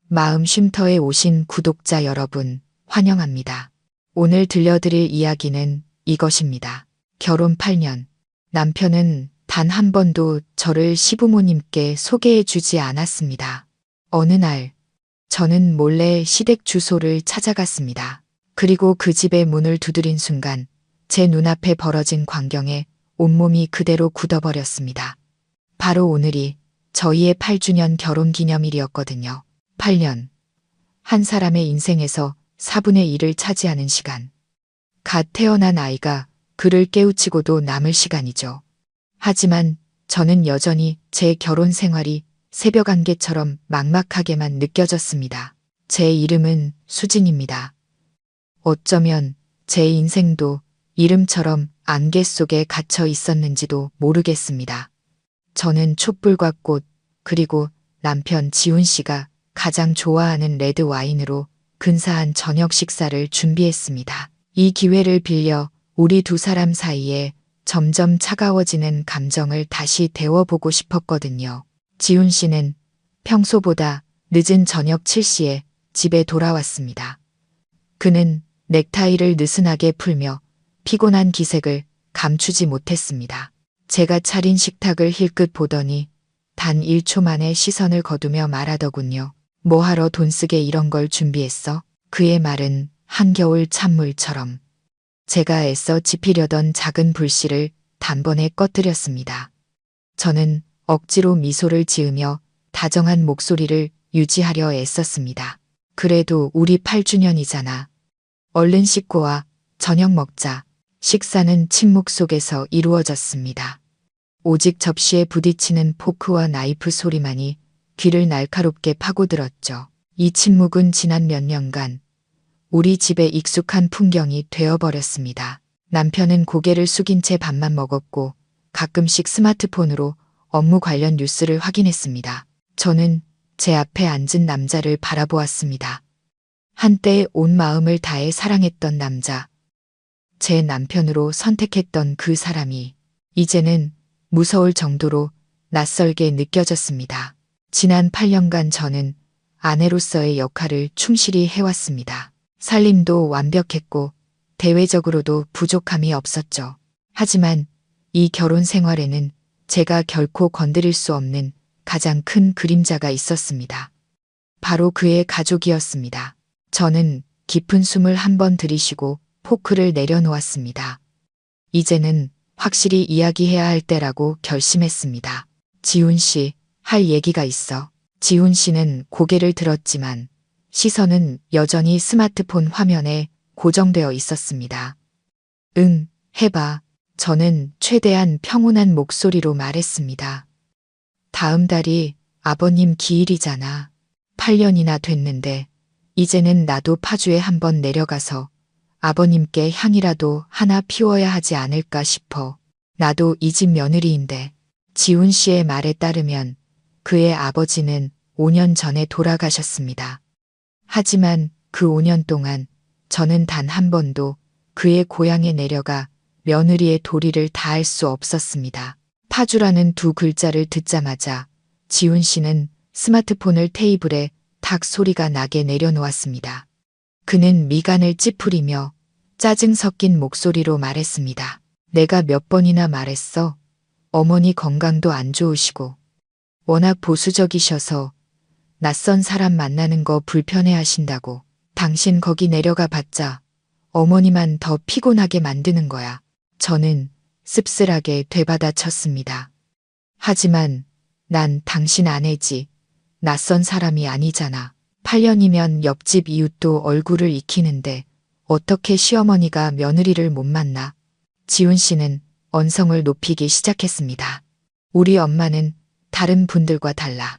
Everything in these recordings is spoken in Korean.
마음 쉼터에 오신 구독자 여러분, 환영합니다. 오늘 들려드릴 이야기는 이것입니다. 결혼 8년. 남편은 단 한 번도 저를 시부모님께 소개해 주지 않았습니다. 어느 날, 저는 몰래 시댁 주소를 찾아갔습니다. 그리고 그 집의 문을 두드린 순간, 제 눈앞에 벌어진 광경에 온몸이 그대로 굳어버렸습니다. 바로 오늘이 저희의 8주년 결혼 기념일이었거든요. 8년. 한 사람의 인생에서 4분의 1을 차지하는 시간. 갓 태어난 아이가 그를 깨우치고도 남을 시간이죠. 하지만 저는 여전히 제 결혼 생활이 새벽 안개처럼 막막하게만 느껴졌습니다. 제 이름은 수진입니다. 어쩌면 제 인생도 이름처럼 안개 속에 갇혀 있었는지도 모르겠습니다. 저는 촛불과 꽃, 그리고 남편 지훈 씨가 가장 좋아하는 레드 와인으로 근사한 저녁 식사를 준비했습니다. 이 기회를 빌려 우리 두 사람 사이에 점점 차가워지는 감정을 다시 데워보고 싶었거든요. 지훈 씨는 평소보다 늦은 저녁 7시에 집에 돌아왔습니다. 그는 넥타이를 느슨하게 풀며 피곤한 기색을 감추지 못했습니다. 제가 차린 식탁을 힐끗 보더니 단 1초 만에 시선을 거두며 말하더군요. 뭐하러 돈 쓰게 이런 걸 준비했어? 그의 말은 한겨울 찬물처럼 제가 애써 지피려던 작은 불씨를 단번에 꺼뜨렸습니다. 저는 억지로 미소를 지으며 다정한 목소리를 유지하려 애썼습니다. 그래도 우리 8주년이잖아. 얼른 씻고 와. 저녁 먹자. 식사는 침묵 속에서 이루어졌습니다. 오직 접시에 부딪히는 포크와 나이프 소리만이 귀를 날카롭게 파고들었죠. 이 침묵은 지난 몇 년간 우리 집의 익숙한 풍경이 되어버렸습니다. 남편은 고개를 숙인 채 밥만 먹었고 가끔씩 스마트폰으로 업무 관련 뉴스를 확인했습니다. 저는 제 앞에 앉은 남자를 바라보았습니다. 한때 온 마음을 다해 사랑했던 남자. 제 남편으로 선택했던 그 사람이 이제는 무서울 정도로 낯설게 느껴졌습니다. 지난 8년간 저는 아내로서의 역할을 충실히 해왔습니다. 살림도 완벽했고 대외적으로도 부족함이 없었죠. 하지만 이 결혼 생활에는 제가 결코 건드릴 수 없는 가장 큰 그림자가 있었습니다. 바로 그의 가족이었습니다. 저는 깊은 숨을 한번 들이쉬고 포크를 내려놓았습니다. 이제는 확실히 이야기해야 할 때라고 결심했습니다. 지훈 씨, 할 얘기가 있어. 지훈 씨는 고개를 들었지만 시선은 여전히 스마트폰 화면에 고정되어 있었습니다. 응, 해봐. 저는 최대한 평온한 목소리로 말했습니다. 다음 달이 아버님 기일이잖아. 8년이나 됐는데 이제는 나도 파주에 한번 내려가서 아버님께 향이라도 하나 피워야 하지 않을까 싶어. 나도 이 집 며느리인데. 지훈 씨의 말에 따르면 그의 아버지는 5년 전에 돌아가셨습니다. 하지만 그 5년 동안 저는 단 한 번도 그의 고향에 내려가 며느리의 도리를 다할 수 없었습니다. 파주라는 두 글자를 듣자마자 지훈 씨는 스마트폰을 테이블에 탁 소리가 나게 내려놓았습니다. 그는 미간을 찌푸리며 짜증 섞인 목소리로 말했습니다. 내가 몇 번이나 말했어. 어머니 건강도 안 좋으시고 워낙 보수적이셔서 낯선 사람 만나는 거 불편해 하신다고. 당신 거기 내려가 봤자 어머니만 더 피곤하게 만드는 거야. 저는 씁쓸하게 되받아쳤습니다. 하지만 난 당신 아내지. 낯선 사람이 아니잖아. 8년이면 옆집 이웃도 얼굴을 익히는데 어떻게 시어머니가 며느리를 못 만나? 지훈 씨는 언성을 높이기 시작했습니다. 우리 엄마는 다른 분들과 달라.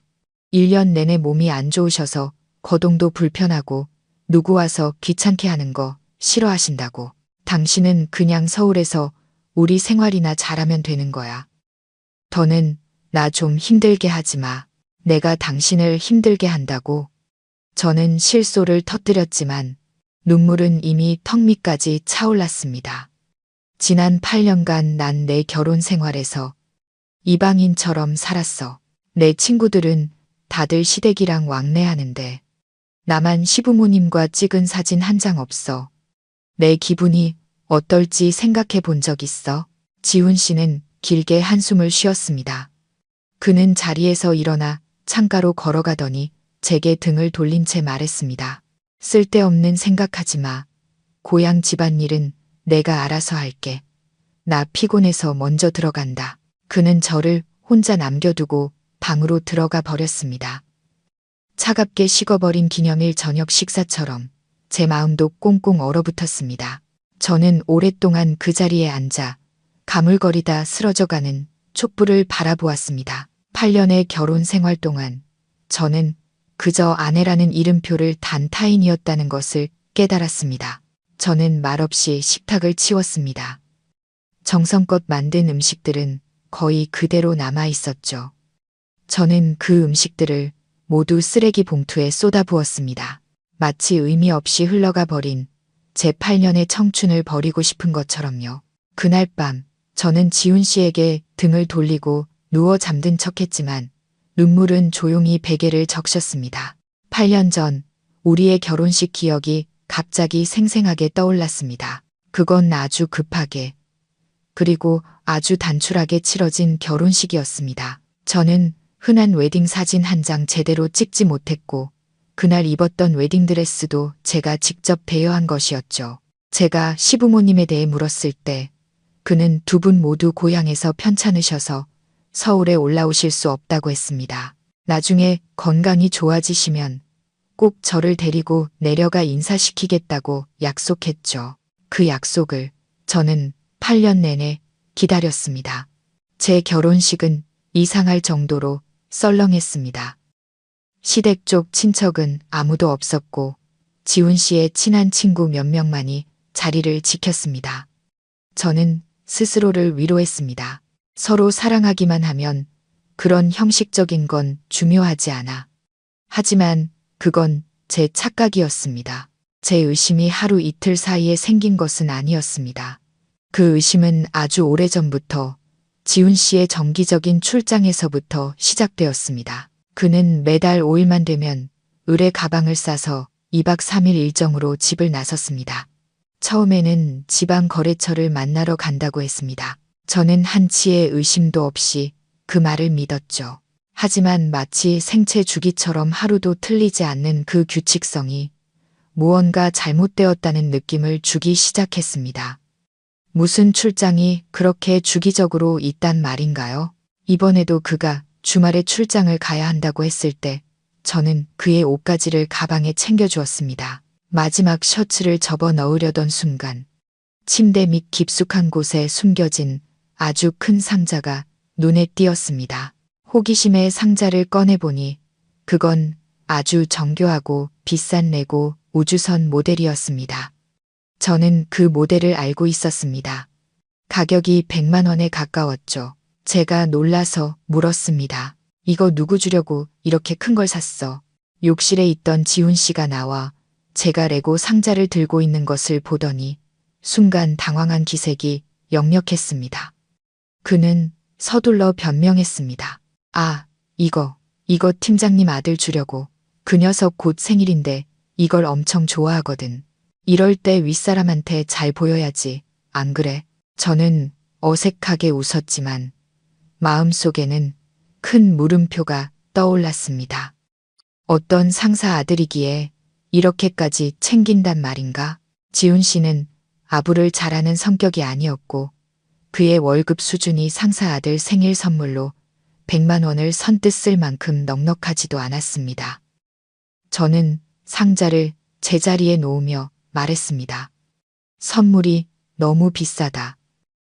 1년 내내 몸이 안 좋으셔서 거동도 불편하고 누구 와서 귀찮게 하는 거 싫어하신다고. 당신은 그냥 서울에서 우리 생활이나 잘하면 되는 거야. 더는 나 좀 힘들게 하지 마. 내가 당신을 힘들게 한다고. 저는 실소를 터뜨렸지만 눈물은 이미 턱 밑까지 차올랐습니다. 지난 8년간 난 내 결혼 생활에서 이방인처럼 살았어. 내 친구들은 다들 시댁이랑 왕래하는데 나만 시부모님과 찍은 사진 한 장 없어. 내 기분이 어떨지 생각해 본 적 있어? 지훈 씨는 길게 한숨을 쉬었습니다. 그는 자리에서 일어나 창가로 걸어가더니 제게 등을 돌린 채 말했습니다. 쓸데없는 생각하지 마. 고향 집안일은 내가 알아서 할게. 나 피곤해서 먼저 들어간다. 그는 저를 혼자 남겨두고 방으로 들어가 버렸습니다. 차갑게 식어버린 기념일 저녁 식사처럼 제 마음도 꽁꽁 얼어붙었습니다. 저는 오랫동안 그 자리에 앉아 가물거리다 쓰러져가는 촛불을 바라보았습니다. 8년의 결혼 생활 동안 저는 그저 아내라는 이름표를 단 타인이었다는 것을 깨달았습니다. 저는 말없이 식탁을 치웠습니다. 정성껏 만든 음식들은 거의 그대로 남아 있었죠. 저는 그 음식들을 모두 쓰레기 봉투에 쏟아부었습니다. 마치 의미 없이 흘러가 버린 제 8년의 청춘을 버리고 싶은 것처럼요. 그날 밤 저는 지훈 씨에게 등을 돌리고 누워 잠든 척했지만 눈물은 조용히 베개를 적셨습니다. 8년 전 우리의 결혼식 기억이 갑자기 생생하게 떠올랐습니다. 그건 아주 급하게 그리고 아주 단출하게 치러진 결혼식이었습니다. 저는 흔한 웨딩 사진 한 장 제대로 찍지 못했고 그날 입었던 웨딩드레스도 제가 직접 대여한 것이었죠. 제가 시부모님에 대해 물었을 때 그는 두 분 모두 고향에서 편찮으셔서 서울에 올라오실 수 없다고 했습니다. 나중에 건강이 좋아지시면 꼭 저를 데리고 내려가 인사시키겠다고 약속했죠. 그 약속을 저는 8년 내내 기다렸습니다. 제 결혼식은 이상할 정도로 썰렁했습니다. 시댁 쪽 친척은 아무도 없었고 지훈 씨의 친한 친구 몇 명만이 자리를 지켰습니다. 저는 스스로를 위로했습니다. 서로 사랑하기만 하면 그런 형식적인 건 중요하지 않아. 하지만 그건 제 착각이었습니다. 제 의심이 하루 이틀 사이에 생긴 것은 아니었습니다. 그 의심은 아주 오래전부터 지훈 씨의 정기적인 출장에서부터 시작되었습니다. 그는 매달 5일만 되면 의뢰 가방을 싸서 2박 3일 일정으로 집을 나섰습니다. 처음에는 지방 거래처를 만나러 간다고 했습니다. 저는 한치의 의심도 없이 그 말을 믿었죠. 하지만 마치 생체 주기처럼 하루도 틀리지 않는 그 규칙성이 무언가 잘못되었다는 느낌을 주기 시작했습니다. 무슨 출장이 그렇게 주기적으로 있단 말인가요? 이번에도 그가 주말에 출장을 가야 한다고 했을 때 저는 그의 옷가지를 가방에 챙겨주었습니다. 마지막 셔츠를 접어 넣으려던 순간 침대 밑 깊숙한 곳에 숨겨진 아주 큰 상자가 눈에 띄었습니다. 호기심에 상자를 꺼내보니 그건 아주 정교하고 비싼 레고 우주선 모델이었습니다. 저는 그 모델을 알고 있었습니다. 가격이 100만 원에 가까웠죠. 제가 놀라서 물었습니다. 이거 누구 주려고 이렇게 큰 걸 샀어? 욕실에 있던 지훈 씨가 나와 제가 레고 상자를 들고 있는 것을 보더니 순간 당황한 기색이 역력했습니다. 그는 서둘러 변명했습니다. 아, 이거 팀장님 아들 주려고. 그 녀석 곧 생일인데 이걸 엄청 좋아하거든. 이럴 때 윗사람한테 잘 보여야지. 안 그래? 저는 어색하게 웃었지만 마음속에는 큰 물음표가 떠올랐습니다. 어떤 상사 아들이기에 이렇게까지 챙긴단 말인가? 지훈 씨는 아부를 잘하는 성격이 아니었고 그의 월급 수준이 상사 아들 생일 선물로 100만 원을 선뜻 쓸 만큼 넉넉하지도 않았습니다. 저는 상자를 제자리에 놓으며 말했습니다. 선물이 너무 비싸다.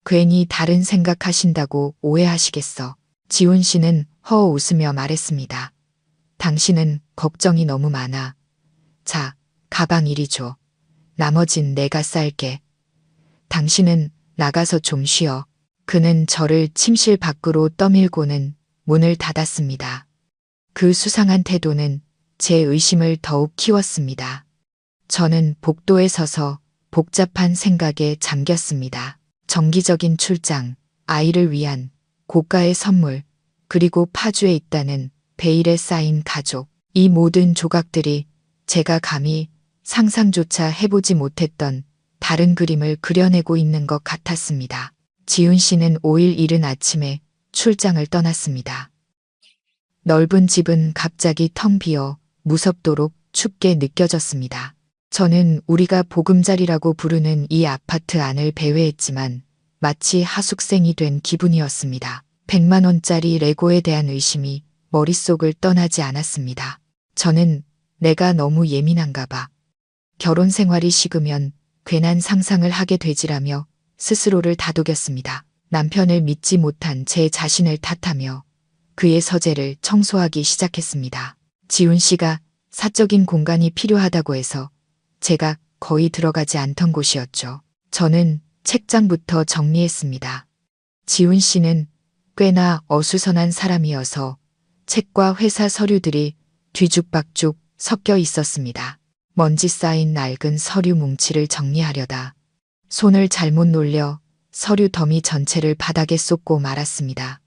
괜히 다른 생각하신다고 오해하시겠어. 지훈 씨는 허 웃으며 말했습니다. 당신은 걱정이 너무 많아. 자, 가방 이리 줘. 나머진 내가 쌀게. 당신은 나가서 좀 쉬어. 그는 저를 침실 밖으로 떠밀고는 문을 닫았습니다. 그 수상한 태도는 제 의심을 더욱 키웠습니다. 저는 복도에 서서 복잡한 생각에 잠겼습니다. 정기적인 출장, 아이를 위한 고가의 선물, 그리고 파주에 있다는 베일에 쌓인 가족. 이 모든 조각들이 제가 감히 상상조차 해보지 못했던 다른 그림을 그려내고 있는 것 같았습니다. 지훈 씨는 5일 이른 아침에 출장을 떠났습니다. 넓은 집은 갑자기 텅 비어 무섭도록 춥게 느껴졌습니다. 저는 우리가 보금자리라고 부르는 이 아파트 안을 배회했지만 마치 하숙생이 된 기분이었습니다. 100만 원짜리 레고에 대한 의심이 머릿속을 떠나지 않았습니다. 저는 내가 너무 예민한가 봐. 결혼 생활이 식으면 괜한 상상을 하게 되지라며 스스로를 다독였습니다. 남편을 믿지 못한 제 자신을 탓하며 그의 서재를 청소하기 시작했습니다. 지훈 씨가 사적인 공간이 필요하다고 해서 제가 거의 들어가지 않던 곳이었죠. 저는 책장부터 정리했습니다. 지훈 씨는 꽤나 어수선한 사람이어서 책과 회사 서류들이 뒤죽박죽 섞여 있었습니다. 먼지 쌓인 낡은 서류 뭉치를 정리하려다 손을 잘못 놀려 서류 더미 전체를 바닥에 쏟고 말았습니다.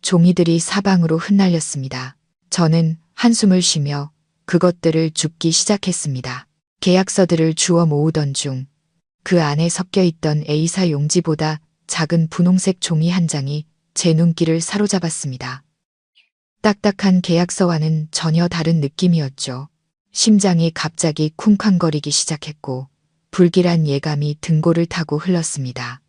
종이들이 사방으로 흩날렸습니다. 저는 한숨을 쉬며 그것들을 줍기 시작했습니다. 계약서들을 주워 모으던 중 그 안에 섞여 있던 A사 용지보다 작은 분홍색 종이 한 장이 제 눈길을 사로잡았습니다. 딱딱한 계약서와는 전혀 다른 느낌이었죠. 심장이 갑자기 쿵쾅거리기 시작했고 불길한 예감이 등골을 타고 흘렀습니다.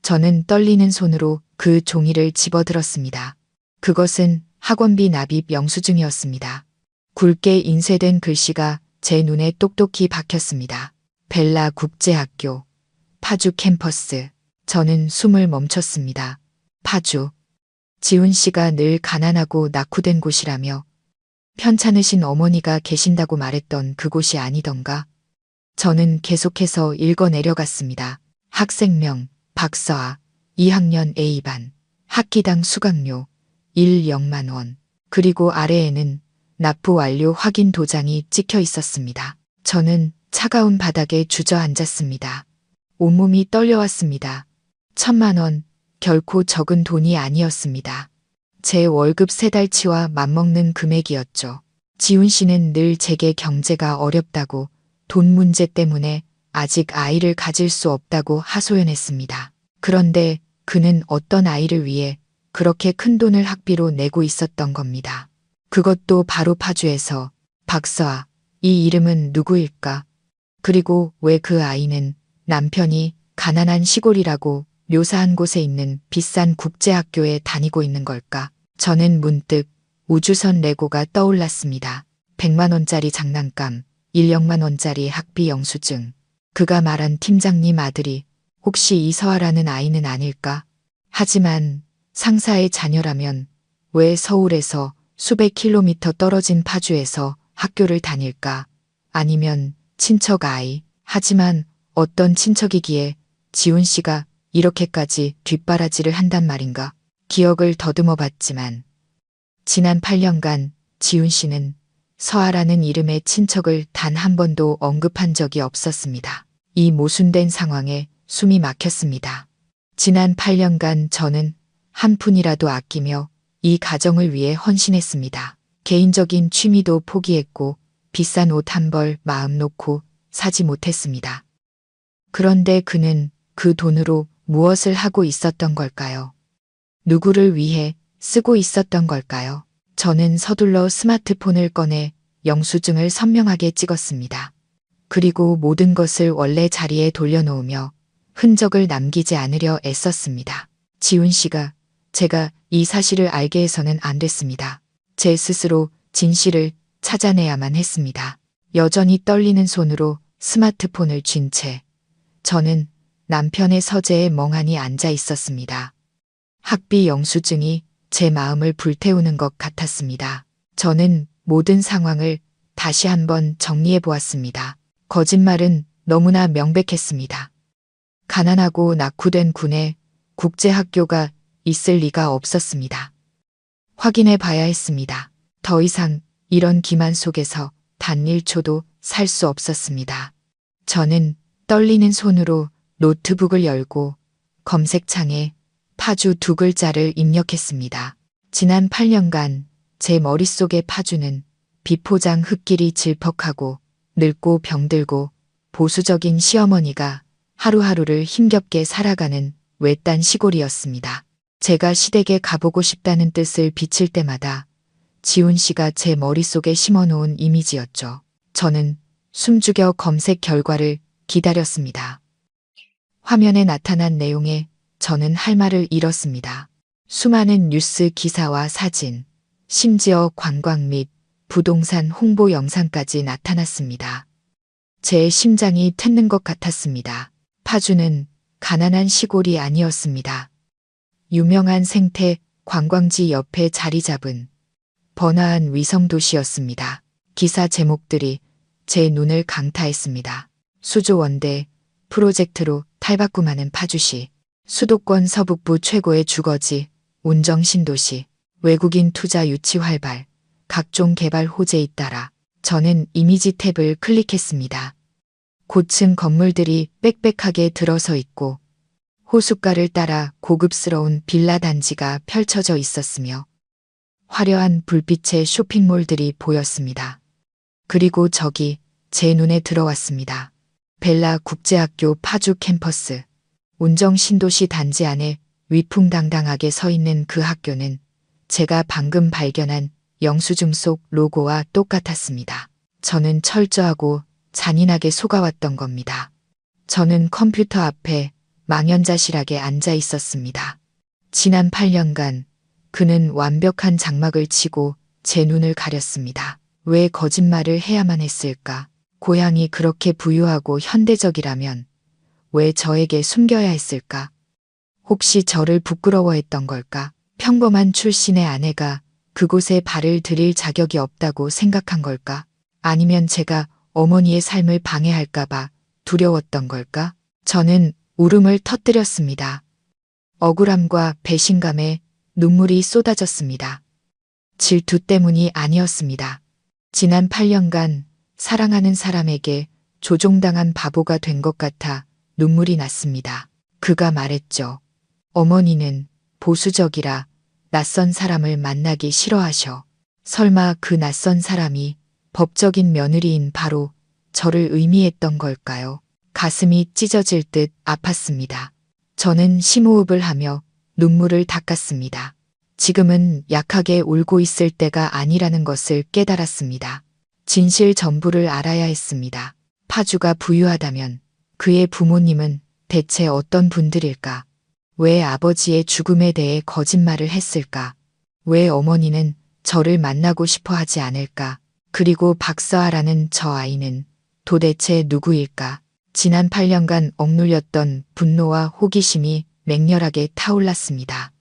저는 떨리는 손으로 그 종이를 집어들었습니다. 그것은 학원비 납입 영수증이었습니다. 굵게 인쇄된 글씨가 제 눈에 똑똑히 박혔습니다. 벨라 국제학교, 파주 캠퍼스. 저는 숨을 멈췄습니다. 파주. 지훈 씨가 늘 가난하고 낙후된 곳이라며 편찮으신 어머니가 계신다고 말했던 그곳이 아니던가. 저는 계속해서 읽어 내려갔습니다. 학생명, 박서아, 2학년 A반, 학기당 수강료, 0만 원. 그리고 아래에는 납부 완료 확인 도장이 찍혀 있었습니다. 저는 차가운 바닥에 주저앉았습니다. 온몸이 떨려왔습니다. 1,000만 원, 결코 적은 돈이 아니었습니다. 제 월급 3달치와 맞먹는 금액이었죠. 지훈 씨는 늘 제게 경제가 어렵다고 돈 문제 때문에 아직 아이를 가질 수 없다고 하소연했습니다. 그런데 그는 어떤 아이를 위해 그렇게 큰 돈을 학비로 내고 있었던 겁니다. 그것도 바로 파주에서. 박서아, 이 이름은 누구일까? 그리고 왜 그 아이는 남편이 가난한 시골이라고 묘사한 곳에 있는 비싼 국제학교에 다니고 있는 걸까? 저는 문득 우주선 레고가 떠올랐습니다. 100만 원짜리 장난감, 1만 원짜리 학비 영수증. 그가 말한 팀장님 아들이 혹시 이서아라는 아이는 아닐까? 하지만 상사의 자녀라면 왜 서울에서 수백 킬로미터 떨어진 파주에서 학교를 다닐까? 아니면 친척 아이. 하지만 어떤 친척이기에 지훈 씨가 이렇게까지 뒷바라지를 한단 말인가? 기억을 더듬어 봤지만 지난 8년간 지훈 씨는 서아라는 이름의 친척을 단 한 번도 언급한 적이 없었습니다. 이 모순된 상황에 숨이 막혔습니다. 지난 8년간 저는 한 푼이라도 아끼며 이 가정을 위해 헌신했습니다. 개인적인 취미도 포기했고 비싼 옷 한 벌 마음 놓고 사지 못했습니다. 그런데 그는 그 돈으로 무엇을 하고 있었던 걸까요? 누구를 위해 쓰고 있었던 걸까요? 저는 서둘러 스마트폰을 꺼내 영수증을 선명하게 찍었습니다. 그리고 모든 것을 원래 자리에 돌려놓으며 흔적을 남기지 않으려 애썼습니다. 지훈 씨가 제가 이 사실을 알게 해서는 안 됐습니다. 제 스스로 진실을 찾아내야만 했습니다. 여전히 떨리는 손으로 스마트폰을 쥔 채 저는 남편의 서재에 멍하니 앉아 있었습니다. 학비 영수증이 제 마음을 불태우는 것 같았습니다. 저는 모든 상황을 다시 한번 정리해 보았습니다. 거짓말은 너무나 명백했습니다. 가난하고 낙후된 군에 국제학교가 있을 리가 없었습니다. 확인해 봐야 했습니다. 더 이상 이런 기만 속에서 단 1초도 살 수 없었습니다. 저는 떨리는 손으로 노트북을 열고 검색창에 파주 2글자를 입력했습니다. 지난 8년간 제 머릿속의 파주는 비포장 흙길이 질퍽하고 늙고 병들고 보수적인 시어머니가 하루하루를 힘겹게 살아가는 외딴 시골이었습니다. 제가 시댁에 가보고 싶다는 뜻을 비칠 때마다 지훈 씨가 제 머릿속에 심어놓은 이미지였죠. 저는 숨죽여 검색 결과를 기다렸습니다. 화면에 나타난 내용에 저는 할 말을 잃었습니다. 수많은 뉴스 기사와 사진, 심지어 관광 및 부동산 홍보 영상까지 나타났습니다. 제 심장이 트는 것 같았습니다. 파주는 가난한 시골이 아니었습니다. 유명한 생태 관광지 옆에 자리 잡은 번화한 위성도시였습니다. 기사 제목들이 제 눈을 강타했습니다. 수조원대 프로젝트로 탈바꿈하는 파주시, 수도권 서북부 최고의 주거지, 운정신도시, 외국인 투자 유치 활발, 각종 개발 호재 잇따라 저는 이미지 탭을 클릭했습니다. 고층 건물들이 빽빽하게 들어서 있고 호숫가를 따라 고급스러운 빌라 단지가 펼쳐져 있었으며 화려한 불빛의 쇼핑몰들이 보였습니다. 그리고 저기 제 눈에 들어왔습니다. 벨라 국제학교 파주 캠퍼스, 운정신도시 단지 안에 위풍당당하게 서 있는 그 학교는 제가 방금 발견한 영수증 속 로고와 똑같았습니다. 저는 철저하고 잔인하게 속아왔던 겁니다. 저는 컴퓨터 앞에 망연자실하게 앉아 있었습니다. 지난 8년간 그는 완벽한 장막을 치고 제 눈을 가렸습니다. 왜 거짓말을 해야만 했을까? 고향이 그렇게 부유하고 현대적이라면 왜 저에게 숨겨야 했을까? 혹시 저를 부끄러워했던 걸까? 평범한 출신의 아내가 그곳에 발을 들일 자격이 없다고 생각한 걸까? 아니면 제가 어머니의 삶을 방해할까봐 두려웠던 걸까? 저는 울음을 터뜨렸습니다. 억울함과 배신감에 눈물이 쏟아졌습니다. 질투 때문이 아니었습니다. 지난 8년간 사랑하는 사람에게 조종당한 바보가 된 것 같아 눈물이 났습니다. 그가 말했죠. 어머니는 보수적이라 낯선 사람을 만나기 싫어하셔. 설마 그 낯선 사람이 법적인 며느리인 바로 저를 의미했던 걸까요? 가슴이 찢어질 듯 아팠습니다. 저는 심호흡을 하며 눈물을 닦았습니다. 지금은 약하게 울고 있을 때가 아니라는 것을 깨달았습니다. 진실 전부를 알아야 했습니다. 파주가 부유하다면 그의 부모님은 대체 어떤 분들일까? 왜 아버지의 죽음에 대해 거짓말을 했을까? 왜 어머니는 저를 만나고 싶어 하지 않을까? 그리고 박서아라는 저 아이는 도대체 누구일까? 지난 8년간 억눌렸던 분노와 호기심이 맹렬하게 타올랐습니다.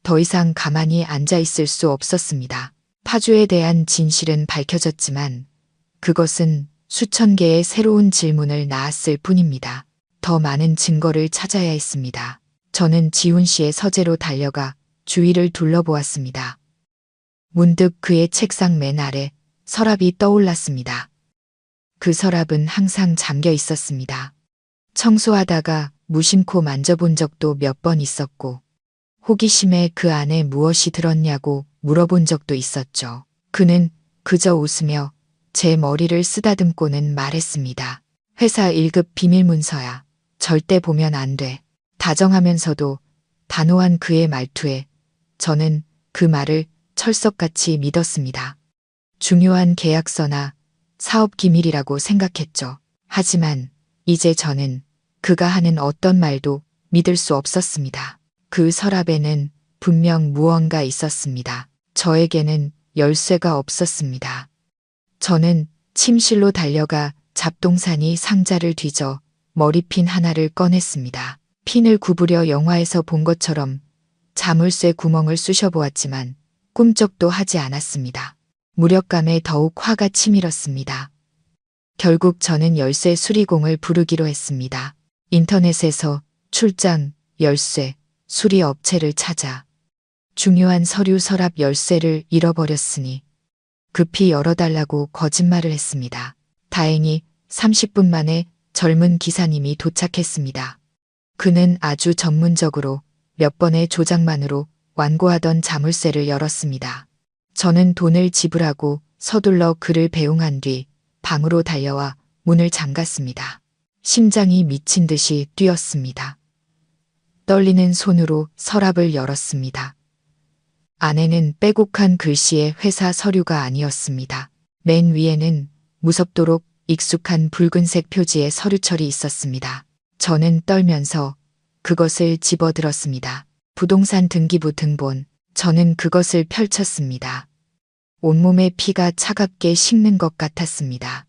더 이상 가만히 앉아 있을 수 없었습니다. 파주에 대한 진실은 밝혀졌지만 그것은 수천 개의 새로운 질문을 낳았을 뿐입니다. 더 많은 증거를 찾아야 했습니다. 저는 지훈 씨의 서재로 달려가 주위를 둘러보았습니다. 문득 그의 책상 맨 아래 서랍이 떠올랐습니다. 그 서랍은 항상 잠겨 있었습니다. 청소하다가 무심코 만져본 적도 몇 번 있었고 호기심에 그 안에 무엇이 들었냐고 물어본 적도 있었죠. 그는 그저 웃으며 제 머리를 쓰다듬고는 말했습니다. 회사 1급 비밀 문서야. 절대 보면 안 돼. 다정하면서도 단호한 그의 말투에 저는 그 말을 철석같이 믿었습니다. 중요한 계약서나 사업 기밀이라고 생각했죠. 하지만 이제 저는 그가 하는 어떤 말도 믿을 수 없었습니다. 그 서랍에는 분명 무언가 있었습니다. 저에게는 열쇠가 없었습니다. 저는 침실로 달려가 잡동사니 상자를 뒤져 머리핀 하나를 꺼냈습니다. 핀을 구부려 영화에서 본 것처럼 자물쇠 구멍을 쑤셔보았지만 꿈쩍도 하지 않았습니다. 무력감에 더욱 화가 치밀었습니다. 결국 저는 열쇠 수리공을 부르기로 했습니다. 인터넷에서 출장, 열쇠, 수리 업체를 찾아 중요한 서류 서랍 열쇠를 잃어버렸으니 급히 열어달라고 거짓말을 했습니다. 다행히 30분 만에 젊은 기사님이 도착했습니다. 그는 아주 전문적으로 몇 번의 조작만으로 완고하던 자물쇠를 열었습니다. 저는 돈을 지불하고 서둘러 그를 배웅한 뒤 방으로 달려와 문을 잠갔습니다. 심장이 미친 듯이 뛰었습니다. 떨리는 손으로 서랍을 열었습니다. 안에는 빼곡한 글씨의 회사 서류가 아니었습니다. 맨 위에는 무섭도록 익숙한 붉은색 표지의 서류철이 있었습니다. 저는 떨면서 그것을 집어들었습니다. 부동산 등기부 등본. 저는 그것을 펼쳤습니다. 온몸에 피가 차갑게 식는 것 같았습니다.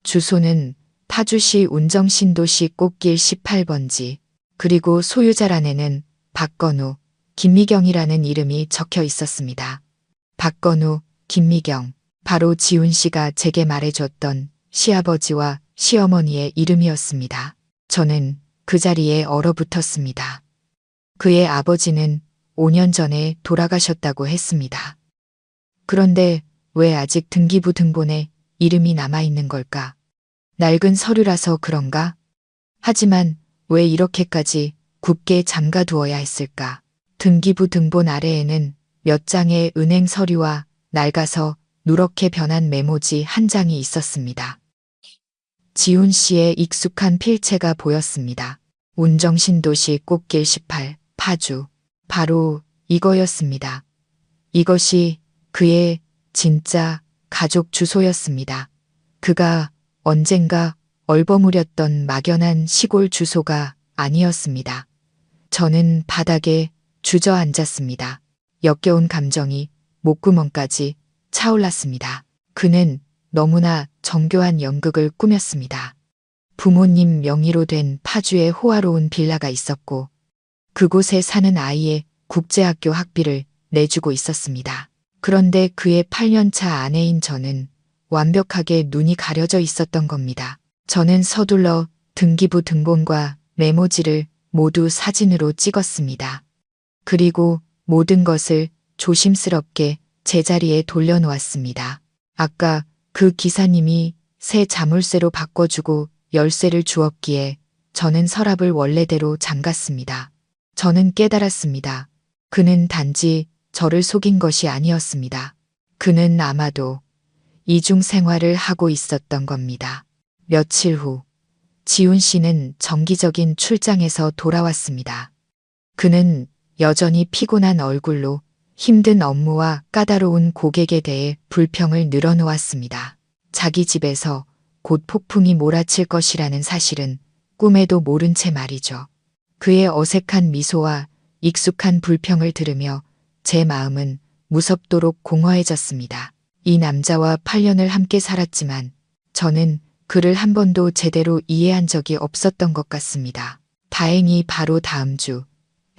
주소는 파주시 운정신도시 꽃길 18번지, 그리고 소유자란에는 박건우, 김미경이라는 이름이 적혀 있었습니다. 박건우, 김미경, 바로 지훈 씨가 제게 말해줬던 시아버지와 시어머니의 이름이었습니다. 저는 그 자리에 얼어붙었습니다. 그의 아버지는 5년 전에 돌아가셨다고 했습니다. 그런데 왜 아직 등기부 등본에 이름이 남아있는 걸까? 낡은 서류라서 그런가? 하지만 왜 이렇게까지 굳게 잠가두어야 했을까? 등기부 등본 아래에는 몇 장의 은행 서류와 낡아서 누렇게 변한 메모지 한 장이 있었습니다. 지훈 씨의 익숙한 필체가 보였습니다. 운정신도시 꽃길 18, 파주. 바로 이거였습니다. 이것이 그의 진짜 가족 주소였습니다. 그가 언젠가 얼버무렸던 막연한 시골 주소가 아니었습니다. 저는 바닥에 주저앉았습니다. 역겨운 감정이 목구멍까지 차올랐습니다. 그는 너무나 정교한 연극을 꾸몄습니다. 부모님 명의로 된 파주에 호화로운 빌라가 있었고 그곳에 사는 아이의 국제학교 학비를 내주고 있었습니다. 그런데 그의 8년차 아내인 저는 완벽하게 눈이 가려져 있었던 겁니다. 저는 서둘러 등기부 등본과 메모지를 모두 사진으로 찍었습니다. 그리고 모든 것을 조심스럽게 제자리에 돌려놓았습니다. 아까 그 기사님이 새 자물쇠로 바꿔주고 열쇠를 주었기에 저는 서랍을 원래대로 잠갔습니다. 저는 깨달았습니다. 그는 단지 저를 속인 것이 아니었습니다. 그는 아마도 이중 생활을 하고 있었던 겁니다. 며칠 후 지훈 씨는 정기적인 출장에서 돌아왔습니다. 그는 여전히 피곤한 얼굴로 힘든 업무와 까다로운 고객에 대해 불평을 늘어놓았습니다. 자기 집에서 곧 폭풍이 몰아칠 것이라는 사실은 꿈에도 모른 채 말이죠. 그의 어색한 미소와 익숙한 불평을 들으며 제 마음은 무섭도록 공허해졌습니다. 이 남자와 8년을 함께 살았지만 저는 그를 한 번도 제대로 이해한 적이 없었던 것 같습니다. 다행히 바로 다음 주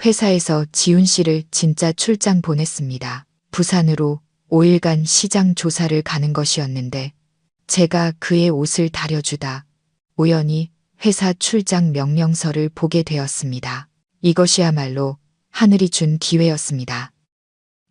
회사에서 지훈 씨를 진짜 출장 보냈습니다. 부산으로 5일간 시장 조사를 가는 것이었는데 제가 그의 옷을 다려주다 우연히 회사 출장 명령서를 보게 되었습니다. 이것이야말로 하늘이 준 기회였습니다.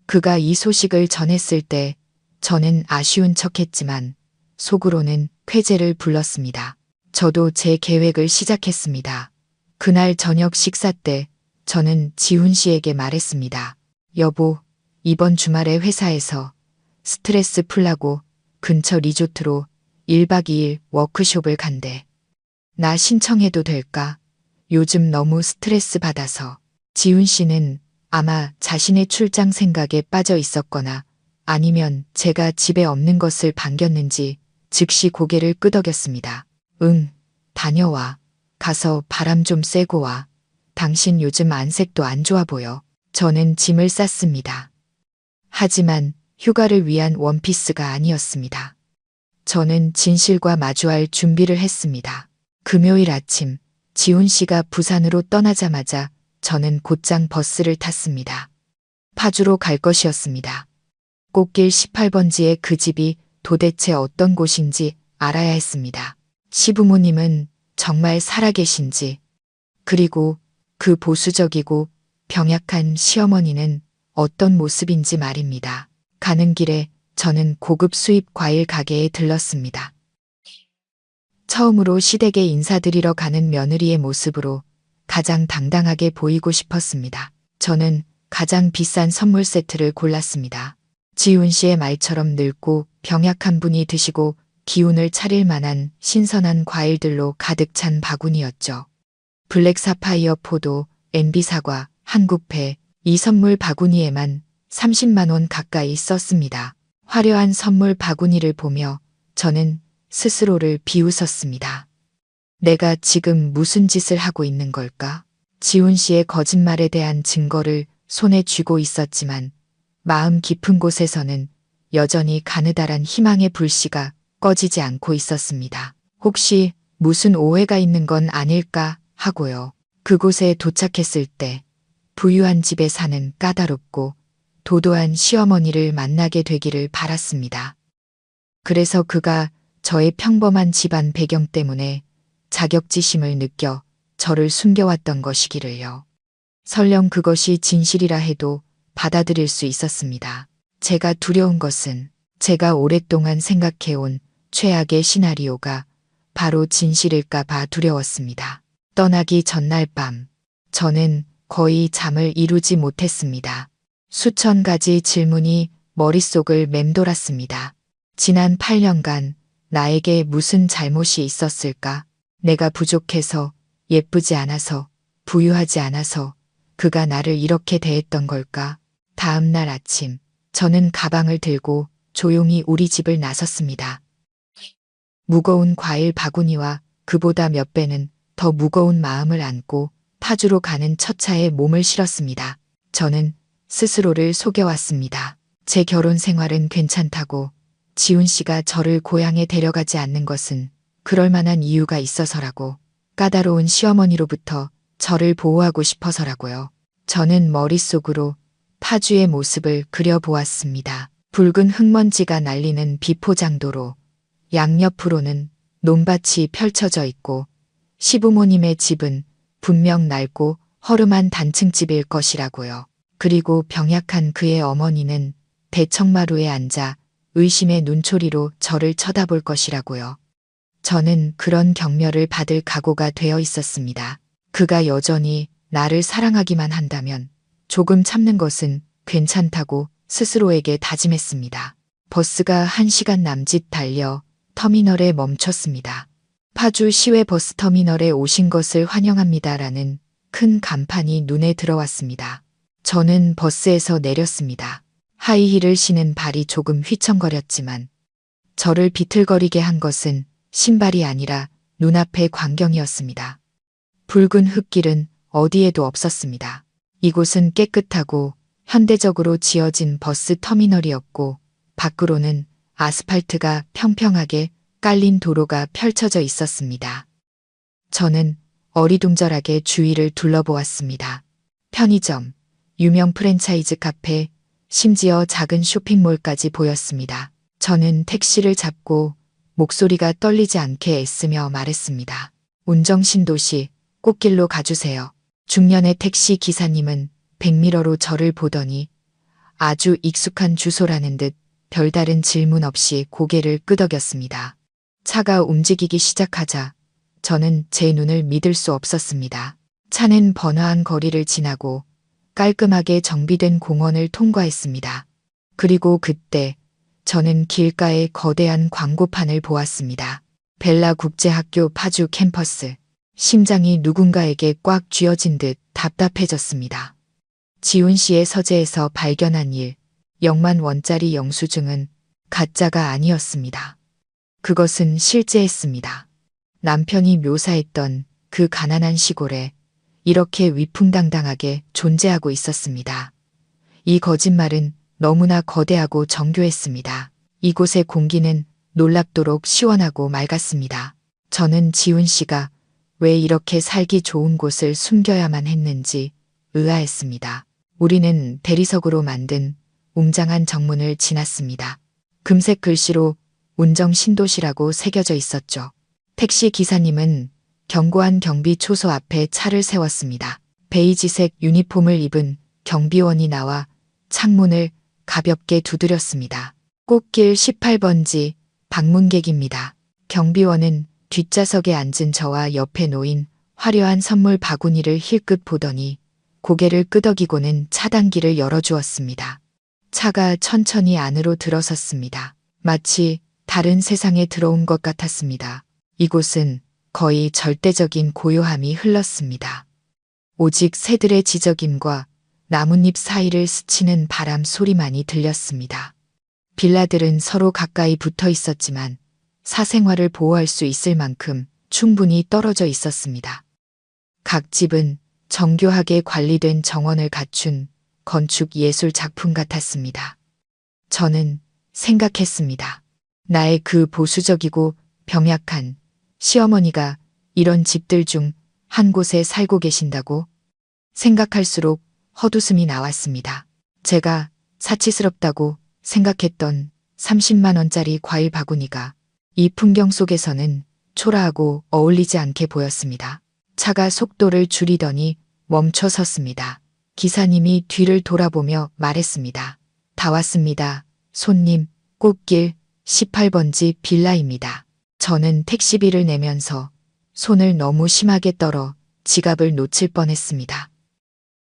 그가 이 소식을 전했을 때 저는 아쉬운 척했지만 속으로는 쾌재를 불렀습니다. 저도 제 계획을 시작했습니다. 그날 저녁 식사 때 저는 지훈 씨에게 말했습니다. 여보, 이번 주말에 회사에서 스트레스 풀라고 근처 리조트로 1박 2일 워크숍을 간대. 나 신청해도 될까? 요즘 너무 스트레스 받아서. 지훈 씨는 아마 자신의 출장 생각에 빠져 있었거나 아니면 제가 집에 없는 것을 반겼는지 즉시 고개를 끄덕였습니다. 응, 다녀와. 가서 바람 좀 쐬고 와. 당신 요즘 안색도 안 좋아 보여. 저는 짐을 쌌습니다. 하지만 휴가를 위한 원피스가 아니었습니다. 저는 진실과 마주할 준비를 했습니다. 금요일 아침 지훈 씨가 부산으로 떠나자마자 저는 곧장 버스를 탔습니다. 파주로 갈 것이었습니다. 꽃길 18번지의 그 집이 도대체 어떤 곳인지 알아야 했습니다. 시부모님은 정말 살아계신지, 그리고 그 보수적이고 병약한 시어머니는 어떤 모습인지 말입니다. 가는 길에 저는 고급 수입 과일 가게에 들렀습니다. 처음으로 시댁에 인사드리러 가는 며느리의 모습으로 가장 당당하게 보이고 싶었습니다. 저는 가장 비싼 선물 세트를 골랐습니다. 지훈 씨의 말처럼 늙고 병약한 분이 드시고 기운을 차릴 만한 신선한 과일들로 가득 찬 바구니였죠. 블랙 사파이어 포도, NB 사과, 한국배, 이 선물 바구니에만 30만 원 가까이 썼습니다. 화려한 선물 바구니를 보며 저는 스스로를 비웃었습니다. 내가 지금 무슨 짓을 하고 있는 걸까? 지훈 씨의 거짓말에 대한 증거를 손에 쥐고 있었지만 마음 깊은 곳에서는 여전히 가느다란 희망의 불씨가 꺼지지 않고 있었습니다. 혹시 무슨 오해가 있는 건 아닐까 하고요. 그곳에 도착했을 때 부유한 집에 사는 까다롭고 도도한 시어머니를 만나게 되기를 바랐습니다. 그래서 그가 저의 평범한 집안 배경 때문에 자격지심을 느껴 저를 숨겨왔던 것이기를요. 설령 그것이 진실이라 해도 받아들일 수 있었습니다. 제가 두려운 것은 제가 오랫동안 생각해온 최악의 시나리오가 바로 진실일까 봐 두려웠습니다. 떠나기 전날 밤, 저는 거의 잠을 이루지 못했습니다. 수천 가지 질문이 머릿속을 맴돌았습니다. 지난 8년간 나에게 무슨 잘못이 있었을까? 내가 부족해서, 예쁘지 않아서, 부유하지 않아서 그가 나를 이렇게 대했던 걸까? 다음 날 아침, 저는 가방을 들고 조용히 우리 집을 나섰습니다. 무거운 과일 바구니와 그보다 몇 배는 더 무거운 마음을 안고 파주로 가는 첫 차에 몸을 실었습니다. 저는 스스로를 속여왔습니다. 제 결혼 생활은 괜찮다고 지훈 씨가 저를 고향에 데려가지 않는 것은 그럴 만한 이유가 있어서라고, 까다로운 시어머니로부터 저를 보호하고 싶어서라고요. 저는 머릿속으로 파주의 모습을 그려보았습니다. 붉은 흙먼지가 날리는 비포장도로, 양옆으로는 논밭이 펼쳐져 있고 시부모님의 집은 분명 낡고 허름한 단층집일 것이라고요. 그리고 병약한 그의 어머니는 대청마루에 앉아 의심의 눈초리로 저를 쳐다볼 것이라고요. 저는 그런 경멸을 받을 각오가 되어 있었습니다. 그가 여전히 나를 사랑하기만 한다면 조금 참는 것은 괜찮다고 스스로에게 다짐했습니다. 버스가 1시간 남짓 달려 터미널에 멈췄습니다. 파주 시외 버스터미널에 오신 것을 환영합니다라는 큰 간판이 눈에 들어왔습니다. 저는 버스에서 내렸습니다. 하이힐을 신은 발이 조금 휘청거렸지만 저를 비틀거리게 한 것은 신발이 아니라 눈앞의 광경이었습니다. 붉은 흙길은 어디에도 없었습니다. 이곳은 깨끗하고 현대적으로 지어진 버스 터미널이었고 밖으로는 아스팔트가 평평하게 깔린 도로가 펼쳐져 있었습니다. 저는 어리둥절하게 주위를 둘러보았습니다. 편의점, 유명 프랜차이즈 카페, 심지어 작은 쇼핑몰까지 보였습니다. 저는 택시를 잡고 목소리가 떨리지 않게 애쓰며 말했습니다. 운정신도시 꽃길로 가주세요. 중년의 택시 기사님은 백미러로 저를 보더니 아주 익숙한 주소라는 듯 별다른 질문 없이 고개를 끄덕였습니다. 차가 움직이기 시작하자 저는 제 눈을 믿을 수 없었습니다. 차는 번화한 거리를 지나고 깔끔하게 정비된 공원을 통과했습니다. 그리고 그때 저는 길가에 거대한 광고판을 보았습니다. 벨라 국제학교 파주 캠퍼스. 심장이 누군가에게 꽉 쥐어진 듯 답답해졌습니다. 지훈 씨의 서재에서 발견한 0만 원짜리 영수증은 가짜가 아니었습니다. 그것은 실제했습니다. 남편이 묘사했던 그 가난한 시골에 이렇게 위풍당당하게 존재하고 있었습니다. 이 거짓말은 너무나 거대하고 정교했습니다. 이곳의 공기는 놀랍도록 시원하고 맑았습니다. 저는 지훈 씨가 왜 이렇게 살기 좋은 곳을 숨겨야만 했는지 의아했습니다. 우리는 대리석으로 만든 웅장한 정문을 지났습니다. 금색 글씨로 운정신도시라고 새겨져 있었죠. 택시 기사님은 견고한 경비 초소 앞에 차를 세웠습니다. 베이지색 유니폼을 입은 경비원이 나와 창문을 가볍게 두드렸습니다. 꽃길 18번지 방문객입니다. 경비원은 뒷좌석에 앉은 저와 옆에 놓인 화려한 선물 바구니를 힐끗 보더니 고개를 끄덕이고는 차단기를 열어주었습니다. 차가 천천히 안으로 들어섰습니다. 마치 다른 세상에 들어온 것 같았습니다. 이곳은 거의 절대적인 고요함이 흘렀습니다. 오직 새들의 지저귐과 나뭇잎 사이를 스치는 바람 소리만이 들렸습니다. 빌라들은 서로 가까이 붙어 있었지만 사생활을 보호할 수 있을 만큼 충분히 떨어져 있었습니다. 각 집은 정교하게 관리된 정원을 갖춘 건축 예술 작품 같았습니다. 저는 생각했습니다. 나의 그 보수적이고 병약한 시어머니가 이런 집들 중 한 곳에 살고 계신다고 생각할수록 헛웃음이 나왔습니다. 제가 사치스럽다고 생각했던 30만 원짜리 과일 바구니가 이 풍경 속에서는 초라하고 어울리지 않게 보였습니다. 차가 속도를 줄이더니 멈춰 섰습니다. 기사님이 뒤를 돌아보며 말했습니다. 다 왔습니다. 손님, 꽃길 18번지 빌라입니다. 저는 택시비를 내면서 손을 너무 심하게 떨어 지갑을 놓칠 뻔했습니다.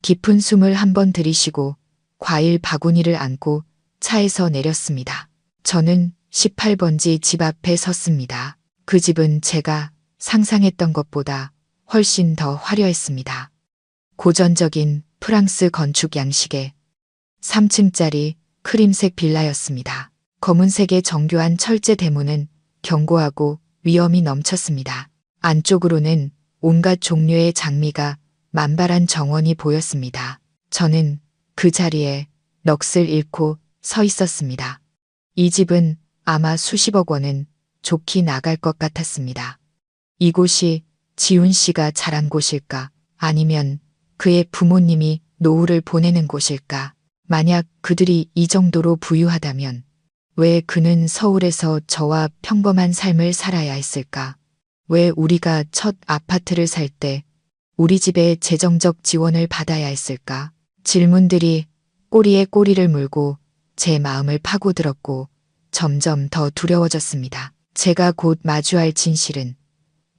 깊은 숨을 한번 들이쉬고 과일 바구니를 안고 차에서 내렸습니다. 저는 18번지 집 앞에 섰습니다. 그 집은 제가 상상했던 것보다 훨씬 더 화려했습니다. 고전적인 프랑스 건축 양식의 3층짜리 크림색 빌라였습니다. 검은색의 정교한 철제 대문은 견고하고 위엄이 넘쳤습니다. 안쪽으로는 온갖 종류의 장미가 만발한 정원이 보였습니다. 저는 그 자리에 넋을 잃고 서 있었습니다. 이 집은 아마 수십억 원은 좋게 나갈 것 같았습니다. 이곳이 지훈 씨가 자란 곳일까? 아니면 그의 부모님이 노후를 보내는 곳일까? 만약 그들이 이 정도로 부유하다면 왜 그는 서울에서 저와 평범한 삶을 살아야 했을까? 왜 우리가 첫 아파트를 살 때 우리 집에 재정적 지원을 받아야 했을까? 질문들이 꼬리에 꼬리를 물고 제 마음을 파고들었고 점점 더 두려워졌습니다. 제가 곧 마주할 진실은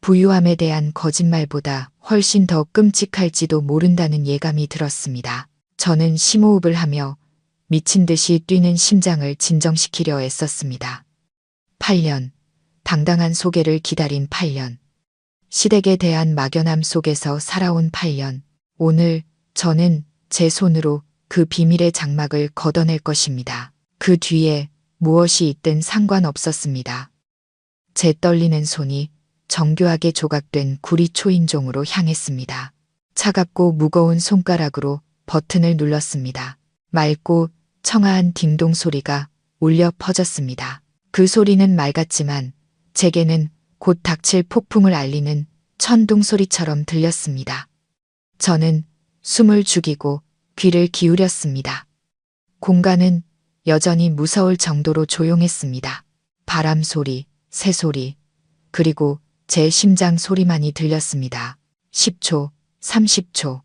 부유함에 대한 거짓말보다 훨씬 더 끔찍할지도 모른다는 예감이 들었습니다. 저는 심호흡을 하며 미친 듯이 뛰는 심장을 진정시키려 애썼습니다. 8년, 당당한 소개를 기다린 8년. 시댁에 대한 막연함 속에서 살아온 8년. 오늘 저는 제 손으로 그 비밀의 장막을 걷어낼 것입니다. 그 뒤에 무엇이 있든 상관없었습니다. 제 떨리는 손이 정교하게 조각된 구리 초인종으로 향했습니다. 차갑고 무거운 손가락으로 버튼을 눌렀습니다. 맑고 청아한 딩동 소리가 울려 퍼졌습니다. 그 소리는 맑았지만 제게는 곧 닥칠 폭풍을 알리는 천둥 소리처럼 들렸습니다. 저는 숨을 죽이고 귀를 기울였습니다. 공간은 여전히 무서울 정도로 조용했습니다. 바람 소리, 새 소리, 그리고 제 심장 소리만이 들렸습니다. 10초, 30초.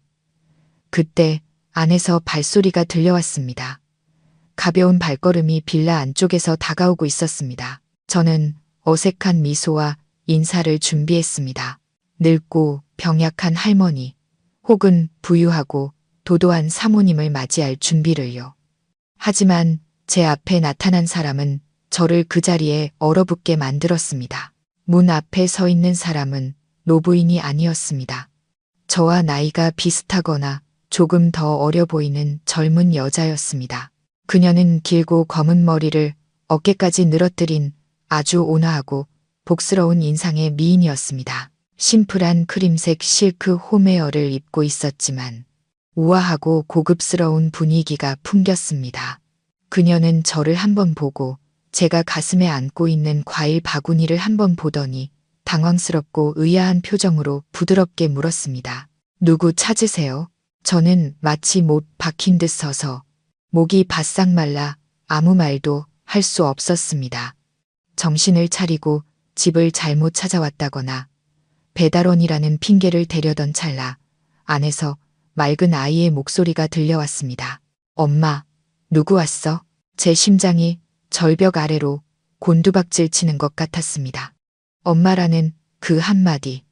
그때 안에서 발소리가 들려왔습니다. 가벼운 발걸음이 빌라 안쪽에서 다가오고 있었습니다. 저는 어색한 미소와 인사를 준비했습니다. 늙고 병약한 할머니, 혹은 부유하고 도도한 사모님을 맞이할 준비를요. 하지만 제 앞에 나타난 사람은 저를 그 자리에 얼어붙게 만들었습니다. 문 앞에 서 있는 사람은 노부인이 아니었습니다. 저와 나이가 비슷하거나 조금 더 어려 보이는 젊은 여자였습니다. 그녀는 길고 검은 머리를 어깨까지 늘어뜨린 아주 온화하고 복스러운 인상의 미인이었습니다. 심플한 크림색 실크 홈웨어를 입고 있었지만 우아하고 고급스러운 분위기가 풍겼습니다. 그녀는 저를 한번 보고 제가 가슴에 안고 있는 과일 바구니를 한번 보더니 당황스럽고 의아한 표정으로 부드럽게 물었습니다. 누구 찾으세요? 저는 마치 못 박힌 듯 서서 목이 바싹 말라 아무 말도 할 수 없었습니다. 정신을 차리고 집을 잘못 찾아왔다거나 배달원이라는 핑계를 대려던 찰나 안에서 맑은 아이의 목소리가 들려왔습니다. 엄마, 누구 왔어? 제 심장이 절벽 아래로 곤두박질 치는 것 같았습니다. 엄마라는 그 한마디.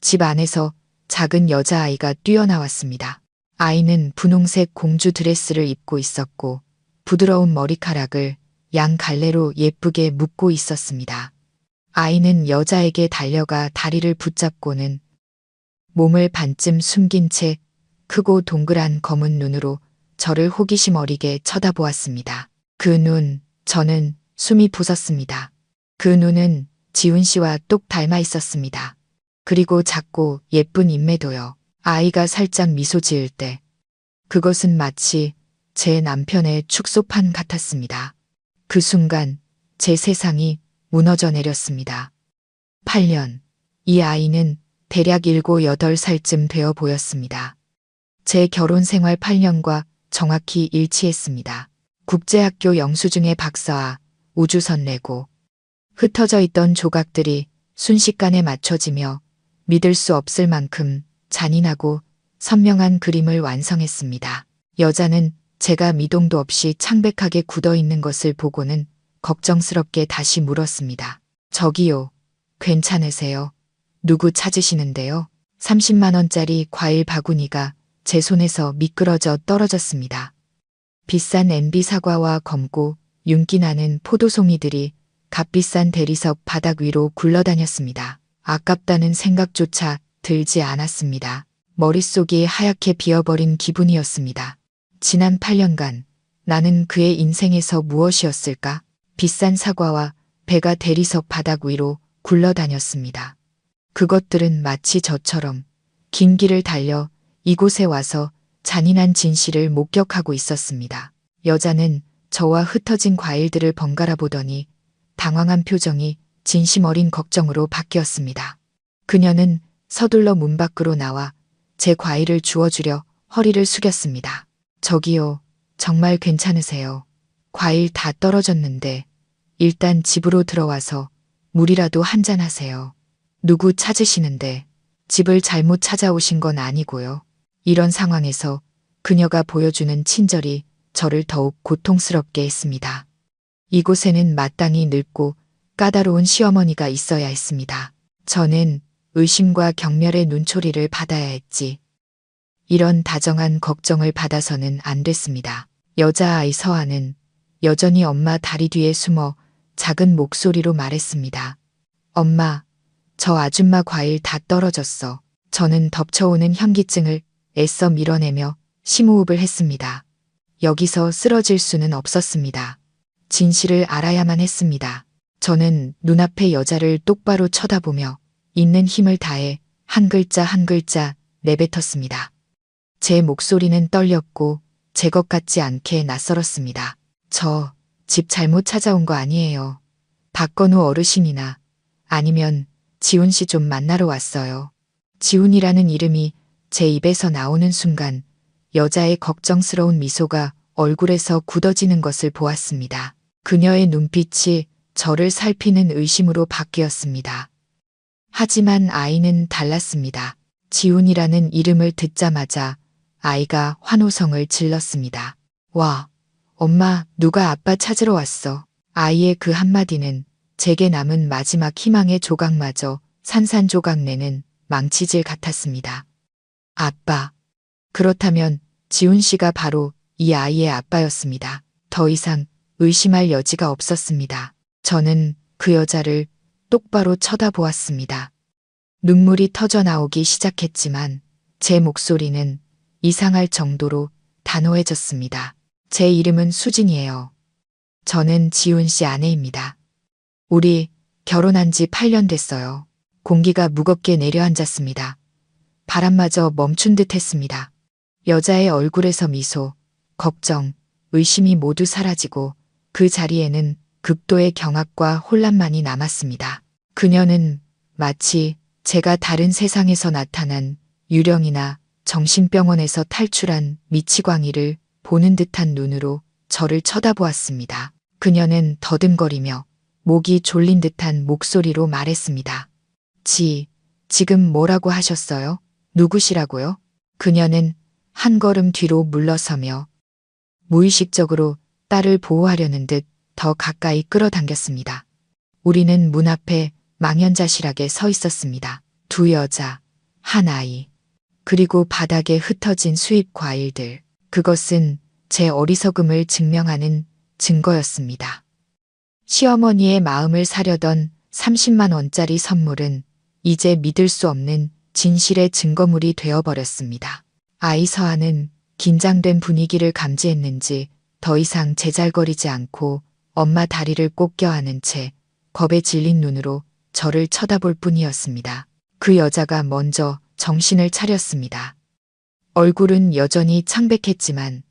집 안에서 작은 여자아이가 뛰어나왔습니다. 아이는 분홍색 공주 드레스를 입고 있었고 부드러운 머리카락을 양 갈래로 예쁘게 묶고 있었습니다. 아이는 여자에게 달려가 다리를 붙잡고는 몸을 반쯤 숨긴 채 크고 동그란 검은 눈으로 저를 호기심 어리게 쳐다보았습니다. 그 눈, 저는 숨이 부었습니다. 그 눈은 지훈 씨와 똑 닮아 있었습니다. 그리고 작고 예쁜 인매도요. 아이가 살짝 미소 지을 때 그것은 마치 제 남편의 축소판 같았습니다. 그 순간 제 세상이 무너져 내렸습니다. 8년. 이 아이는 대략 7, 8살쯤 되어 보였습니다. 제 결혼 생활 8년과 정확히 일치했습니다. 국제학교 영수증에 박사와 우주선 내고 흩어져 있던 조각들이 순식간에 맞춰지며 믿을 수 없을 만큼 잔인하고 선명한 그림을 완성했습니다. 여자는 제가 미동도 없이 창백하게 굳어 있는 것을 보고는 걱정스럽게 다시 물었습니다. 저기요, 괜찮으세요? 누구 찾으시는데요? 30만 원짜리 과일 바구니가 제 손에서 미끄러져 떨어졌습니다. 비싼 MB 사과와 검고 윤기 나는 포도송이들이 값비싼 대리석 바닥 위로 굴러다녔습니다. 아깝다는 생각조차 들지 않았습니다. 머릿속이 하얗게 비어버린 기분이었습니다. 지난 8년간 나는 그의 인생에서 무엇이었을까? 비싼 사과와 배가 대리석 바닥 위로 굴러다녔습니다. 그것들은 마치 저처럼 긴 길을 달려 이곳에 와서 잔인한 진실을 목격하고 있었습니다. 여자는 저와 흩어진 과일들을 번갈아 보더니 당황한 표정이 진심 어린 걱정으로 바뀌었습니다. 그녀는 서둘러 문 밖으로 나와 제 과일을 주워주려 허리를 숙였습니다. 저기요, 정말 괜찮으세요? 과일 다 떨어졌는데 일단 집으로 들어와서 물이라도 한잔 하세요. 누구 찾으시는데 집을 잘못 찾아오신 건 아니고요. 이런 상황에서 그녀가 보여주는 친절이 저를 더욱 고통스럽게 했습니다. 이곳에는 마땅히 늙고 까다로운 시어머니가 있어야 했습니다. 저는 의심과 경멸의 눈초리를 받아야 했지. 이런 다정한 걱정을 받아서는 안 됐습니다. 여자아이 서아는 여전히 엄마 다리 뒤에 숨어 작은 목소리로 말했습니다. 엄마, 저 아줌마 과일 다 떨어졌어. 저는 덮쳐오는 현기증을 애써 밀어내며 심호흡을 했습니다. 여기서 쓰러질 수는 없었습니다. 진실을 알아야만 했습니다. 저는 눈앞의 여자를 똑바로 쳐다보며 있는 힘을 다해 한 글자 한 글자 내뱉었습니다. 제 목소리는 떨렸고 제 것 같지 않게 낯설었습니다. 저 집 잘못 찾아온 거 아니에요. 박건우 어르신이나 아니면 지훈 씨 좀 만나러 왔어요. 지훈이라는 이름이 제 입에서 나오는 순간 여자의 걱정스러운 미소가 얼굴에서 굳어지는 것을 보았습니다. 그녀의 눈빛이 저를 살피는 의심으로 바뀌었습니다. 하지만 아이는 달랐습니다. 지훈이라는 이름을 듣자마자 아이가 환호성을 질렀습니다. 와, 엄마, 누가 아빠 찾으러 왔어. 아이의 그 한마디는 제게 남은 마지막 희망의 조각마저 산산조각 내는 망치질 같았습니다. 아빠. 그렇다면 지훈 씨가 바로 이 아이의 아빠였습니다. 더 이상 의심할 여지가 없었습니다. 저는 그 여자를 똑바로 쳐다보았습니다. 눈물이 터져 나오기 시작했지만 제 목소리는 이상할 정도로 단호해졌습니다. 제 이름은 수진이에요. 저는 지훈 씨 아내입니다. 우리 결혼한 지 8년 됐어요. 공기가 무겁게 내려앉았습니다. 바람마저 멈춘 듯 했습니다. 여자의 얼굴에서 미소, 걱정, 의심이 모두 사라지고 그 자리에는 극도의 경악과 혼란만이 남았습니다. 그녀는 마치 제가 다른 세상에서 나타난 유령이나 정신병원에서 탈출한 미치광이를 보는 듯한 눈으로 저를 쳐다보았습니다. 그녀는 더듬거리며 목이 졸린 듯한 목소리로 말했습니다. 지금 뭐라고 하셨어요? 누구시라고요? 그녀는 한 걸음 뒤로 물러서며 무의식적으로 딸을 보호하려는 듯 더 가까이 끌어당겼습니다. 우리는 문 앞에 망연자실하게 서 있었습니다. 두 여자, 한 아이, 그리고 바닥에 흩어진 수입 과일들. 그것은 제 어리석음을 증명하는 증거였습니다. 시어머니의 마음을 사려던 30만 원짜리 선물은 이제 믿을 수 없는 진실의 증거물이 되어버렸습니다. 아이 서아는 긴장된 분위기를 감지했는지 더 이상 제잘거리지 않고 엄마 다리를 꼭 껴안은 채 겁에 질린 눈으로 저를 쳐다볼 뿐이었습니다. 그 여자가 먼저 정신을 차렸습니다. 얼굴은 여전히 창백했지만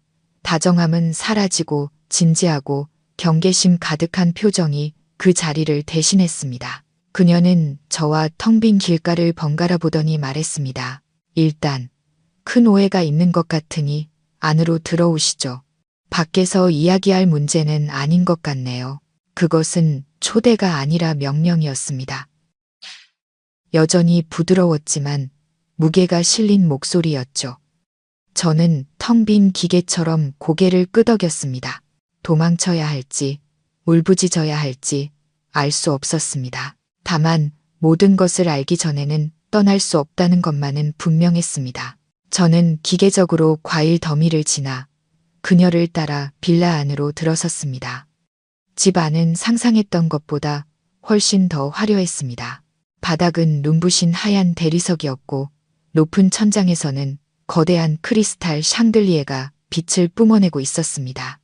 다정함은 사라지고 진지하고 경계심 가득한 표정이 그 자리를 대신했습니다. 그녀는 저와 텅 빈 길가를 번갈아 보더니 말했습니다. 일단 큰 오해가 있는 것 같으니 안으로 들어오시죠. 밖에서 이야기할 문제는 아닌 것 같네요. 그것은 초대가 아니라 명령이었습니다. 여전히 부드러웠지만 무게가 실린 목소리였죠. 저는 텅 빈 기계처럼 고개를 끄덕였습니다. 도망쳐야 할지, 울부짖어야 할지 알 수 없었습니다. 다만 모든 것을 알기 전에는 떠날 수 없다는 것만은 분명했습니다. 저는 기계적으로 과일 더미를 지나 그녀를 따라 빌라 안으로 들어섰습니다. 집 안은 상상했던 것보다 훨씬 더 화려했습니다. 바닥은 눈부신 하얀 대리석이었고 높은 천장에서는 거대한 크리스탈 샹들리에가 빛을 뿜어내고 있었습니다.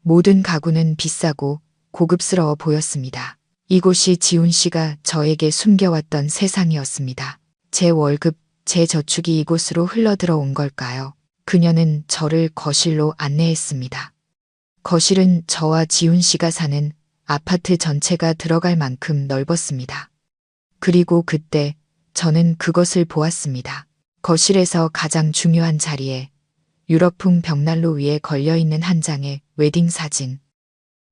모든 가구는 비싸고 고급스러워 보였습니다. 이곳이 지훈 씨가 저에게 숨겨왔던 세상이었습니다. 제 월급, 제 저축이 이곳으로 흘러들어온 걸까요? 그녀는 저를 거실로 안내했습니다. 거실은 저와 지훈 씨가 사는 아파트 전체가 들어갈 만큼 넓었습니다. 그리고 그때 저는 그것을 보았습니다. 거실에서 가장 중요한 자리에 유럽풍 벽난로 위에 걸려있는 한 장의 웨딩 사진.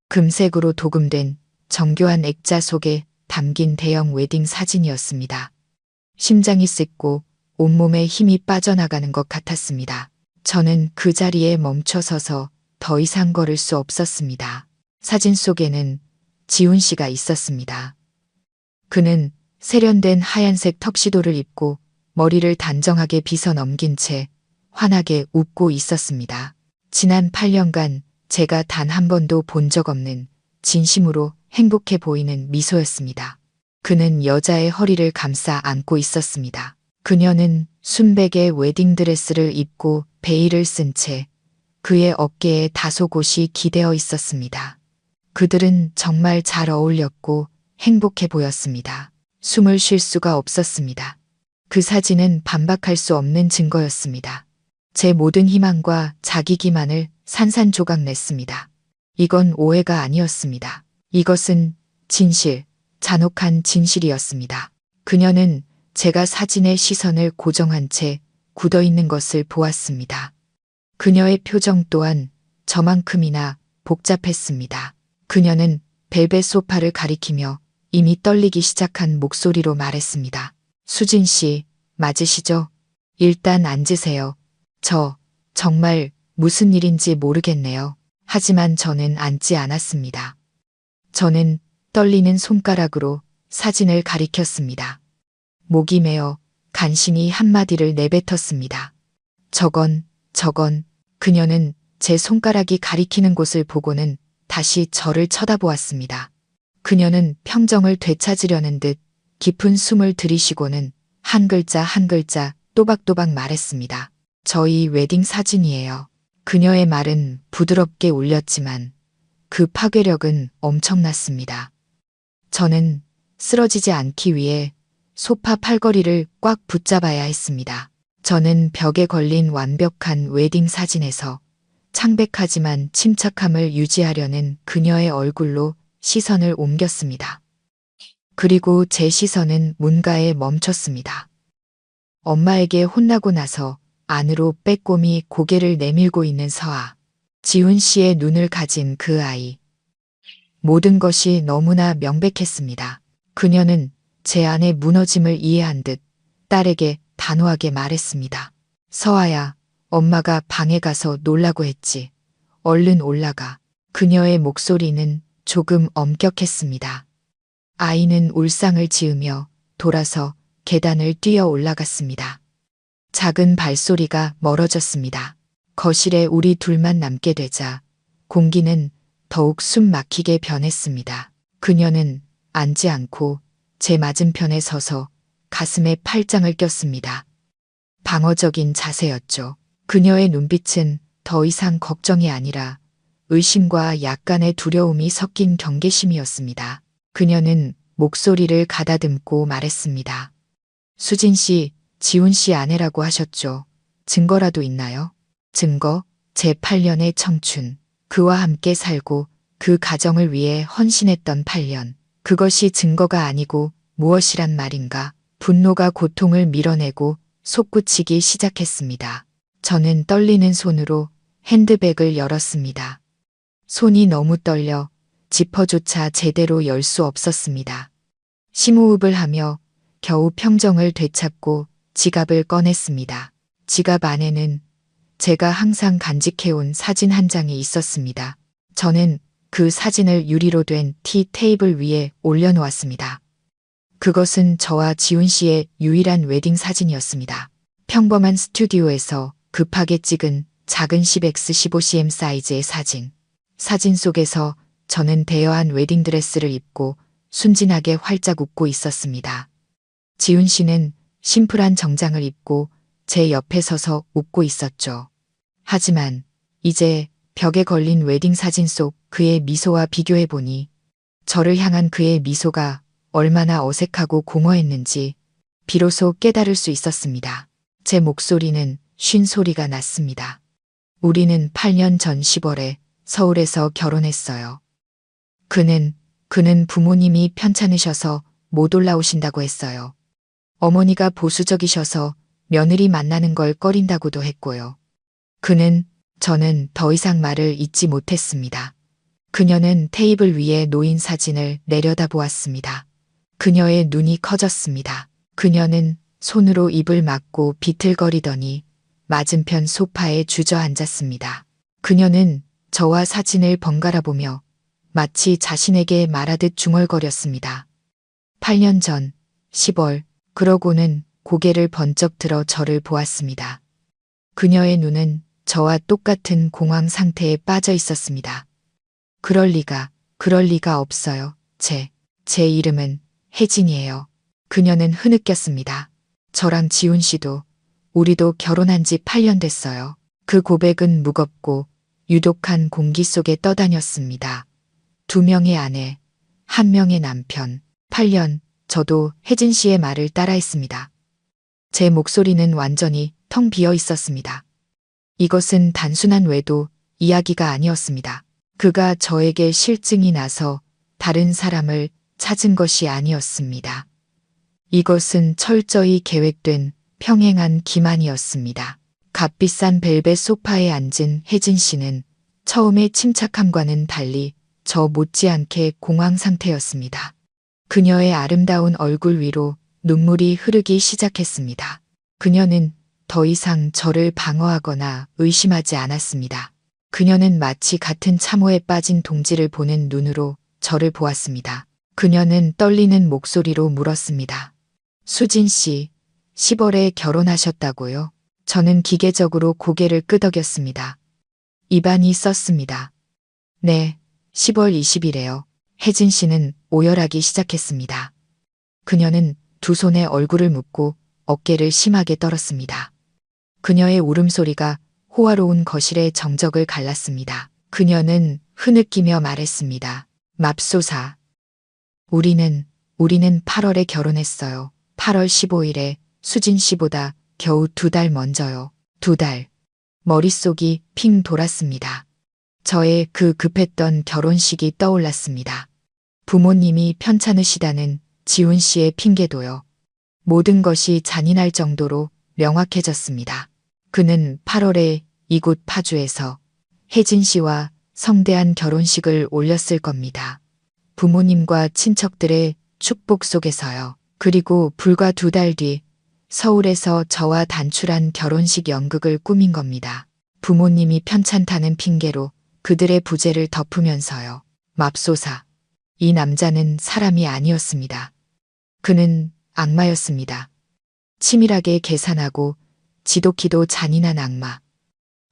금색으로 도금된 정교한 액자 속에 담긴 대형 웨딩 사진이었습니다. 심장이 씻고 온몸에 힘이 빠져나가는 것 같았습니다. 저는 그 자리에 멈춰서서 더 이상 걸을 수 없었습니다. 사진 속에는 지훈 씨가 있었습니다. 그는 세련된 하얀색 턱시도를 입고 머리를 단정하게 빗어 넘긴 채 환하게 웃고 있었습니다. 지난 8년간 제가 단 한 번도 본 적 없는 진심으로 행복해 보이는 미소였습니다. 그는 여자의 허리를 감싸 안고 있었습니다. 그녀는 순백의 웨딩드레스를 입고 베일을 쓴 채 그의 어깨에 다소 곳이 기대어 있었습니다. 그들은 정말 잘 어울렸고 행복해 보였습니다. 숨을 쉴 수가 없었습니다. 그 사진은 반박할 수 없는 증거였습니다. 제 모든 희망과 자기 기만을 산산조각 냈습니다. 이건 오해가 아니었습니다. 이것은 진실, 잔혹한 진실이었습니다. 그녀는 제가 사진의 시선을 고정한 채 굳어있는 것을 보았습니다. 그녀의 표정 또한 저만큼이나 복잡했습니다. 그녀는 벨벳 소파를 가리키며 이미 떨리기 시작한 목소리로 말했습니다. 수진 씨, 맞으시죠? 일단 앉으세요. 정말 무슨 일인지 모르겠네요. 하지만 저는 앉지 않았습니다. 저는 떨리는 손가락으로 사진을 가리켰습니다. 목이 메어 간신히 한마디를 내뱉었습니다. 저건, 그녀는 제 손가락이 가리키는 곳을 보고는 다시 저를 쳐다보았습니다. 그녀는 평정을 되찾으려는 듯 깊은 숨을 들이쉬고는 한 글자 한 글자 또박또박 말했습니다. 저희 웨딩 사진이에요. 그녀의 말은 부드럽게 울렸지만 그 파괴력은 엄청났습니다. 저는 쓰러지지 않기 위해 소파 팔걸이를 꽉 붙잡아야 했습니다. 저는 벽에 걸린 완벽한 웨딩 사진에서 창백하지만 침착함을 유지하려는 그녀의 얼굴로 시선을 옮겼습니다. 그리고 제 시선은 문가에 멈췄습니다. 엄마에게 혼나고 나서 안으로 빼꼼히 고개를 내밀고 있는 서아. 지훈 씨의 눈을 가진 그 아이. 모든 것이 너무나 명백했습니다. 그녀는 제 안의 무너짐을 이해한 듯 딸에게 단호하게 말했습니다. 서아야, 엄마가 방에 가서 놀라고 했지. 얼른 올라가. 그녀의 목소리는 조금 엄격했습니다. 아이는 울상을 지으며 돌아서 계단을 뛰어 올라갔습니다. 작은 발소리가 멀어졌습니다. 거실에 우리 둘만 남게 되자 공기는 더욱 숨 막히게 변했습니다. 그녀는 앉지 않고 제 맞은편에 서서 가슴에 팔짱을 꼈습니다. 방어적인 자세였죠. 그녀의 눈빛은 더 이상 걱정이 아니라 의심과 약간의 두려움이 섞인 경계심이었습니다. 그녀는 목소리를 가다듬고 말했습니다. 수진 씨, 지훈 씨 아내라고 하셨죠. 증거라도 있나요? 증거, 제 8년의 청춘. 그와 함께 살고 그 가정을 위해 헌신했던 8년. 그것이 증거가 아니고 무엇이란 말인가. 분노가 고통을 밀어내고 솟구치기 시작했습니다. 저는 떨리는 손으로 핸드백을 열었습니다. 손이 너무 떨려 지퍼조차 제대로 열 수 없었습니다. 심호흡을 하며 겨우 평정을 되찾고 지갑을 꺼냈습니다. 지갑 안에는 제가 항상 간직해온 사진 한 장이 있었습니다. 저는 그 사진을 유리로 된 티 테이블 위에 올려놓았습니다. 그것은 저와 지훈 씨의 유일한 웨딩 사진이었습니다. 평범한 스튜디오에서 급하게 찍은 작은 10x15cm 사이즈의 사진. 사진 속에서 저는 대여한 웨딩드레스를 입고 순진하게 활짝 웃고 있었습니다. 지훈 씨는 심플한 정장을 입고 제 옆에 서서 웃고 있었죠. 하지만 이제 벽에 걸린 웨딩 사진 속 그의 미소와 비교해보니 저를 향한 그의 미소가 얼마나 어색하고 공허했는지 비로소 깨달을 수 있었습니다. 제 목소리는 쉰 소리가 났습니다. 우리는 8년 전 10월에 서울에서 결혼했어요. 그는 부모님이 편찮으셔서 못 올라오신다고 했어요. 어머니가 보수적이셔서 며느리 만나는 걸 꺼린다고도 했고요. 저는 더 이상 말을 잇지 못했습니다. 그녀는 테이블 위에 놓인 사진을 내려다보았습니다. 그녀의 눈이 커졌습니다. 그녀는 손으로 입을 막고 비틀거리더니 맞은편 소파에 주저앉았습니다. 그녀는 저와 사진을 번갈아 보며 마치 자신에게 말하듯 중얼거렸습니다. 8년 전 10월, 그러고는 고개를 번쩍 들어 저를 보았습니다. 그녀의 눈은 저와 똑같은 공황 상태에 빠져 있었습니다. 그럴 리가 없어요. 제 이름은 혜진이에요. 그녀는 흐느꼈습니다. 저랑 지훈 씨도, 우리도 결혼한 지 8년 됐어요. 그 고백은 무겁고 유독한 공기 속에 떠다녔습니다. 2명의 아내, 1명의 남편. 8년, 저도 혜진 씨의 말을 따라했습니다. 제 목소리는 완전히 텅 비어 있었습니다. 이것은 단순한 외도 이야기가 아니었습니다. 그가 저에게 실증이 나서 다른 사람을 찾은 것이 아니었습니다. 이것은 철저히 계획된 평행한 기만이었습니다. 값비싼 벨벳 소파에 앉은 혜진 씨는 처음의 침착함과는 달리 저 못지않게 공황 상태였습니다. 그녀의 아름다운 얼굴 위로 눈물이 흐르기 시작했습니다. 그녀는 더 이상 저를 방어하거나 의심하지 않았습니다. 그녀는 마치 같은 참호에 빠진 동지를 보는 눈으로 저를 보았습니다. 그녀는 떨리는 목소리로 물었습니다. 수진 씨, 10월에 결혼하셨다고요? 저는 기계적으로 고개를 끄덕였습니다. 입안이 썼습니다. 네, 10월 20일에요. 혜진 씨는 오열하기 시작했습니다. 그녀는 두 손에 얼굴을 묶고 어깨를 심하게 떨었습니다. 그녀의 울음소리가 호화로운 거실의 정적을 갈랐습니다. 그녀는 흐느끼며 말했습니다. 맙소사. 우리는 8월에 결혼했어요. 8월 15일에 수진 씨보다 겨우 2달 먼저요. 2달. 머릿속이 핑 돌았습니다. 저의 그 급했던 결혼식이 떠올랐습니다. 부모님이 편찮으시다는 지훈 씨의 핑계도요. 모든 것이 잔인할 정도로 명확해졌습니다. 그는 8월에 이곳 파주에서 혜진 씨와 성대한 결혼식을 올렸을 겁니다. 부모님과 친척들의 축복 속에서요. 그리고 불과 2달 뒤 서울에서 저와 단출한 결혼식 연극을 꾸민 겁니다. 부모님이 편찮다는 핑계로 그들의 부재를 덮으면서요. 맙소사. 이 남자는 사람이 아니었습니다. 그는 악마였습니다. 치밀하게 계산하고 지독히도 잔인한 악마.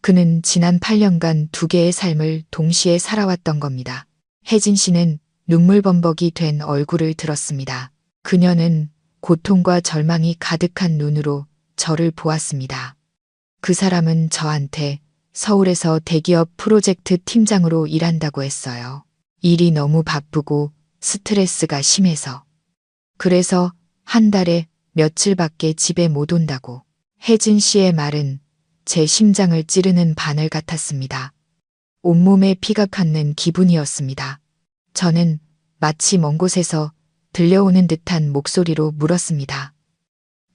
그는 지난 8년간 두 개의 삶을 동시에 살아왔던 겁니다. 혜진 씨는 눈물범벅이 된 얼굴을 들었습니다. 그녀는 고통과 절망이 가득한 눈으로 저를 보았습니다. 그 사람은 저한테 서울에서 대기업 프로젝트 팀장으로 일한다고 했어요. 일이 너무 바쁘고 스트레스가 심해서. 그래서 한 달에 며칠밖에 집에 못 온다고. 혜진 씨의 말은 제 심장을 찌르는 바늘 같았습니다. 온몸에 피가 깎는 기분이었습니다. 저는 마치 먼 곳에서 들려오는 듯한 목소리로 물었습니다.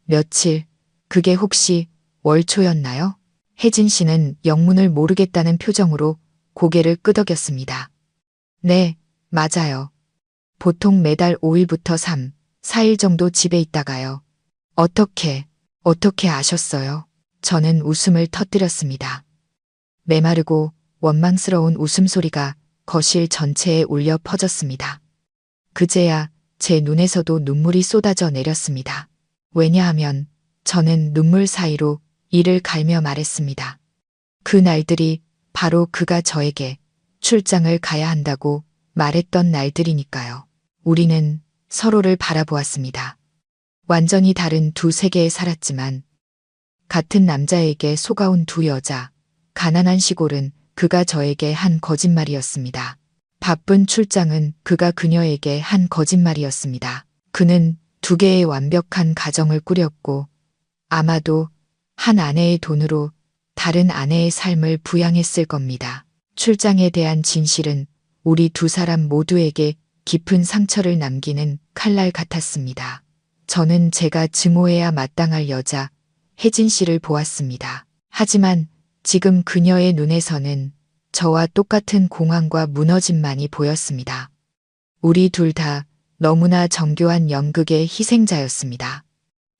며칠, 그게 혹시 월초였나요? 혜진 씨는 영문을 모르겠다는 표정으로 고개를 끄덕였습니다. 네, 맞아요. 보통 매달 5일부터 3, 4일 정도 집에 있다가요. 어떻게 아셨어요? 저는 웃음을 터뜨렸습니다. 메마르고 원망스러운 웃음소리가 거실 전체에 울려 퍼졌습니다. 그제야 제 눈에서도 눈물이 쏟아져 내렸습니다. 왜냐하면 저는 눈물 사이로 이를 갈며 말했습니다. 그 날들이 바로 그가 저에게 출장을 가야 한다고 말했던 날들이니까요. 우리는 서로를 바라보았습니다. 완전히 다른 두 세계에 살았지만 같은 남자에게 속아온 두 여자, 가난한 시골은 그가 저에게 한 거짓말이었습니다. 바쁜 출장은 그가 그녀에게 한 거짓말이었습니다. 그는 두 개의 완벽한 가정을 꾸렸고 아마도 한 아내의 돈으로 다른 아내의 삶을 부양했을 겁니다. 출장에 대한 진실은 우리 두 사람 모두에게 깊은 상처를 남기는 칼날 같았습니다. 저는 제가 증오해야 마땅할 여자 혜진 씨를 보았습니다. 하지만 지금 그녀의 눈에서는 저와 똑같은 공황과 무너짐만이 보였습니다. 우리 둘 다 너무나 정교한 연극의 희생자였습니다.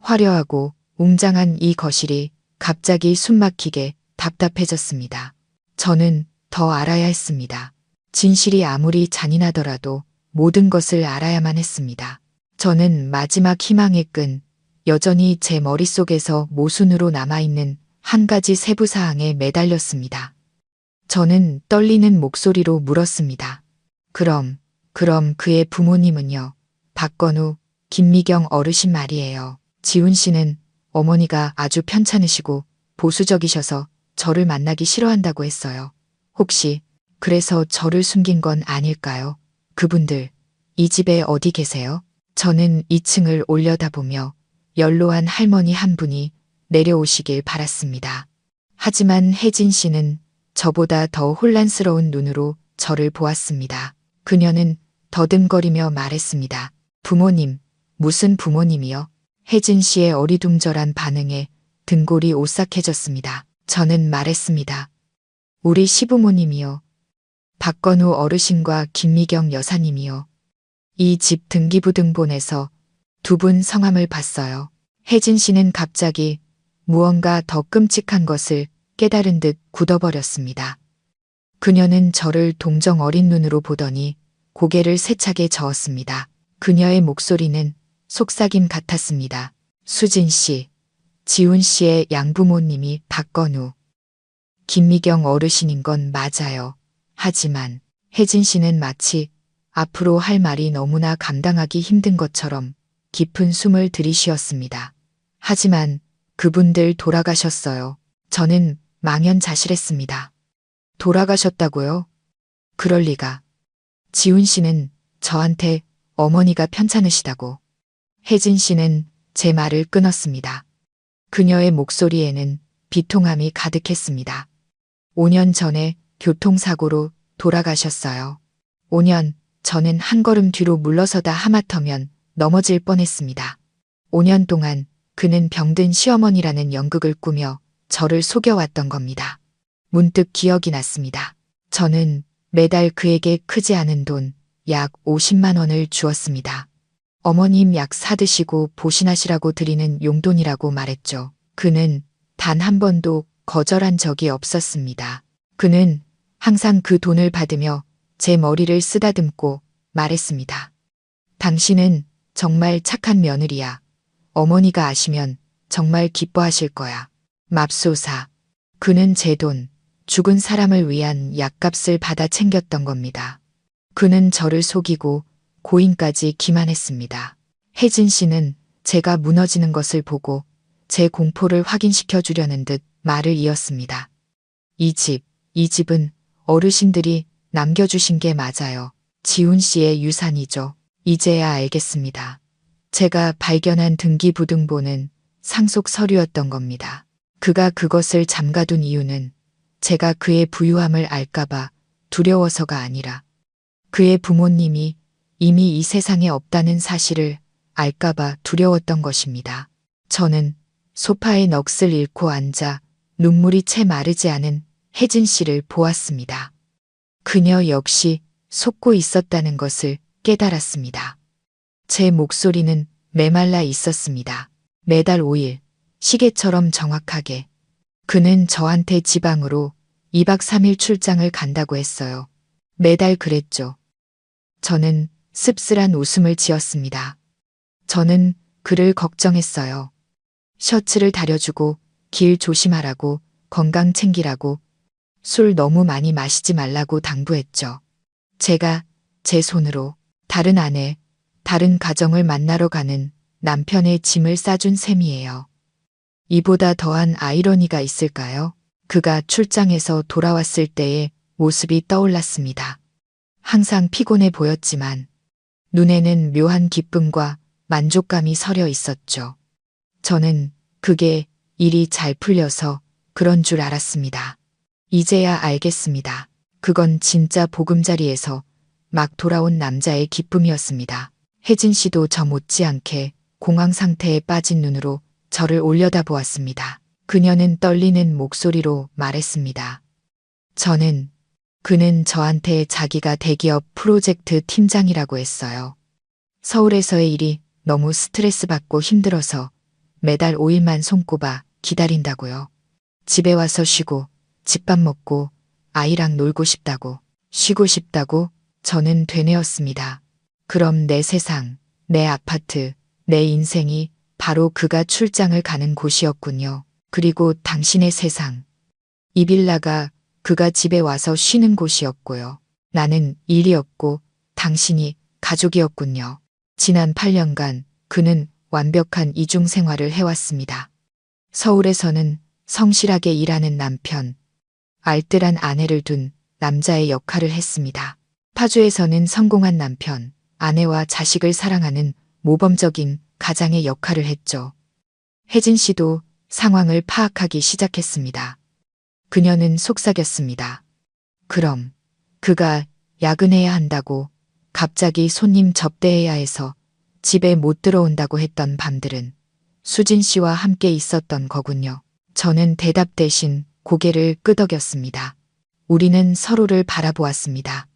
화려하고 웅장한 이 거실이 갑자기 숨막히게 답답해졌습니다. 저는 더 알아야 했습니다. 진실이 아무리 잔인하더라도 모든 것을 알아야만 했습니다. 저는 마지막 희망의 끈, 여전히 제 머릿속에서 모순으로 남아있는 한 가지 세부사항에 매달렸습니다. 저는 떨리는 목소리로 물었습니다. 그럼 그의 부모님은요? 박건우, 김미경 어르신 말이에요. 지훈 씨는 어머니가 아주 편찮으시고 보수적이셔서 저를 만나기 싫어한다고 했어요. 혹시 그래서 저를 숨긴 건 아닐까요? 그분들 이 집에 어디 계세요? 저는 2층을 올려다보며 연로한 할머니 한 분이 내려오시길 바랐습니다. 하지만 혜진 씨는 저보다 더 혼란스러운 눈으로 저를 보았습니다. 그녀는 더듬거리며 말했습니다. 부모님, 무슨 부모님이요? 혜진 씨의 어리둥절한 반응에 등골이 오싹해졌습니다. 저는 말했습니다. 우리 시부모님이요. 박건우 어르신과 김미경 여사님이요. 이 집 등기부등본에서 두 분 성함을 봤어요. 혜진 씨는 갑자기 무언가 더 끔찍한 것을 깨달은 듯 굳어버렸습니다. 그녀는 저를 동정 어린 눈으로 보더니 고개를 세차게 저었습니다. 그녀의 목소리는 속삭임 같았습니다. 수진 씨, 지훈 씨의 양부모님이 박건우, 김미경 어르신인 건 맞아요. 하지만 혜진 씨는 마치 앞으로 할 말이 너무나 감당하기 힘든 것처럼 깊은 숨을 들이쉬었습니다. 하지만 그분들 돌아가셨어요. 저는 망연자실했습니다. 돌아가셨다고요? 그럴 리가. 지훈 씨는 저한테 어머니가 편찮으시다고. 혜진 씨는 제 말을 끊었습니다. 그녀의 목소리에는 비통함이 가득했습니다. 5년 전에 교통사고로 돌아가셨어요. 5년, 저는 한 걸음 뒤로 물러서다 하마터면 넘어질 뻔했습니다. 5년 동안 그는 병든 시어머니라는 연극을 꾸며 저를 속여왔던 겁니다. 문득 기억이 났습니다. 저는 매달 그에게 크지 않은 돈, 약 50만 원을 주었습니다. 어머님 약 사드시고 보신하시라고 드리는 용돈이라고 말했죠. 그는 단 한 번도 거절한 적이 없었습니다. 그는 항상 그 돈을 받으며 제 머리를 쓰다듬고 말했습니다. 당신은 정말 착한 며느리야. 어머니가 아시면 정말 기뻐하실 거야. 맙소사. 그는 제 돈, 죽은 사람을 위한 약값을 받아 챙겼던 겁니다. 그는 저를 속이고 고인까지 기만했습니다. 혜진 씨는 제가 무너지는 것을 보고 제 공포를 확인시켜 주려는 듯 말을 이었습니다. 이 집은 어르신들이 남겨주신 게 맞아요. 지훈 씨의 유산이죠. 이제야 알겠습니다. 제가 발견한 등기부등본은 상속 서류였던 겁니다. 그가 그것을 잠가둔 이유는 제가 그의 부유함을 알까봐 두려워서가 아니라 그의 부모님이 이미 이 세상에 없다는 사실을 알까봐 두려웠던 것입니다. 저는 소파에 넋을 잃고 앉아 눈물이 채 마르지 않은 혜진 씨를 보았습니다. 그녀 역시 속고 있었다는 것을 깨달았습니다. 제 목소리는 메말라 있었습니다. 매달 5일, 시계처럼 정확하게. 그는 저한테 지방으로 2박 3일 출장을 간다고 했어요. 매달 그랬죠. 저는 씁쓸한 웃음을 지었습니다. 저는 그를 걱정했어요. 셔츠를 다려주고 길 조심하라고 건강 챙기라고 술 너무 많이 마시지 말라고 당부했죠. 제가 제 손으로 다른 아내, 다른 가정을 만나러 가는 남편의 짐을 싸준 셈이에요. 이보다 더한 아이러니가 있을까요? 그가 출장에서 돌아왔을 때의 모습이 떠올랐습니다. 항상 피곤해 보였지만 눈에는 묘한 기쁨과 만족감이 서려 있었죠. 저는 그게 일이 잘 풀려서 그런 줄 알았습니다. 이제야 알겠습니다. 그건 진짜 보금자리에서 막 돌아온 남자의 기쁨이었습니다. 혜진 씨도 저 못지않게 공황 상태에 빠진 눈으로 저를 올려다보았습니다. 그녀는 떨리는 목소리로 말했습니다. 그는 저한테 자기가 대기업 프로젝트 팀장이라고 했어요. 서울에서의 일이 너무 스트레스 받고 힘들어서 매달 5일만 손꼽아 기다린다고요. 집에 와서 쉬고 집밥 먹고 아이랑 놀고 싶다고, 쉬고 싶다고 저는 되뇌었습니다. 그럼 내 세상, 내 아파트, 내 인생이 바로 그가 출장을 가는 곳이었군요. 그리고 당신의 세상. 이 빌라가 그가 집에 와서 쉬는 곳이었고요. 나는 일이었고 당신이 가족이었군요. 지난 8년간 그는 완벽한 이중 생활을 해왔습니다. 서울에서는 성실하게 일하는 남편, 알뜰한 아내를 둔 남자의 역할을 했습니다. 파주에서는 성공한 남편, 아내와 자식을 사랑하는 모범적인 가장의 역할을 했죠. 혜진 씨도 상황을 파악하기 시작했습니다. 그녀는 속삭였습니다. 그럼 그가 야근해야 한다고, 갑자기 손님 접대해야 해서 집에 못 들어온다고 했던 밤들은 수진 씨와 함께 있었던 거군요. 저는 대답 대신 고개를 끄덕였습니다. 우리는 서로를 바라보았습니다.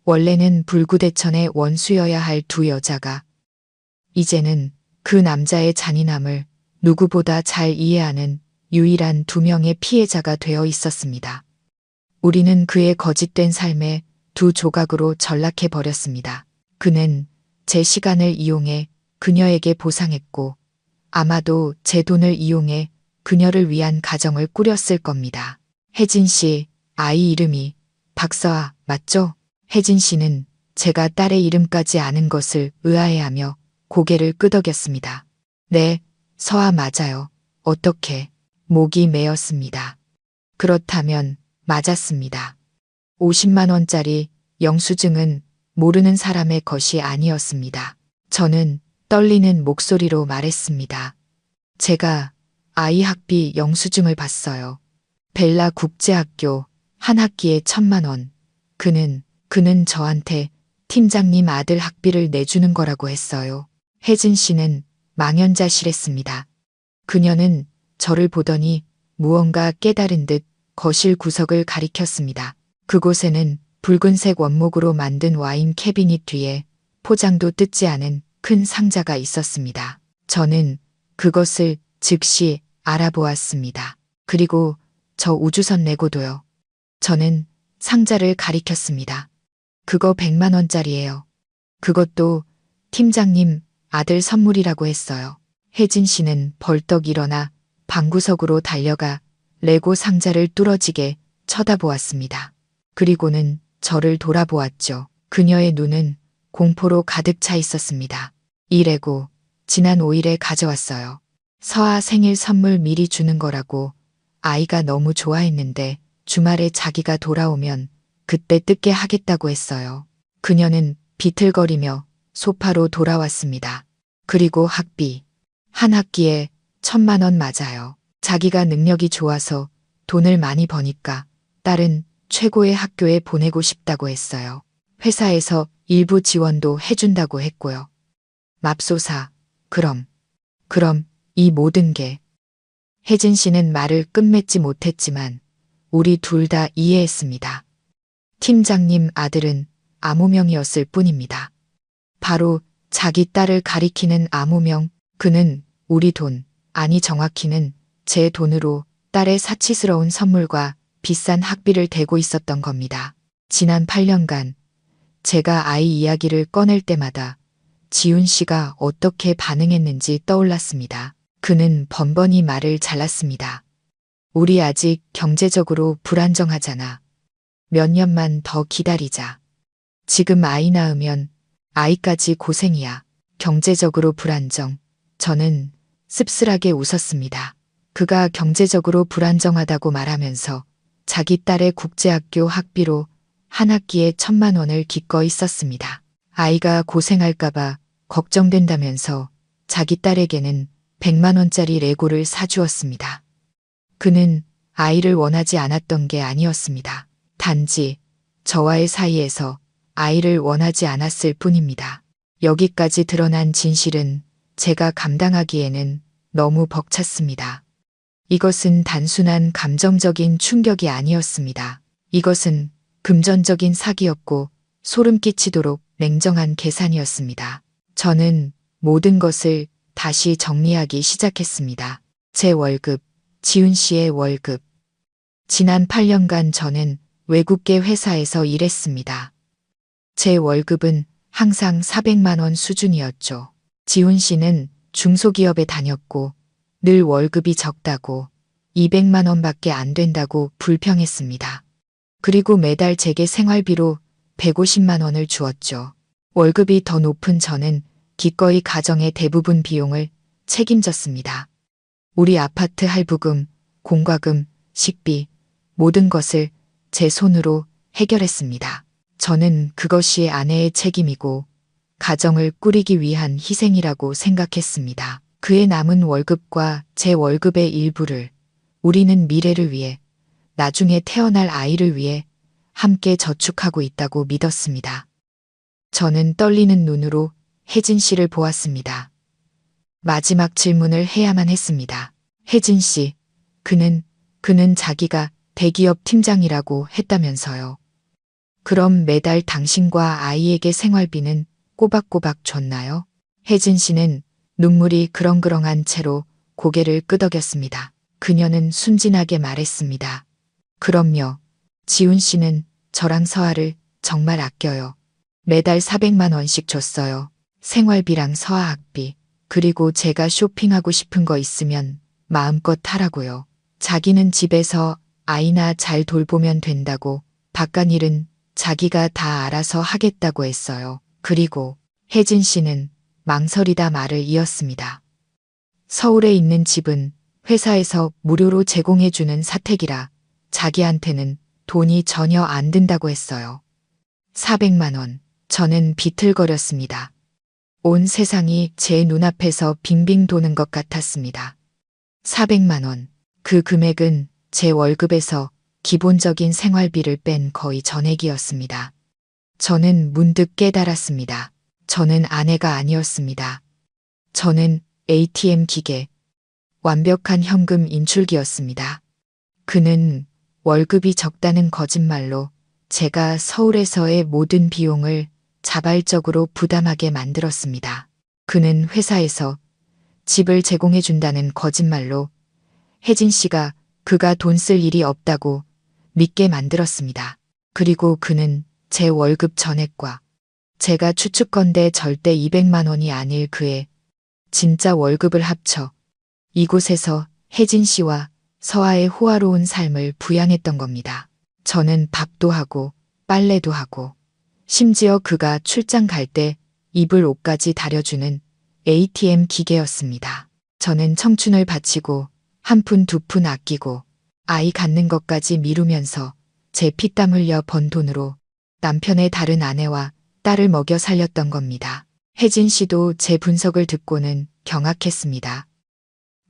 원래는 불구대천의 원수여야 할 두 여자가 이제는 그 남자의 잔인함을 누구보다 잘 이해하는 유일한 두 명의 피해자가 되어 있었습니다. 우리는 그의 거짓된 삶에 두 조각으로 전락해 버렸습니다. 그는 제 시간을 이용해 그녀에게 보상했고 아마도 제 돈을 이용해 그녀를 위한 가정을 꾸렸을 겁니다. 혜진 씨, 아이 이름이 박서아 맞죠? 혜진 씨는 제가 딸의 이름까지 아는 것을 의아해하며 고개를 끄덕였습니다. 네, 서아 맞아요. 어떻게? 목이 메었습니다. 그렇다면 맞았습니다. 50만 원짜리 영수증은 모르는 사람의 것이 아니었습니다. 저는 떨리는 목소리로 말했습니다. 제가 아이 학비 영수증을 봤어요. 벨라 국제학교 한 학기에 1,000만 원. 그는 저한테 팀장님 아들 학비를 내주는 거라고 했어요. 혜진 씨는 망연자실했습니다. 그녀는 저를 보더니 무언가 깨달은 듯 거실 구석을 가리켰습니다. 그곳에는 붉은색 원목으로 만든 와인 캐비닛 뒤에 포장도 뜯지 않은 큰 상자가 있었습니다. 저는 그것을 즉시 알아보았습니다. 그리고 저 우주선 내고도요. 저는 상자를 가리켰습니다. 그거 100만 원짜리예요. 그것도 팀장님 아들 선물이라고 했어요. 혜진 씨는 벌떡 일어나 방구석으로 달려가 레고 상자를 뚫어지게 쳐다보았습니다. 그리고는 저를 돌아보았죠. 그녀의 눈은 공포로 가득 차 있었습니다. 이래고 지난 5일에 가져왔어요. 서아 생일 선물 미리 주는 거라고. 아이가 너무 좋아했는데 주말에 자기가 돌아오면 그때 뜯게 하겠다고 했어요. 그녀는 비틀거리며 소파로 돌아왔습니다. 그리고 학비. 한 학기에 1,000만 원 맞아요. 자기가 능력이 좋아서 돈을 많이 버니까 딸은 최고의 학교에 보내고 싶다고 했어요. 회사에서 일부 지원도 해준다고 했고요. 맙소사. 그럼 이 모든 게. 혜진 씨는 말을 끝맺지 못했지만 우리 둘 다 이해했습니다. 팀장님 아들은 아무명이었을 뿐입니다. 바로 자기 딸을 가리키는 아무명. 그는 우리 돈, 아니 정확히는 제 돈으로 딸의 사치스러운 선물과 비싼 학비를 대고 있었던 겁니다. 지난 8년간 제가 아이 이야기를 꺼낼 때마다 지훈 씨가 어떻게 반응했는지 떠올랐습니다. 그는 번번이 말을 잘랐습니다. 우리 아직 경제적으로 불안정하잖아. 몇 년만 더 기다리자. 지금 아이 낳으면 아이까지 고생이야. 경제적으로 불안정. 저는 씁쓸하게 웃었습니다. 그가 경제적으로 불안정하다고 말하면서 자기 딸의 국제학교 학비로 한 학기에 1,000만 원을 기꺼이 썼습니다. 아이가 고생할까봐 걱정된다면서 자기 딸에게는 100만 원짜리 레고를 사주었습니다. 그는 아이를 원하지 않았던 게 아니었습니다. 단지 저와의 사이에서 아이를 원하지 않았을 뿐입니다. 여기까지 드러난 진실은 제가 감당하기에는 너무 벅찼습니다. 이것은 단순한 감정적인 충격이 아니었습니다. 이것은 금전적인 사기였고 소름 끼치도록 냉정한 계산이었습니다. 저는 모든 것을 다시 정리하기 시작했습니다. 제 월급, 지훈 씨의 월급. 지난 8년간 저는 외국계 회사에서 일했습니다. 제 월급은 항상 400만 원 수준이었죠. 지훈 씨는 중소기업에 다녔고 늘 월급이 적다고 200만 원밖에 안 된다고 불평했습니다. 그리고 매달 제게 생활비로 150만 원을 주었죠. 월급이 더 높은 저는 기꺼이 가정의 대부분 비용을 책임졌습니다. 우리 아파트 할부금, 공과금, 식비, 모든 것을 제 손으로 해결했습니다. 저는 그것이 아내의 책임이고 가정을 꾸리기 위한 희생이라고 생각했습니다. 그의 남은 월급과 제 월급의 일부를 우리는 미래를 위해, 나중에 태어날 아이를 위해 함께 저축하고 있다고 믿었습니다. 저는 떨리는 눈으로 혜진 씨를 보았습니다. 마지막 질문을 해야만 했습니다. 혜진 씨, 그는 자기가 대기업 팀장이라고 했다면서요. 그럼 매달 당신과 아이에게 생활비는 꼬박꼬박 줬나요? 혜진 씨는 눈물이 그렁그렁한 채로 고개를 끄덕였습니다. 그녀는 순진하게 말했습니다. 그럼요. 지훈 씨는 저랑 서아를 정말 아껴요. 매달 400만 원씩 줬어요. 생활비랑 서아 학비. 그리고 제가 쇼핑하고 싶은 거 있으면 마음껏 하라고요. 자기는 집에서 아이나 잘 돌보면 된다고, 바깥일은 자기가 다 알아서 하겠다고 했어요. 그리고 혜진 씨는 망설이다 말을 이었습니다. 서울에 있는 집은 회사에서 무료로 제공해주는 사택이라 자기한테는 돈이 전혀 안 든다고 했어요. 400만 원. 저는 비틀거렸습니다. 온 세상이 제 눈앞에서 빙빙 도는 것 같았습니다. 400만 원. 그 금액은 제 월급에서 기본적인 생활비를 뺀 거의 전액이었습니다. 저는 문득 깨달았습니다. 저는 아내가 아니었습니다. 저는 ATM 기계, 완벽한 현금 인출기였습니다. 그는 월급이 적다는 거짓말로 제가 서울에서의 모든 비용을 자발적으로 부담하게 만들었습니다. 그는 회사에서 집을 제공해준다는 거짓말로 혜진 씨가 그가 돈 쓸 일이 없다고 믿게 만들었습니다. 그리고 그는 제 월급 전액과 제가 추측건대 절대 200만 원이 아닐 그의 진짜 월급을 합쳐 이곳에서 혜진 씨와 서아의 호화로운 삶을 부양했던 겁니다. 저는 밥도 하고 빨래도 하고 심지어 그가 출장 갈 때 입을 옷까지 다려주는 ATM 기계였습니다. 저는 청춘을 바치고 한 푼 두 푼 아끼고 아이 갖는 것까지 미루면서 제 피땀 흘려 번 돈으로 남편의 다른 아내와 딸을 먹여 살렸던 겁니다. 혜진 씨도 제 분석을 듣고는 경악했습니다.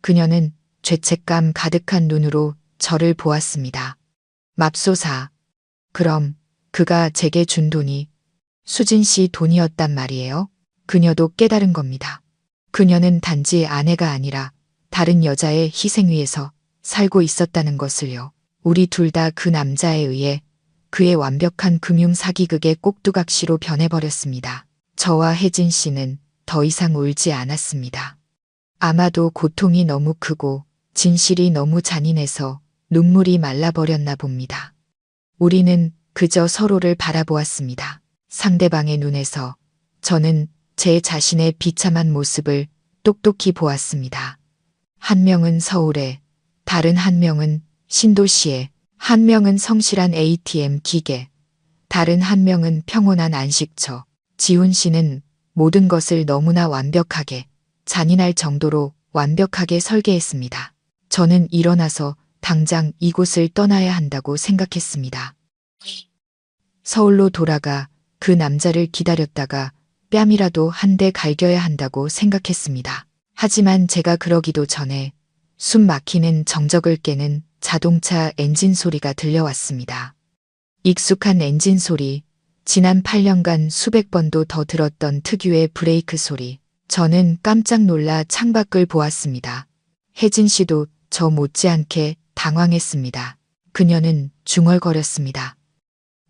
그녀는 죄책감 가득한 눈으로 저를 보았습니다. 맙소사. 그럼 그가 제게 준 돈이 수진 씨 돈이었단 말이에요? 그녀도 깨달은 겁니다. 그녀는 단지 아내가 아니라 다른 여자의 희생 위에서 살고 있었다는 것을요. 우리 둘 다 그 남자에 의해 그의 완벽한 금융 사기극의 꼭두각시로 변해버렸습니다. 저와 혜진 씨는 더 이상 울지 않았습니다. 아마도 고통이 너무 크고 진실이 너무 잔인해서 눈물이 말라버렸나 봅니다. 우리는 그저 서로를 바라보았습니다. 상대방의 눈에서 저는 제 자신의 비참한 모습을 똑똑히 보았습니다. 한 명은 서울에, 다른 한 명은 신도시에, 한 명은 성실한 ATM 기계, 다른 한 명은 평온한 안식처. 지훈 씨는 모든 것을 너무나 완벽하게, 잔인할 정도로 완벽하게 설계했습니다. 저는 일어나서 당장 이곳을 떠나야 한다고 생각했습니다. 서울로 돌아가 그 남자를 기다렸다가 뺨이라도 한 대 갈겨야 한다고 생각했습니다. 하지만 제가 그러기도 전에 숨 막히는 정적을 깨는 자동차 엔진 소리가 들려왔습니다. 익숙한 엔진 소리, 지난 8년간 수백 번도 더 들었던 특유의 브레이크 소리. 저는 깜짝 놀라 창밖을 보았습니다. 혜진 씨도 저 못지않게 당황했습니다. 그녀는 중얼거렸습니다.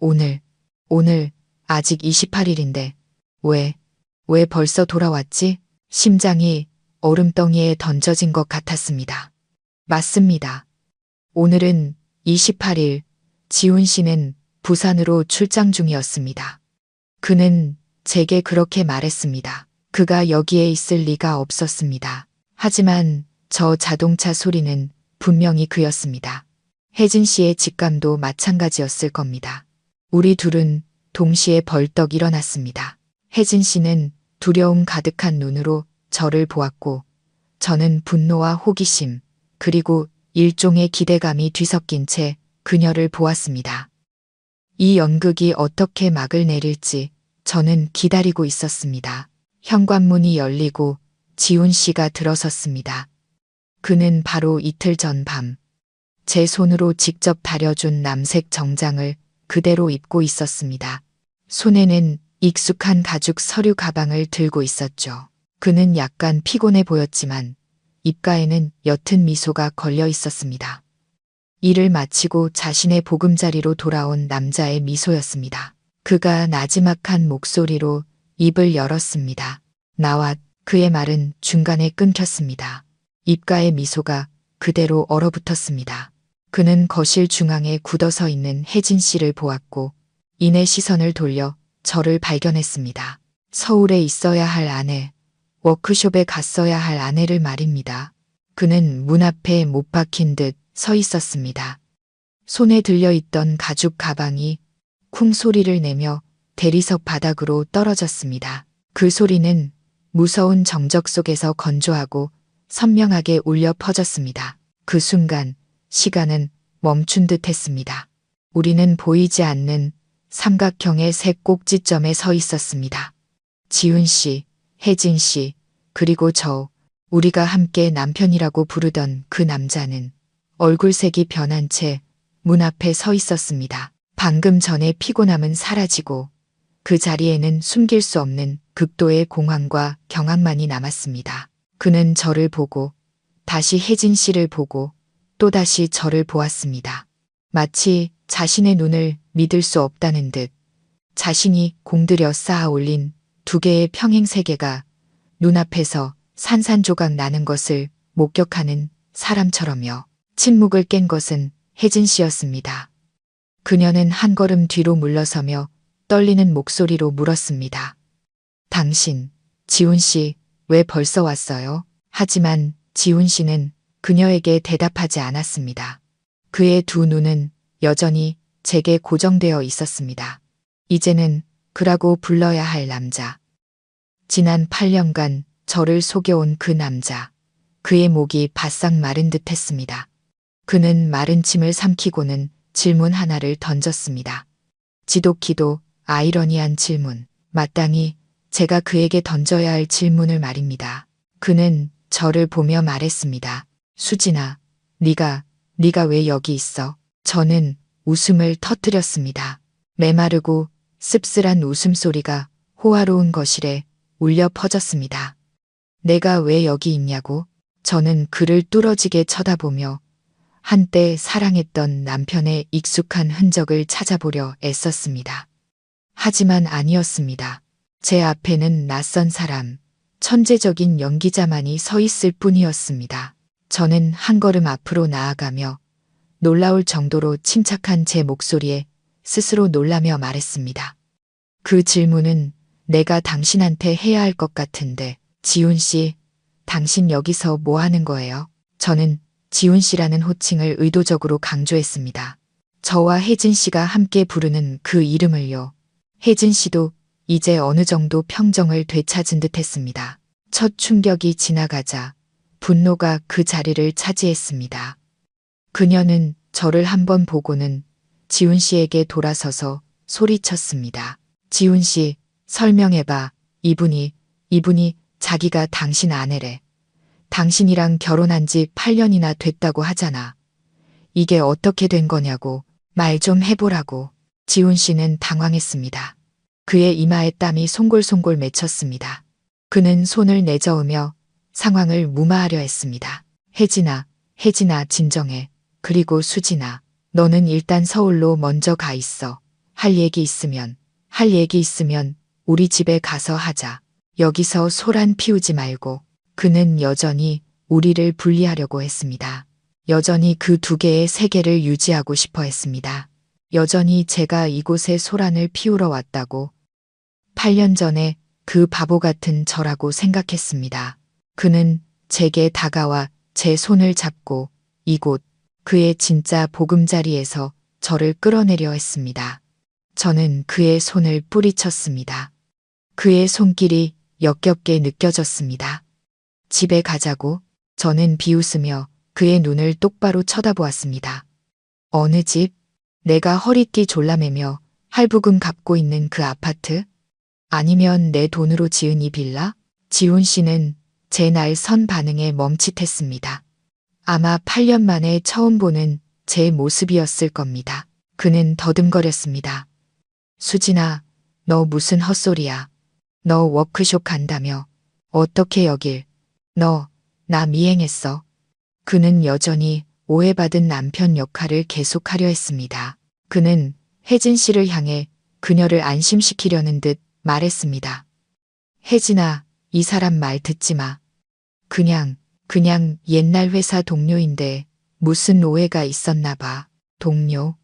오늘 아직 28일인데 왜 벌써 돌아왔지? 심장이 얼음덩이에 던져진 것 같았습니다. 맞습니다. 오늘은 28일, 지훈 씨는 부산으로 출장 중이었습니다. 그는 제게 그렇게 말했습니다. 그가 여기에 있을 리가 없었습니다. 하지만 저 자동차 소리는 분명히 그였습니다. 혜진 씨의 직감도 마찬가지였을 겁니다. 우리 둘은 동시에 벌떡 일어났습니다. 혜진 씨는 두려움 가득한 눈으로 저를 보았고 저는 분노와 호기심 그리고 일종의 기대감이 뒤섞인 채 그녀를 보았습니다. 이 연극이 어떻게 막을 내릴지 저는 기다리고 있었습니다. 현관문이 열리고 지훈 씨가 들어섰습니다. 그는 바로 이틀 전 밤 제 손으로 직접 다려준 남색 정장을 그대로 입고 있었습니다. 손에는 익숙한 가죽 서류 가방을 들고 있었죠. 그는 약간 피곤해 보였지만 입가에는 옅은 미소가 걸려 있었습니다. 일을 마치고 자신의 보금자리로 돌아온 남자의 미소였습니다. 그가 나지막한 목소리로 입을 열었습니다. 나와 그의 말은 중간에 끊겼습니다. 입가의 미소가 그대로 얼어붙었습니다. 그는 거실 중앙에 굳어서 있는 혜진 씨를 보았고 이내 시선을 돌려 저를 발견했습니다. 서울에 있어야 할 아내, 워크숍에 갔어야 할 아내를 말입니다. 그는 문 앞에 못 박힌 듯 서 있었습니다. 손에 들려있던 가죽 가방이 쿵 소리를 내며 대리석 바닥으로 떨어졌습니다. 그 소리는 무서운 정적 속에서 건조하고 선명하게 울려 퍼졌습니다. 그 순간 시간은 멈춘 듯 했습니다. 우리는 보이지 않는 삼각형의 세 꼭지점에 서 있었습니다. 지훈 씨, 혜진 씨, 그리고 우리가 함께 남편이라고 부르던 그 남자는 얼굴색이 변한 채 문 앞에 서 있었습니다. 방금 전의 피곤함은 사라지고 그 자리에는 숨길 수 없는 극도의 공황과 경악만이 남았습니다. 그는 저를 보고 다시 혜진 씨를 보고 또다시 저를 보았습니다. 마치 자신의 눈을 믿을 수 없다는 듯 자신이 공들여 쌓아 올린 두 개의 평행 세계가 눈앞에서 산산조각 나는 것을 목격하는 사람처럼요. 침묵을 깬 것은 혜진 씨였습니다. 그녀는 한 걸음 뒤로 물러서며 떨리는 목소리로 물었습니다. 당신, 지훈 씨, 왜 벌써 왔어요? 하지만 지훈 씨는 그녀에게 대답하지 않았습니다. 그의 두 눈은 여전히 제게 고정되어 있었습니다. 이제는 그라고 불러야 할 남자. 지난 8년간 저를 속여온 그 남자. 그의 목이 바싹 마른 듯 했습니다. 그는 마른 침을 삼키고는 질문 하나를 던졌습니다. 지독히도 아이러니한 질문. 마땅히 제가 그에게 던져야 할 질문을 말입니다. 그는 저를 보며 말했습니다. 수진아, 네가 왜 여기 있어? 저는 웃음을 터뜨렸습니다. 메마르고 씁쓸한 웃음소리가 호화로운 거실에 울려 퍼졌습니다. 내가 왜 여기 있냐고? 저는 그를 뚫어지게 쳐다보며 한때 사랑했던 남편의 익숙한 흔적을 찾아보려 애썼습니다. 하지만 아니었습니다. 제 앞에는 낯선 사람, 천재적인 연기자만이 서 있을 뿐이었습니다. 저는 한 걸음 앞으로 나아가며 놀라울 정도로 침착한 제 목소리에 스스로 놀라며 말했습니다. 그 질문은 내가 당신한테 해야 할 것 같은데, 지훈 씨, 당신 여기서 뭐 하는 거예요? 저는 지훈 씨라는 호칭을 의도적으로 강조했습니다. 저와 혜진 씨가 함께 부르는 그 이름을요. 혜진 씨도 이제 어느 정도 평정을 되찾은 듯 했습니다. 첫 충격이 지나가자 분노가 그 자리를 차지했습니다. 그녀는 저를 한번 보고는 지훈 씨에게 돌아서서 소리쳤습니다. 지훈 씨, 설명해봐. 이분이 자기가 당신 아내래. 당신이랑 결혼한 지 8년이나 됐다고 하잖아. 이게 어떻게 된 거냐고. 말 좀 해보라고. 지훈 씨는 당황했습니다. 그의 이마에 땀이 송골송골 맺혔습니다. 그는 손을 내저으며 상황을 무마하려 했습니다. 혜진아, 진정해. 그리고 수진아, 너는 일단 서울로 먼저 가 있어. 할 얘기 있으면 우리 집에 가서 하자. 여기서 소란 피우지 말고. 그는 여전히 우리를 분리하려고 했습니다. 여전히 그 두 개의 세계를 유지하고 싶어 했습니다. 여전히 제가 이곳에 소란을 피우러 왔다고 8년 전에 그 바보 같은 저라고 생각했습니다. 그는 제게 다가와 제 손을 잡고 이곳 그의 진짜 보금자리에서 저를 끌어내려 했습니다. 저는 그의 손을 뿌리쳤습니다. 그의 손길이 역겹게 느껴졌습니다. 집에 가자고. 저는 비웃으며 그의 눈을 똑바로 쳐다보았습니다. 어느 집? 내가 허리띠 졸라매며 할부금 갚고 있는 그 아파트? 아니면 내 돈으로 지은 이 빌라? 지훈 씨는 제 날 선 반응에 멈칫했습니다. 아마 8년 만에 처음 보는 제 모습이었을 겁니다. 그는 더듬거렸습니다. 수진아, 너 무슨 헛소리야. 너 워크숍 간다며. 어떻게 여길. 나 미행했어. 그는 여전히 오해받은 남편 역할을 계속하려 했습니다. 그는 혜진 씨를 향해 그녀를 안심시키려는 듯 말했습니다. 혜진아, 이 사람 말 듣지 마. 그냥 옛날 회사 동료인데 무슨 오해가 있었나 봐. 동료?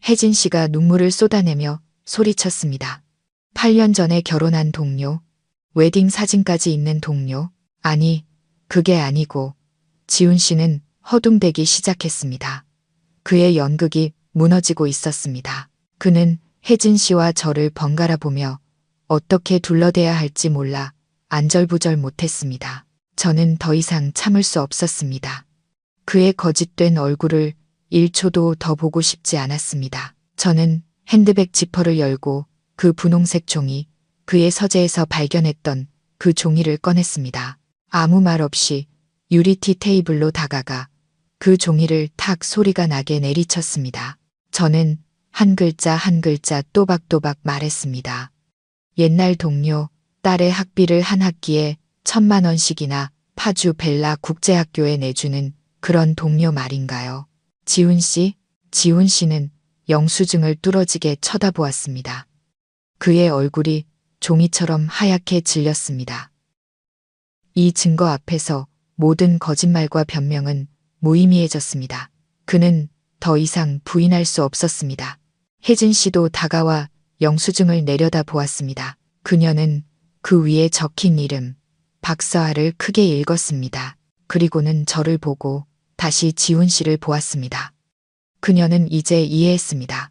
혜진 씨가 눈물을 쏟아내며 소리쳤습니다. 8년 전에 결혼한 동료? 웨딩 사진까지 있는 동료? 아니, 그게 아니고. 지훈 씨는 허둥대기 시작했습니다. 그의 연극이 무너지고 있었습니다. 그는 혜진 씨와 저를 번갈아 보며 어떻게 둘러대야 할지 몰라 안절부절 못했습니다. 저는 더 이상 참을 수 없었습니다. 그의 거짓된 얼굴을 1초도 더 보고 싶지 않았습니다. 저는 핸드백 지퍼를 열고 그 분홍색 종이, 그의 서재에서 발견했던 그 종이를 꺼냈습니다. 아무 말 없이 유리티 테이블로 다가가 그 종이를 탁 소리가 나게 내리쳤습니다. 저는 한 글자 한 글자 또박또박 말했습니다. 옛날 동료, 딸의 학비를 한 학기에 1,000만 원씩이나 파주 벨라 국제학교에 내주는 그런 동료 말인가요? 지훈 씨는 영수증을 뚫어지게 쳐다보았습니다. 그의 얼굴이 종이처럼 하얗게 질렸습니다. 이 증거 앞에서 모든 거짓말과 변명은 무의미해졌습니다. 그는 더 이상 부인할 수 없었습니다. 혜진 씨도 다가와 영수증을 내려다 보았습니다. 그녀는 그 위에 적힌 이름, 박서아를 크게 읽었습니다. 그리고는 저를 보고 다시 지훈 씨를 보았습니다. 그녀는 이제 이해했습니다.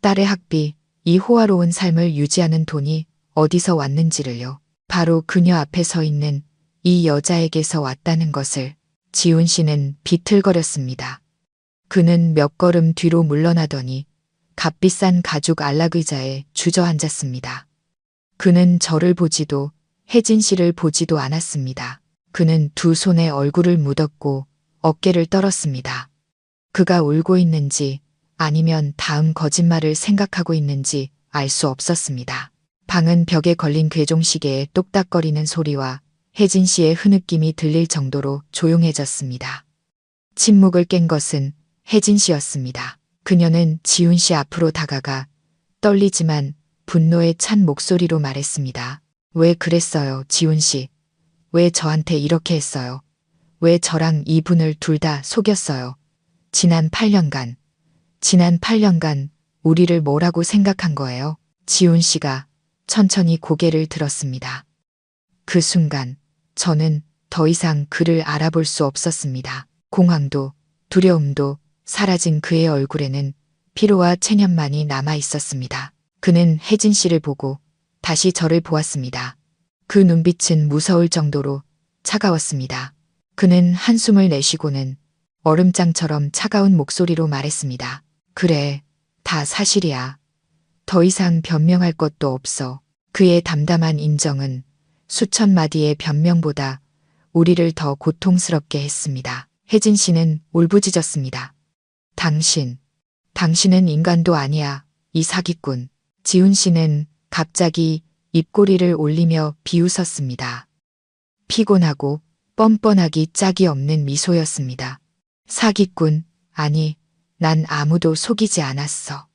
딸의 학비, 이 호화로운 삶을 유지하는 돈이 어디서 왔는지를요. 바로 그녀 앞에 서 있는 이 여자에게서 왔다는 것을 지훈 씨는 비틀거렸습니다. 그는 몇 걸음 뒤로 물러나더니 값비싼 가죽 안락의자에 주저앉았습니다. 그는 저를 보지도 혜진 씨를 보지도 않았습니다. 그는 두 손에 얼굴을 묻었고 어깨를 떨었습니다. 그가 울고 있는지 아니면 다음 거짓말을 생각하고 있는지 알 수 없었습니다. 방은 벽에 걸린 괴종시계의 똑딱거리는 소리와 혜진 씨의 흐느낌이 들릴 정도로 조용해졌습니다. 침묵을 깬 것은 혜진 씨였습니다. 그녀는 지훈 씨 앞으로 다가가 떨리지만 분노에 찬 목소리로 말했습니다. 왜 그랬어요, 지훈 씨? 왜 저한테 이렇게 했어요? 왜 저랑 이분을 둘 다 속였어요? 지난 8년간 우리를 뭐라고 생각한 거예요? 지훈 씨가 천천히 고개를 들었습니다. 그 순간 저는 더 이상 그를 알아볼 수 없었습니다. 공황도 두려움도 사라진 그의 얼굴에는 피로와 체념만이 남아 있었습니다. 그는 혜진 씨를 보고 다시 저를 보았습니다. 그 눈빛은 무서울 정도로 차가웠습니다. 그는 한숨을 내쉬고는 얼음장처럼 차가운 목소리로 말했습니다. 그래, 다 사실이야. 더 이상 변명할 것도 없어. 그의 담담한 인정은 수천 마디의 변명보다 우리를 더 고통스럽게 했습니다. 혜진 씨는 울부짖었습니다. 당신은 인간도 아니야, 이 사기꾼. 지훈 씨는 갑자기 입꼬리를 올리며 비웃었습니다. 피곤하고 뻔뻔하기 짝이 없는 미소였습니다. 사기꾼, 아니, 난 아무도 속이지 않았어.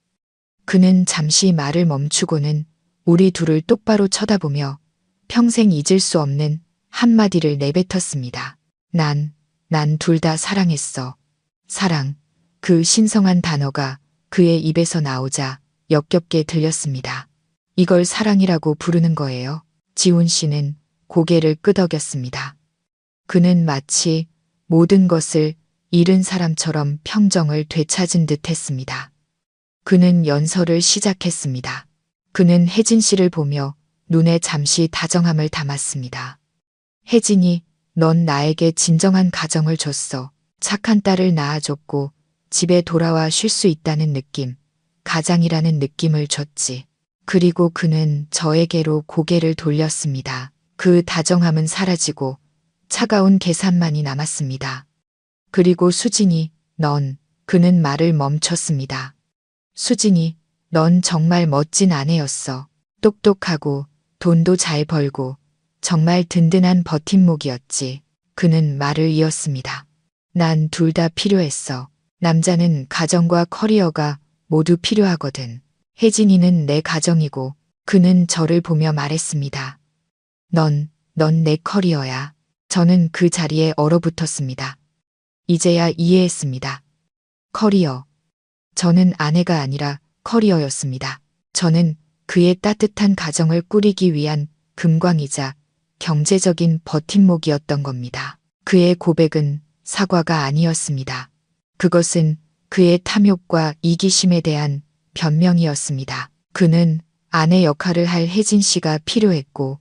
그는 잠시 말을 멈추고는 우리 둘을 똑바로 쳐다보며 평생 잊을 수 없는 한마디를 내뱉었습니다. 난 둘 다 사랑했어. 사랑, 그 신성한 단어가 그의 입에서 나오자 역겹게 들렸습니다. 이걸 사랑이라고 부르는 거예요? 지훈 씨는 고개를 끄덕였습니다. 그는 마치 모든 것을 잃은 사람처럼 평정을 되찾은 듯 했습니다. 그는 연설을 시작했습니다. 그는 혜진 씨를 보며 눈에 잠시 다정함을 담았습니다. 혜진이, 넌 나에게 진정한 가정을 줬어. 착한 딸을 낳아줬고 집에 돌아와 쉴 수 있다는 느낌, 가장이라는 느낌을 줬지. 그리고 그는 저에게로 고개를 돌렸습니다. 그 다정함은 사라지고 차가운 계산만이 남았습니다. 그리고 수진이, 그는 말을 멈췄습니다. 수진이, 넌 정말 멋진 아내였어. 똑똑하고 돈도 잘 벌고 정말 든든한 버팀목이었지. 그는 말을 이었습니다. 난 둘 다 필요했어. 남자는 가정과 커리어가 모두 필요하거든. 혜진이는 내 가정이고 그는 저를 보며 말했습니다. 넌 내 커리어야. 저는 그 자리에 얼어붙었습니다. 이제야 이해했습니다. 커리어. 저는 아내가 아니라 커리어였습니다. 저는 그의 따뜻한 가정을 꾸리기 위한 금광이자 경제적인 버팀목이었던 겁니다. 그의 고백은 사과가 아니었습니다. 그것은 그의 탐욕과 이기심에 대한 변명이었습니다. 그는 아내 역할을 할 혜진 씨가 필요했고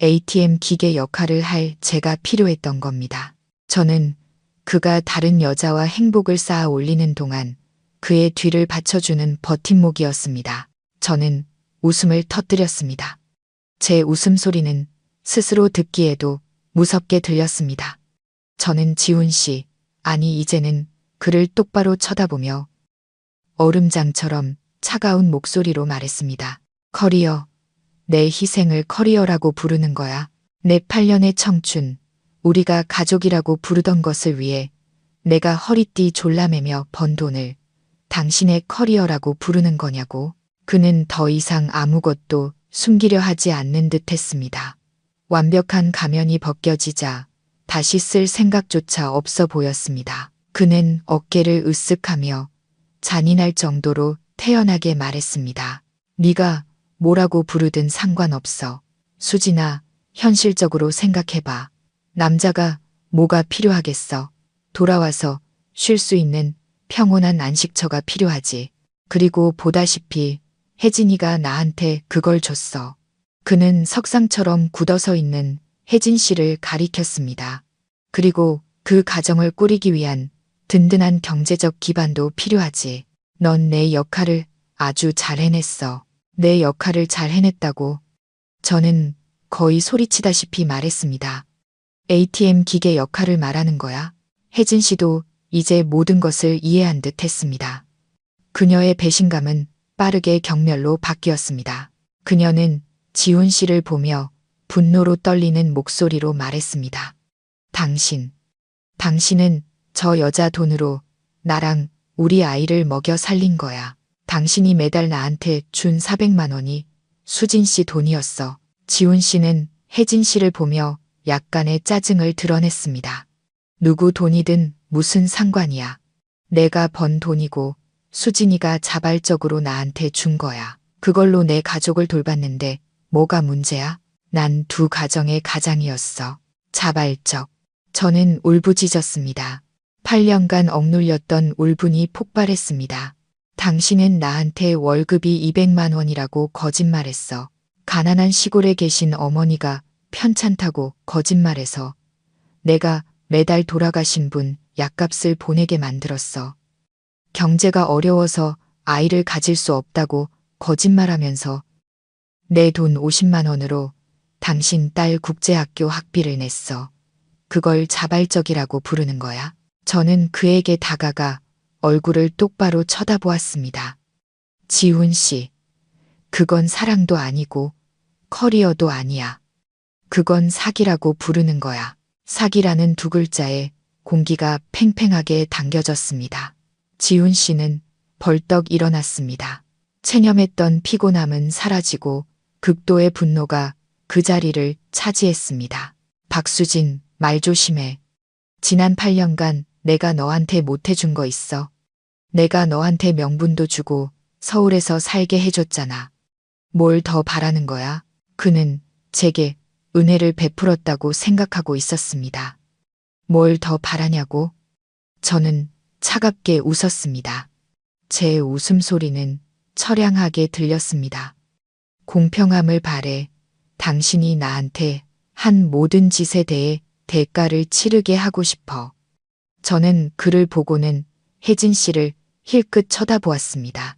ATM 기계 역할을 할 제가 필요했던 겁니다. 저는 그가 다른 여자와 행복을 쌓아 올리는 동안 그의 뒤를 받쳐주는 버팀목이었습니다. 저는 웃음을 터뜨렸습니다. 제 웃음소리는 스스로 듣기에도 무섭게 들렸습니다. 저는 지훈 씨, 아니 이제는 그를 똑바로 쳐다보며 얼음장처럼 차가운 목소리로 말했습니다. 커리어. 내 희생을 커리어라고 부르는 거야. 내 8년의 청춘, 우리가 가족이라고 부르던 것을 위해 내가 허리띠 졸라매며 번 돈을 당신의 커리어라고 부르는 거냐고. 그는 더 이상 아무것도 숨기려 하지 않는 듯 했습니다. 완벽한 가면이 벗겨지자 다시 쓸 생각조차 없어 보였습니다. 그는 어깨를 으쓱하며 잔인할 정도로 태연하게 말했습니다. 네가 뭐라고 부르든 상관없어. 수진아, 현실적으로 생각해봐. 남자가 뭐가 필요하겠어. 돌아와서 쉴 수 있는 평온한 안식처가 필요하지. 그리고 보다시피 혜진이가 나한테 그걸 줬어. 그는 석상처럼 굳어서 있는 혜진 씨를 가리켰습니다. 그리고 그 가정을 꾸리기 위한 든든한 경제적 기반도 필요하지. 넌 내 역할을 아주 잘 해냈어. 내 역할을 잘 해냈다고. 저는 거의 소리치다시피 말했습니다. ATM 기계 역할을 말하는 거야? 혜진 씨도 이제 모든 것을 이해한 듯 했습니다. 그녀의 배신감은 빠르게 경멸로 바뀌었습니다. 그녀는 지훈 씨를 보며 분노로 떨리는 목소리로 말했습니다. 당신은 저 여자 돈으로 나랑 우리 아이를 먹여 살린 거야. 당신이 매달 나한테 준 400만 원이 수진 씨 돈이었어. 지훈 씨는 혜진 씨를 보며 약간의 짜증을 드러냈습니다. 누구 돈이든 무슨 상관이야. 내가 번 돈이고 수진이가 자발적으로 나한테 준 거야. 그걸로 내 가족을 돌봤는데 뭐가 문제야? 난 두 가정의 가장이었어. 자발적. 저는 울부짖었습니다. 8년간 억눌렸던 울분이 폭발했습니다. 당신은 나한테 월급이 200만 원이라고 거짓말했어. 가난한 시골에 계신 어머니가 편찮다고 거짓말해서 내가 매달 돌아가신 분 약값을 보내게 만들었어. 경제가 어려워서 아이를 가질 수 없다고 거짓말하면서 내 돈 50만 원으로 당신 딸 국제학교 학비를 냈어. 그걸 자발적이라고 부르는 거야? 저는 그에게 다가가 얼굴을 똑바로 쳐다보았습니다. 지훈 씨, 그건 사랑도 아니고 커리어도 아니야. 그건 사기라고 부르는 거야. 사기라는 두 글자에 공기가 팽팽하게 당겨졌습니다. 지훈 씨는 벌떡 일어났습니다. 체념했던 피곤함은 사라지고 극도의 분노가 그 자리를 차지했습니다. 박수진, 말 조심해. 지난 8년간 내가 너한테 못해준 거 있어. 내가 너한테 명분도 주고 서울에서 살게 해줬잖아. 뭘 더 바라는 거야? 그는 제게 은혜를 베풀었다고 생각하고 있었습니다. 뭘 더 바라냐고? 저는 차갑게 웃었습니다. 제 웃음소리는 처량하게 들렸습니다. 공평함을 바래. 당신이 나한테 한 모든 짓에 대해 대가를 치르게 하고 싶어. 저는 그를 보고는 혜진 씨를 힐끗 쳐다보았습니다.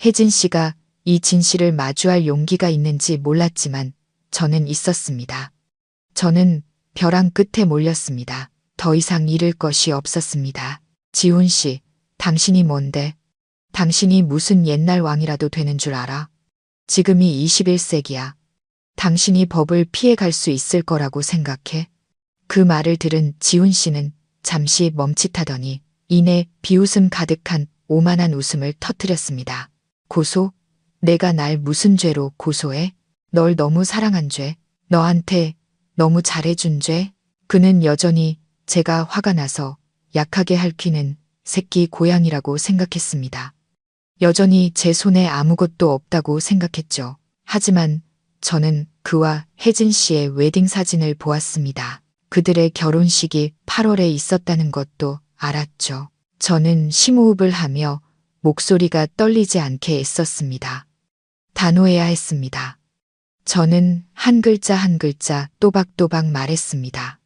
혜진 씨가 이 진실을 마주할 용기가 있는지 몰랐지만 저는 있었습니다. 저는 벼랑 끝에 몰렸습니다. 더 이상 잃을 것이 없었습니다. 지훈 씨, 당신이 뭔데? 당신이 무슨 옛날 왕이라도 되는 줄 알아? 지금이 21세기야. 당신이 법을 피해갈 수 있을 거라고 생각해? 그 말을 들은 지훈 씨는 잠시 멈칫하더니 이내 비웃음 가득한 오만한 웃음을 터뜨렸습니다. 고소? 내가 날 무슨 죄로 고소해? 널 너무 사랑한 죄? 너한테 너무 잘해준 죄? 그는 여전히 제가 화가 나서 약하게 핥히는 새끼 고양이라고 생각했습니다. 여전히 제 손에 아무것도 없다고 생각했죠. 하지만 저는 그와 혜진 씨의 웨딩 사진을 보았습니다. 그들의 결혼식이 8월에 있었다는 것도 알았죠. 저는 심호흡을 하며 목소리가 떨리지 않게 애썼습니다. 단호해야 했습니다. 저는 한 글자 한 글자 또박또박 말했습니다.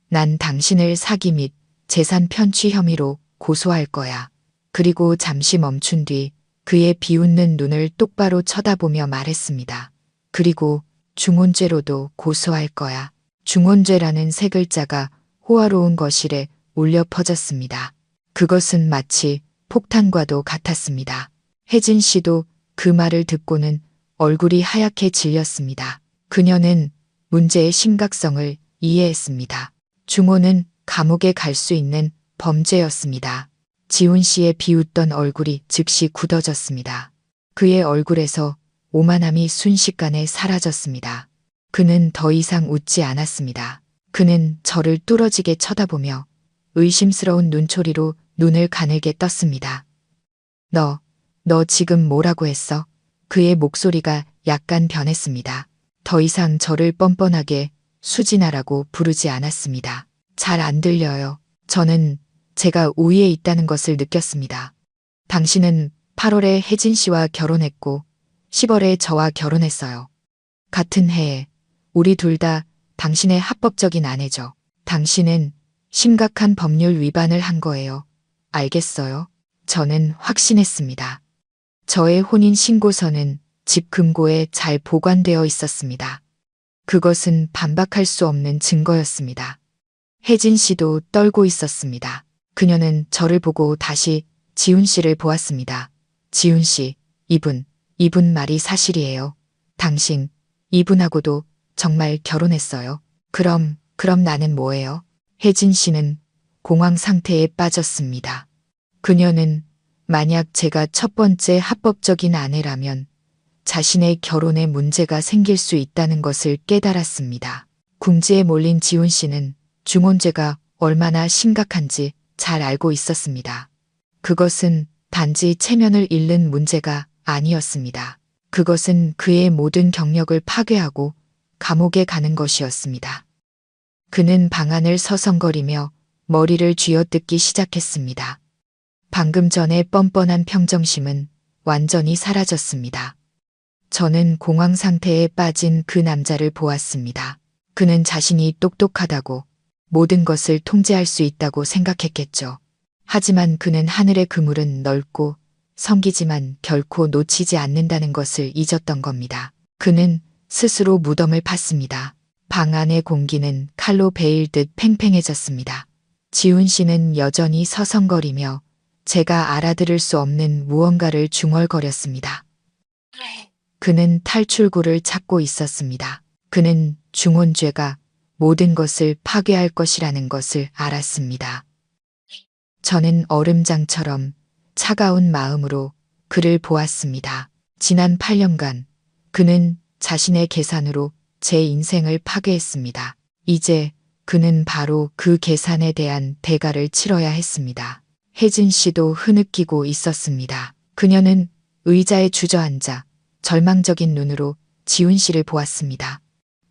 난 당신을 사기 및 재산 편취 혐의로 고소할 거야. 그리고 잠시 멈춘 뒤 그의 비웃는 눈을 똑바로 쳐다보며 말했습니다. 그리고 중혼죄로도 고소할 거야. 중혼죄라는 세 글자가 호화로운 거실에 울려 퍼졌습니다. 그것은 마치 폭탄과도 같았습니다. 혜진 씨도 그 말을 듣고는 얼굴이 하얗게 질렸습니다. 그녀는 문제의 심각성을 이해했습니다. 중혼은 감옥에 갈 수 있는 범죄였습니다. 지훈 씨의 비웃던 얼굴이 즉시 굳어졌습니다. 그의 얼굴에서 오만함이 순식간에 사라졌습니다. 그는 더 이상 웃지 않았습니다. 그는 저를 뚫어지게 쳐다보며 의심스러운 눈초리로 눈을 가늘게 떴습니다. 너 지금 뭐라고 했어? 그의 목소리가 약간 변했습니다. 더 이상 저를 뻔뻔하게 수진아라고 부르지 않았습니다. 잘 안 들려요. 저는 제가 우위에 있다는 것을 느꼈습니다. 당신은 8월에 혜진 씨와 결혼했고 10월에 저와 결혼했어요. 같은 해에 우리 둘 다 당신의 합법적인 아내죠. 당신은 심각한 법률 위반을 한 거예요. 알겠어요? 저는 확신했습니다. 저의 혼인 신고서는 집 금고에 잘 보관되어 있었습니다. 그것은 반박할 수 없는 증거였습니다. 혜진 씨도 떨고 있었습니다. 그녀는 저를 보고 다시 지훈 씨를 보았습니다. 지훈 씨, 이분 말이 사실이에요. 당신, 이분하고도 정말 결혼했어요. 그럼 나는 뭐예요? 혜진 씨는 공황 상태에 빠졌습니다. 그녀는 만약 제가 첫 번째 합법적인 아내라면 자신의 결혼에 문제가 생길 수 있다는 것을 깨달았습니다. 궁지에 몰린 지훈 씨는 중혼죄가 얼마나 심각한지 잘 알고 있었습니다. 그것은 단지 체면을 잃는 문제가 아니었습니다. 그것은 그의 모든 경력을 파괴하고 감옥에 가는 것이었습니다. 그는 방 안을 서성거리며 머리를 쥐어뜯기 시작했습니다. 방금 전에 뻔뻔한 평정심은 완전히 사라졌습니다. 저는 공황 상태에 빠진 그 남자를 보았습니다. 그는 자신이 똑똑하다고 모든 것을 통제할 수 있다고 생각했겠죠. 하지만 그는 하늘의 그물은 넓고 섬기지만 결코 놓치지 않는다는 것을 잊었던 겁니다. 그는 스스로 무덤을 팠습니다. 방 안의 공기는 칼로 베일듯 팽팽해졌습니다. 지훈 씨는 여전히 서성거리며 제가 알아들을 수 없는 무언가를 중얼거렸습니다. 그는 탈출구를 찾고 있었습니다. 그는 중혼죄가 모든 것을 파괴할 것이라는 것을 알았습니다. 저는 얼음장처럼 차가운 마음으로 그를 보았습니다. 지난 8년간 그는 자신의 계산으로 제 인생을 파괴했습니다. 이제 그는 바로 그 계산에 대한 대가를 치러야 했습니다. 혜진 씨도 흐느끼고 있었습니다. 그녀는 의자에 주저앉아 절망적인 눈으로 지훈 씨를 보았습니다.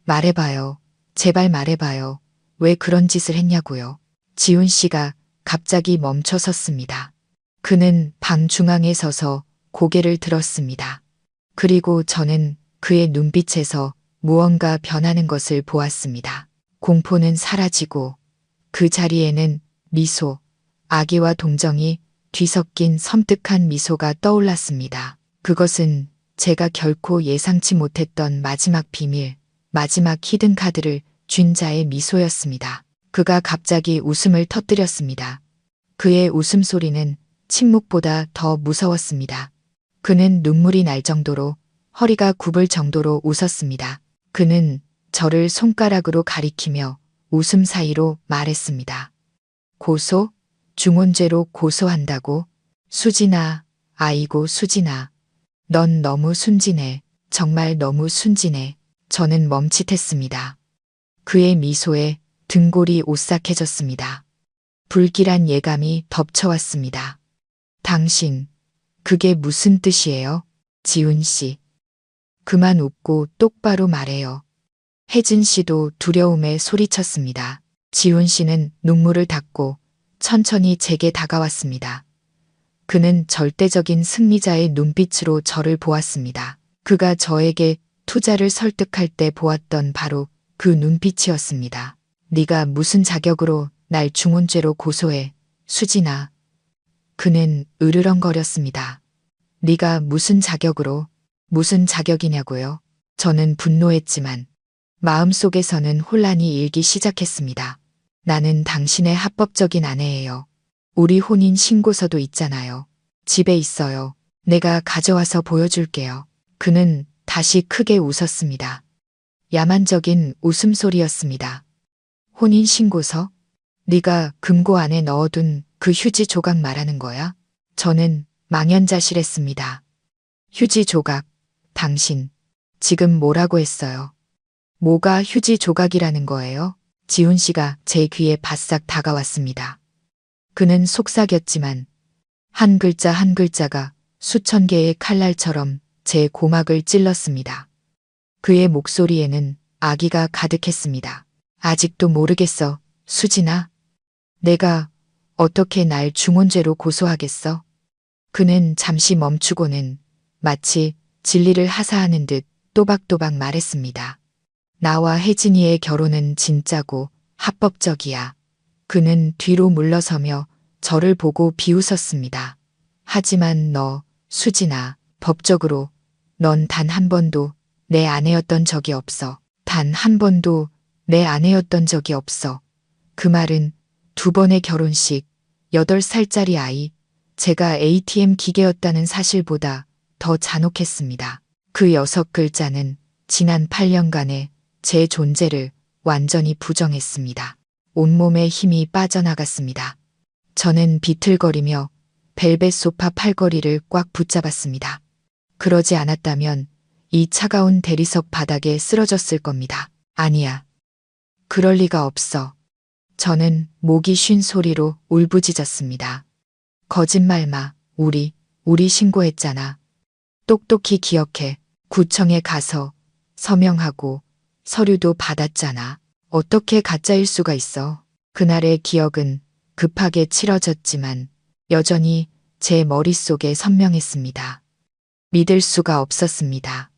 말해봐요. 제발 말해봐요. 왜 그런 짓을 했냐고요. 지훈 씨가 갑자기 멈춰 섰습니다. 그는 방 중앙에 서서 고개를 들었습니다. 그리고 저는 그의 눈빛에서 무언가 변하는 것을 보았습니다. 공포는 사라지고 그 자리에는 미소, 아기와 동정이 뒤섞인 섬뜩한 미소가 떠올랐습니다. 그것은 제가 결코 예상치 못했던 마지막 비밀, 마지막 히든카드를 쥔 자의 미소였습니다. 그가 갑자기 웃음을 터뜨렸습니다. 그의 웃음소리는 침묵보다 더 무서웠습니다. 그는 눈물이 날 정도로 허리가 굽을 정도로 웃었습니다. 그는 저를 손가락으로 가리키며 웃음 사이로 말했습니다. 고소? 중혼죄로 고소한다고? 수진아, 아이고 수진아. 넌 너무 순진해. 정말 너무 순진해. 저는 멈칫했습니다. 그의 미소에 등골이 오싹해졌습니다. 불길한 예감이 덮쳐왔습니다. 당신, 그게 무슨 뜻이에요? 지훈 씨. 그만 웃고 똑바로 말해요. 혜진 씨도 두려움에 소리쳤습니다. 지훈 씨는 눈물을 닦고 천천히 제게 다가왔습니다. 그는 절대적인 승리자의 눈빛으로 저를 보았습니다. 그가 저에게 투자를 설득할 때 보았던 바로 그 눈빛이었습니다. 네가 무슨 자격으로 날 중혼죄로 고소해, 수진아. 그는 으르렁거렸습니다. 네가 무슨 자격으로, 무슨 자격이냐고요? 저는 분노했지만 마음속에서는 혼란이 일기 시작했습니다. 나는 당신의 합법적인 아내예요. 우리 혼인 신고서도 있잖아요. 집에 있어요. 내가 가져와서 보여줄게요. 그는 다시 크게 웃었습니다. 야만적인 웃음소리였습니다. 혼인 신고서? 네가 금고 안에 넣어둔 그 휴지 조각 말하는 거야? 저는 망연자실했습니다. 휴지 조각, 당신, 지금 뭐라고 했어요? 뭐가 휴지 조각이라는 거예요? 지훈 씨가 제 귀에 바싹 다가왔습니다. 그는 속삭였지만 한 글자 한 글자가 수천 개의 칼날처럼 제 고막을 찔렀습니다. 그의 목소리에는 악의가 가득했습니다. 아직도 모르겠어, 수진아. 내가 어떻게 날 중혼죄로 고소하겠어? 그는 잠시 멈추고는 마치 진리를 하사하는 듯 또박또박 말했습니다. 나와 혜진이의 결혼은 진짜고 합법적이야. 그는 뒤로 물러서며 저를 보고 비웃었습니다. 하지만 너, 수진아, 법적으로 넌 단 한 번도 내 아내였던 적이 없어. 단 한 번도 내 아내였던 적이 없어. 그 말은 2번의 결혼식, 8살짜리 아이, 제가 ATM 기계였다는 사실보다 더 잔혹했습니다. 그 6글자는 지난 8년간의 제 존재를 완전히 부정했습니다. 온몸에 힘이 빠져나갔습니다. 저는 비틀거리며 벨벳 소파 팔걸이를 꽉 붙잡았습니다. 그러지 않았다면 이 차가운 대리석 바닥에 쓰러졌을 겁니다. 아니야. 그럴 리가 없어. 저는 목이 쉰 소리로 울부짖었습니다. 거짓말 마. 우리 신고했잖아. 똑똑히 기억해. 구청에 가서 서명하고 서류도 받았잖아. 어떻게 가짜일 수가 있어. 그날의 기억은 급하게 치러졌지만 여전히 제 머릿속에 선명했습니다. 믿을 수가 없었습니다.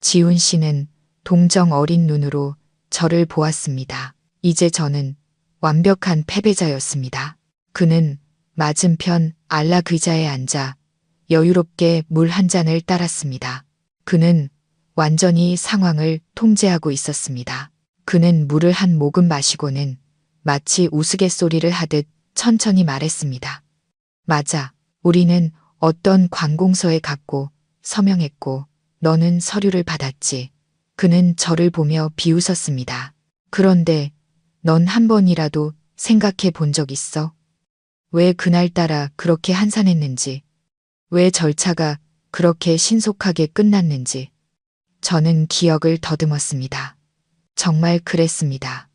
지훈 씨는 동정 어린 눈으로 저를 보았습니다. 이제 저는 완벽한 패배자였습니다. 그는 맞은편 안락 의자에 앉아 여유롭게 물 한 잔을 따랐습니다. 그는 완전히 상황을 통제하고 있었습니다. 그는 물을 한 모금 마시고는 마치 우스갯소리를 하듯 천천히 말했습니다. 맞아. 우리는 어떤 관공서에 갔고 서명했고 너는 서류를 받았지. 그는 저를 보며 비웃었습니다. 그런데 넌 한 번이라도 생각해 본 적 있어? 왜 그날따라 그렇게 한산했는지, 왜 절차가 그렇게 신속하게 끝났는지. 저는 기억을 더듬었습니다. 정말 그랬습니다.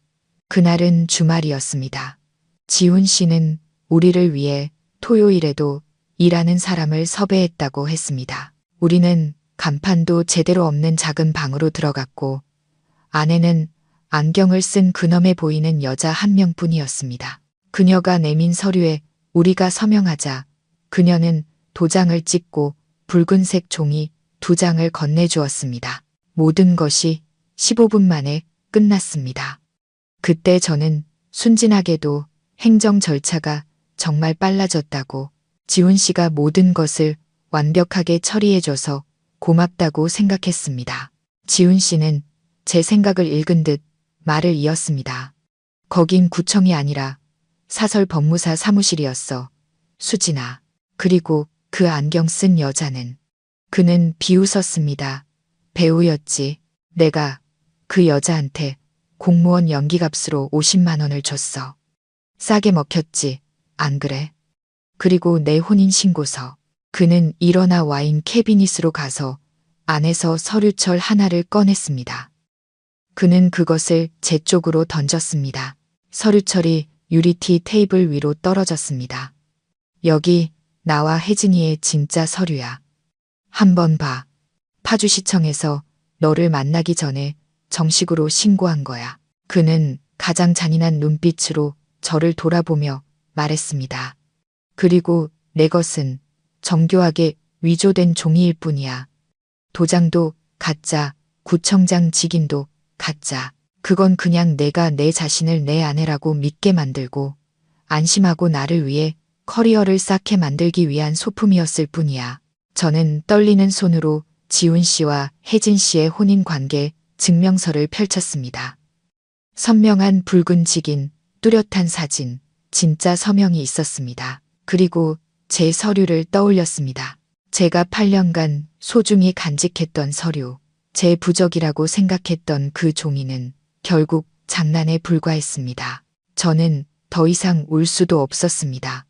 그날은 주말이었습니다. 지훈 씨는 우리를 위해 토요일에도 일하는 사람을 섭외했다고 했습니다. 우리는 간판도 제대로 없는 작은 방으로 들어갔고 안에는 안경을 쓴 근엄해 보이는 여자 한 명뿐이었습니다. 그녀가 내민 서류에 우리가 서명하자 그녀는 도장을 찍고 붉은색 종이 2장을 건네주었습니다. 모든 것이 15분 만에 끝났습니다. 그때 저는 순진하게도 행정 절차가 정말 빨라졌다고, 지훈 씨가 모든 것을 완벽하게 처리해줘서 고맙다고 생각했습니다. 지훈 씨는 제 생각을 읽은 듯 말을 이었습니다. 거긴 구청이 아니라 사설 법무사 사무실이었어. 수진아. 그리고 그 안경 쓴 여자는. 그는 비웃었습니다. 배우였지. 내가 그 여자한테 공무원 연기값으로 50만 원을 줬어. 싸게 먹혔지. 안 그래? 그리고 내 혼인신고서. 그는 일어나 와인 캐비닛으로 가서 안에서 서류철 하나를 꺼냈습니다. 그는 그것을 제 쪽으로 던졌습니다. 서류철이 유리티 테이블 위로 떨어졌습니다. 여기 나와 혜진이의 진짜 서류야. 한번 봐. 파주시청에서 너를 만나기 전에 정식으로 신고한 거야. 그는 가장 잔인한 눈빛으로 저를 돌아보며 말했습니다. 그리고 내 것은 정교하게 위조된 종이일 뿐이야. 도장도 가짜, 구청장 직인도 가짜. 그건 그냥 내가 내 자신을 내 아내라고 믿게 만들고 안심하고 나를 위해 커리어를 쌓게 만들기 위한 소품이었을 뿐이야. 저는 떨리는 손으로 지훈 씨와 혜진 씨의 혼인 관계 증명서를 펼쳤습니다. 선명한 붉은 직인, 뚜렷한 사진, 진짜 서명이 있었습니다. 그리고 제 서류를 떠올렸습니다. 제가 8년간 소중히 간직했던 서류, 제 부적이라고 생각했던 그 종이는 결국 장난에 불과했습니다. 저는 더 이상 울 수도 없었습니다.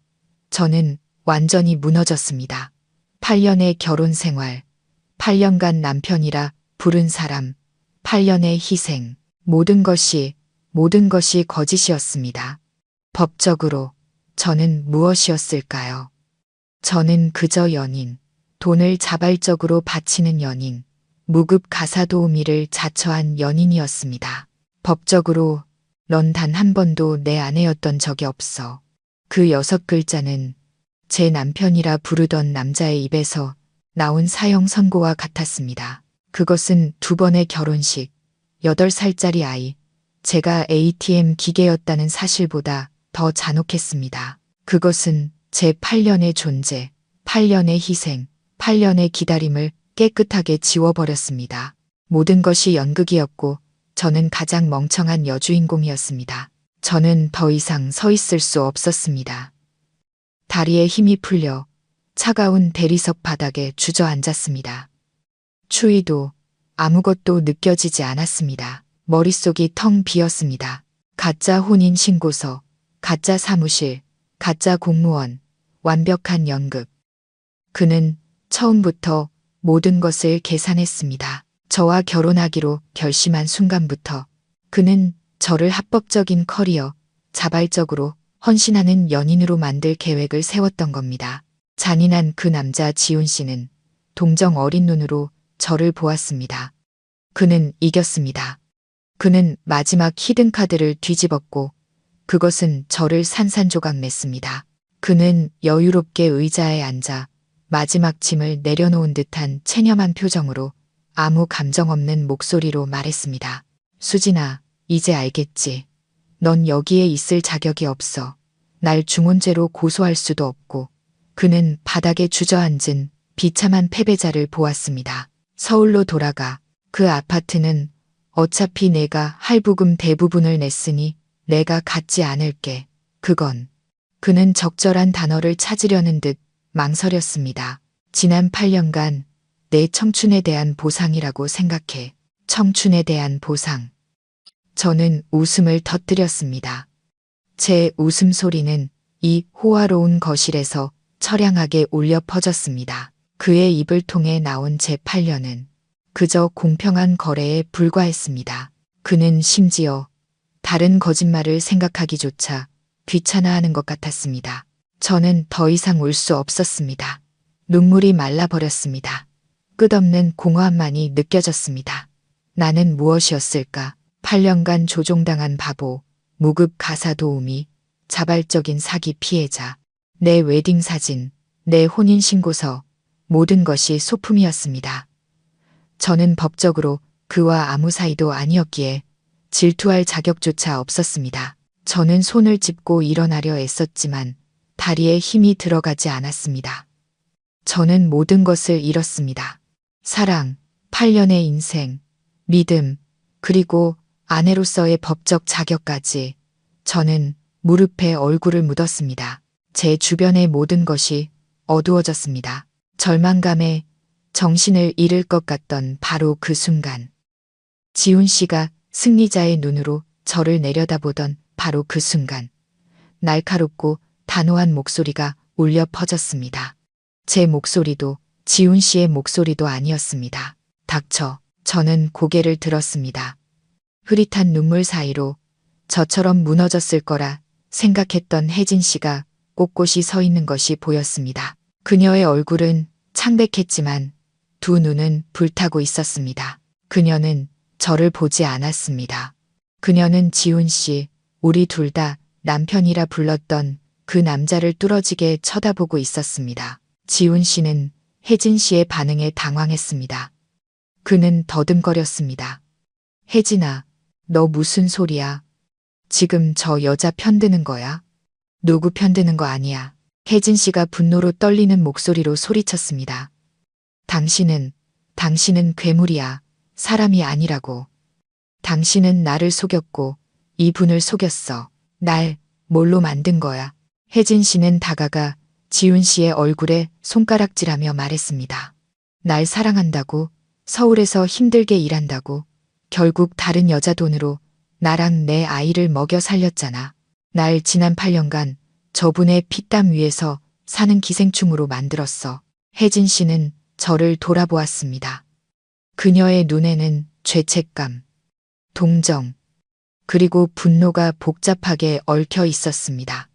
저는 완전히 무너졌습니다. 8년의 결혼 생활, 8년간 남편이라 부른 사람, 8년의 희생, 모든 것이 거짓이었습니다. 법적으로 저는 무엇이었을까요? 저는 그저 연인, 돈을 자발적으로 바치는 연인, 무급 가사도우미를 자처한 연인이었습니다. 법적으로 넌 단 한 번도 내 아내였던 적이 없어. 그 6글자는 제 남편이라 부르던 남자의 입에서 나온 사형 선고와 같았습니다. 그것은 2번의 결혼식, 8살짜리 아이, 제가 ATM 기계였다는 사실보다 더 잔혹했습니다. 그것은 제 8년의 존재, 8년의 희생, 8년의 기다림을 깨끗하게 지워버렸습니다. 모든 것이 연극이었고 저는 가장 멍청한 여주인공이었습니다. 저는 더 이상 서 있을 수 없었습니다. 다리에 힘이 풀려 차가운 대리석 바닥에 주저앉았습니다. 추위도 아무것도 느껴지지 않았습니다. 머릿속이 텅 비었습니다. 가짜 혼인 신고서, 가짜 사무실, 가짜 공무원, 완벽한 연극. 그는 처음부터 모든 것을 계산했습니다. 저와 결혼하기로 결심한 순간부터 그는 저를 합법적인 커리어, 자발적으로 헌신하는 연인으로 만들 계획을 세웠던 겁니다. 잔인한 그 남자 지훈 씨는 동정 어린 눈으로 저를 보았습니다. 그는 이겼습니다. 그는 마지막 히든카드를 뒤집었고 그것은 저를 산산조각 냈습니다. 그는 여유롭게 의자에 앉아 마지막 짐을 내려놓은 듯한 체념한 표정으로 아무 감정 없는 목소리로 말했습니다. 수진아, 이제 알겠지. 넌 여기에 있을 자격이 없어. 날 중혼죄로 고소할 수도 없고. 그는 바닥에 주저앉은 비참한 패배자를 보았습니다. 서울로 돌아가. 그 아파트는 어차피 내가 할부금 대부분을 냈으니 내가 갖지 않을게. 그는 적절한 단어를 찾으려는 듯 망설였습니다. 지난 8년간 내 청춘에 대한 보상이라고 생각해. 청춘에 대한 보상. 저는 웃음을 터뜨렸습니다. 제 웃음소리는 이 호화로운 거실에서 처량하게 울려 퍼졌습니다. 그의 입을 통해 나온 제 8년은 그저 공평한 거래에 불과했습니다. 그는 심지어 다른 거짓말을 생각하기조차 귀찮아하는 것 같았습니다. 저는 더 이상 울 수 없었습니다. 눈물이 말라버렸습니다. 끝없는 공허함만이 느껴졌습니다. 나는 무엇이었을까? 8년간 조종당한 바보, 무급 가사 도우미, 자발적인 사기 피해자, 내 웨딩 사진, 내 혼인신고서, 모든 것이 소품이었습니다. 저는 법적으로 그와 아무 사이도 아니었기에 질투할 자격조차 없었습니다. 저는 손을 짚고 일어나려 애썼지만 다리에 힘이 들어가지 않았습니다. 저는 모든 것을 잃었습니다. 사랑, 8년의 인생, 믿음, 그리고 아내로서의 법적 자격까지. 저는 무릎에 얼굴을 묻었습니다. 제 주변의 모든 것이 어두워졌습니다. 절망감에 정신을 잃을 것 같던 바로 그 순간. 지훈 씨가 승리자의 눈으로 저를 내려다보던 바로 그 순간. 날카롭고 단호한 목소리가 울려 퍼졌습니다. 제 목소리도 지훈 씨의 목소리도 아니었습니다. 닥쳐. 저는 고개를 들었습니다. 흐릿한 눈물 사이로 저처럼 무너졌을 거라 생각했던 혜진 씨가 꼿꼿이 서 있는 것이 보였습니다. 그녀의 얼굴은 창백했지만 두 눈은 불타고 있었습니다. 그녀는 저를 보지 않았습니다. 그녀는 지훈 씨, 우리 둘 다 남편이라 불렀던 그 남자를 뚫어지게 쳐다보고 있었습니다. 지훈 씨는 혜진 씨의 반응에 당황했습니다. 그는 더듬거렸습니다. 혜진아, 너 무슨 소리야? 지금 저 여자 편드는 거야? 누구 편드는 거 아니야. 혜진 씨가 분노로 떨리는 목소리로 소리쳤습니다. 당신은 괴물이야. 사람이 아니라고. 당신은 나를 속였고 이분을 속였어. 날 뭘로 만든 거야. 혜진 씨는 다가가 지훈 씨의 얼굴에 손가락질하며 말했습니다. 날 사랑한다고, 서울에서 힘들게 일한다고, 결국 다른 여자 돈으로 나랑 내 아이를 먹여 살렸잖아. 날 지난 8년간 저분의 피땀 위에서 사는 기생충으로 만들었어. 혜진 씨는 저를 돌아보았습니다. 그녀의 눈에는 죄책감, 동정, 그리고 분노가 복잡하게 얽혀 있었습니다.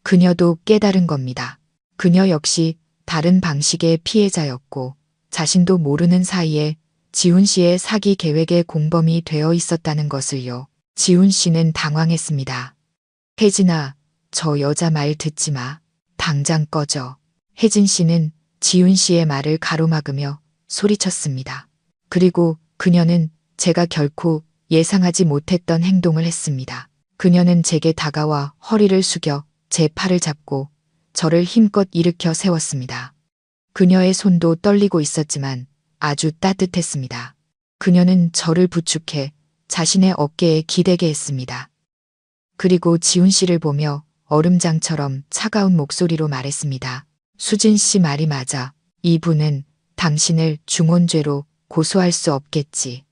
그녀도 깨달은 겁니다. 그녀 역시 다른 방식의 피해자였고 자신도 모르는 사이에 지훈 씨의 사기 계획의 공범이 되어 있었다는 것을요. 지훈 씨는 당황했습니다. 혜진아, 저 여자 말 듣지 마. 다 당장 꺼져. 혜진 씨는 지훈 씨의 말을 가로막으며 소리쳤습니다. 그리고 그녀는 제가 결코 예상하지 못했던 행동을 했습니다. 그녀는 제게 다가와 허리를 숙여 제 팔을 잡고 저를 힘껏 일으켜 세웠습니다. 그녀의 손도 떨리고 있었지만 아주 따뜻했습니다. 그녀는 저를 부축해 자신의 어깨에 기대게 했습니다. 그리고 지훈 씨를 보며 얼음장처럼 차가운 목소리로 말했습니다. 수진 씨 말이 맞아. 이분은 당신을 중혼죄로 고소할 수 없겠지.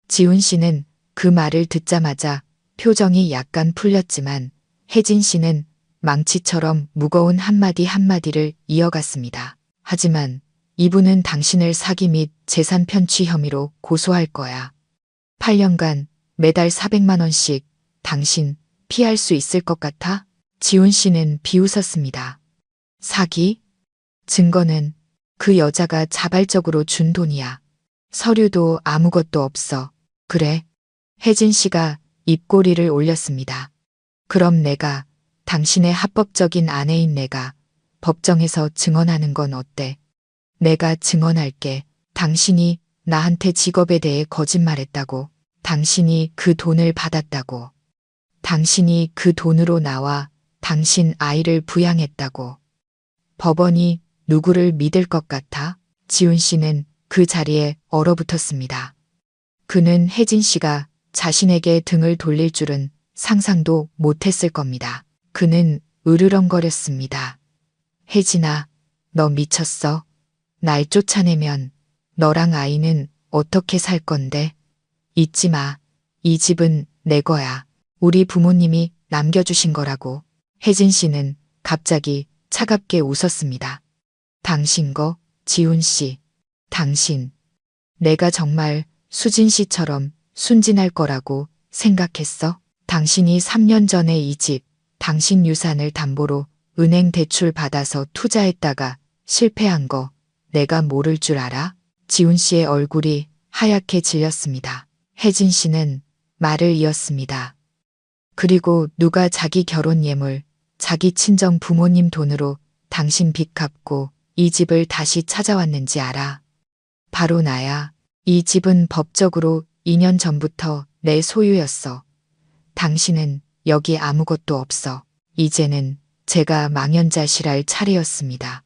지훈 씨는 그 말을 듣자마자 표정이 약간 풀렸지만 혜진 씨는 망치처럼 무거운 한마디 한마디를 이어갔습니다. 하지만 이분은 당신을 사기 및 재산 편취 혐의로 고소할 거야. 8년간 매달 400만 원씩 당신 피할 수 있을 것 같아? 지훈 씨는 비웃었습니다. 사기? 증거는 그 여자가 자발적으로 준 돈이야. 서류도 아무것도 없어. 그래? 혜진 씨가 입꼬리를 올렸습니다. 그럼 내가 당신의 합법적인 아내인 내가 법정에서 증언하는 건 어때? 내가 증언할게. 당신이 나한테 직업에 대해 거짓말했다고. 당신이 그 돈을 받았다고. 당신이 그 돈으로 나와 당신 아이를 부양했다고. 법원이 누구를 믿을 것 같아? 지훈 씨는 그 자리에 얼어붙었습니다. 그는 혜진 씨가 자신에게 등을 돌릴 줄은 상상도 못했을 겁니다. 그는 으르렁거렸습니다. 혜진아, 너 미쳤어? 날 쫓아내면 너랑 아이는 어떻게 살 건데? 잊지 마. 이 집은 내 거야. 우리 부모님이 남겨주신 거라고. 혜진 씨는 갑자기 차갑게 웃었습니다. 당신 거, 지훈 씨. 당신. 내가 정말 수진 씨처럼 순진할 거라고 생각했어? 당신이 3년 전에 이 집, 당신 유산을 담보로 은행 대출 받아서 투자했다가 실패한 거 내가 모를 줄 알아? 지훈 씨의 얼굴이 하얗게 질렸습니다. 혜진 씨는 말을 이었습니다. 그리고 누가 자기 결혼 예물, 자기 친정 부모님 돈으로 당신 빚 갚고 이 집을 다시 찾아왔는지 알아? 바로 나야. 이 집은 법적으로 2년 전부터 내 소유였어. 당신은 여기 아무것도 없어. 이제는 제가 망연자실할 차례였습니다.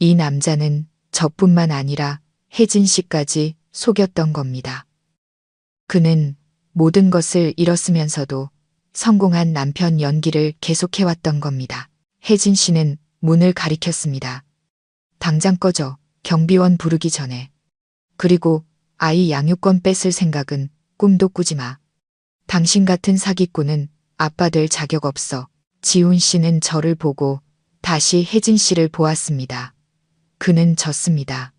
이 남자는 저뿐만 아니라 혜진 씨까지 속였던 겁니다. 그는 모든 것을 잃었으면서도 성공한 남편 연기를 계속해왔던 겁니다. 혜진 씨는 문을 가리켰습니다. 당장 꺼져. 경비원 부르기 전에. 그리고 아이 양육권 뺏을 생각은 꿈도 꾸지 마. 당신 같은 사기꾼은 아빠 될 자격 없어. 지훈 씨는 저를 보고 다시 혜진 씨를 보았습니다. 그는 졌습니다.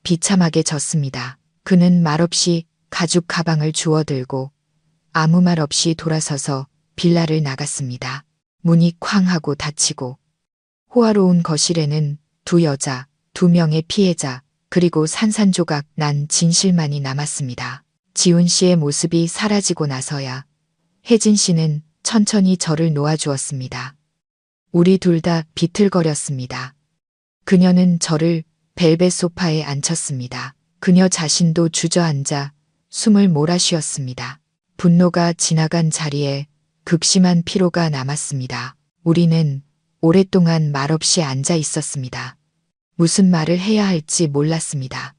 비참하게 졌습니다. 그는 말없이 가죽 가방을 주워들고 아무 말 없이 돌아서서 빌라를 나갔습니다. 문이 쾅 하고 닫히고 호화로운 거실에는 두 여자, 두 명의 피해자, 그리고 산산조각 난 진실만이 남았습니다. 지훈 씨의 모습이 사라지고 나서야 혜진 씨는 천천히 저를 놓아주었습니다. 우리 둘 다 비틀거렸습니다. 그녀는 저를 벨벳 소파에 앉혔습니다. 그녀 자신도 주저앉아 숨을 몰아쉬었습니다. 분노가 지나간 자리에 극심한 피로가 남았습니다. 우리는 오랫동안 말없이 앉아 있었습니다. 무슨 말을 해야 할지 몰랐습니다.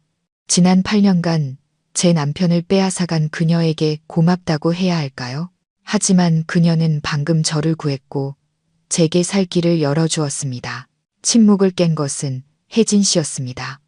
지난 8년간 제 남편을 빼앗아간 그녀에게 고맙다고 해야 할까요? 하지만 그녀는 방금 저를 구했고 제게 살 길을 열어주었습니다. 침묵을 깬 것은 혜진 씨였습니다.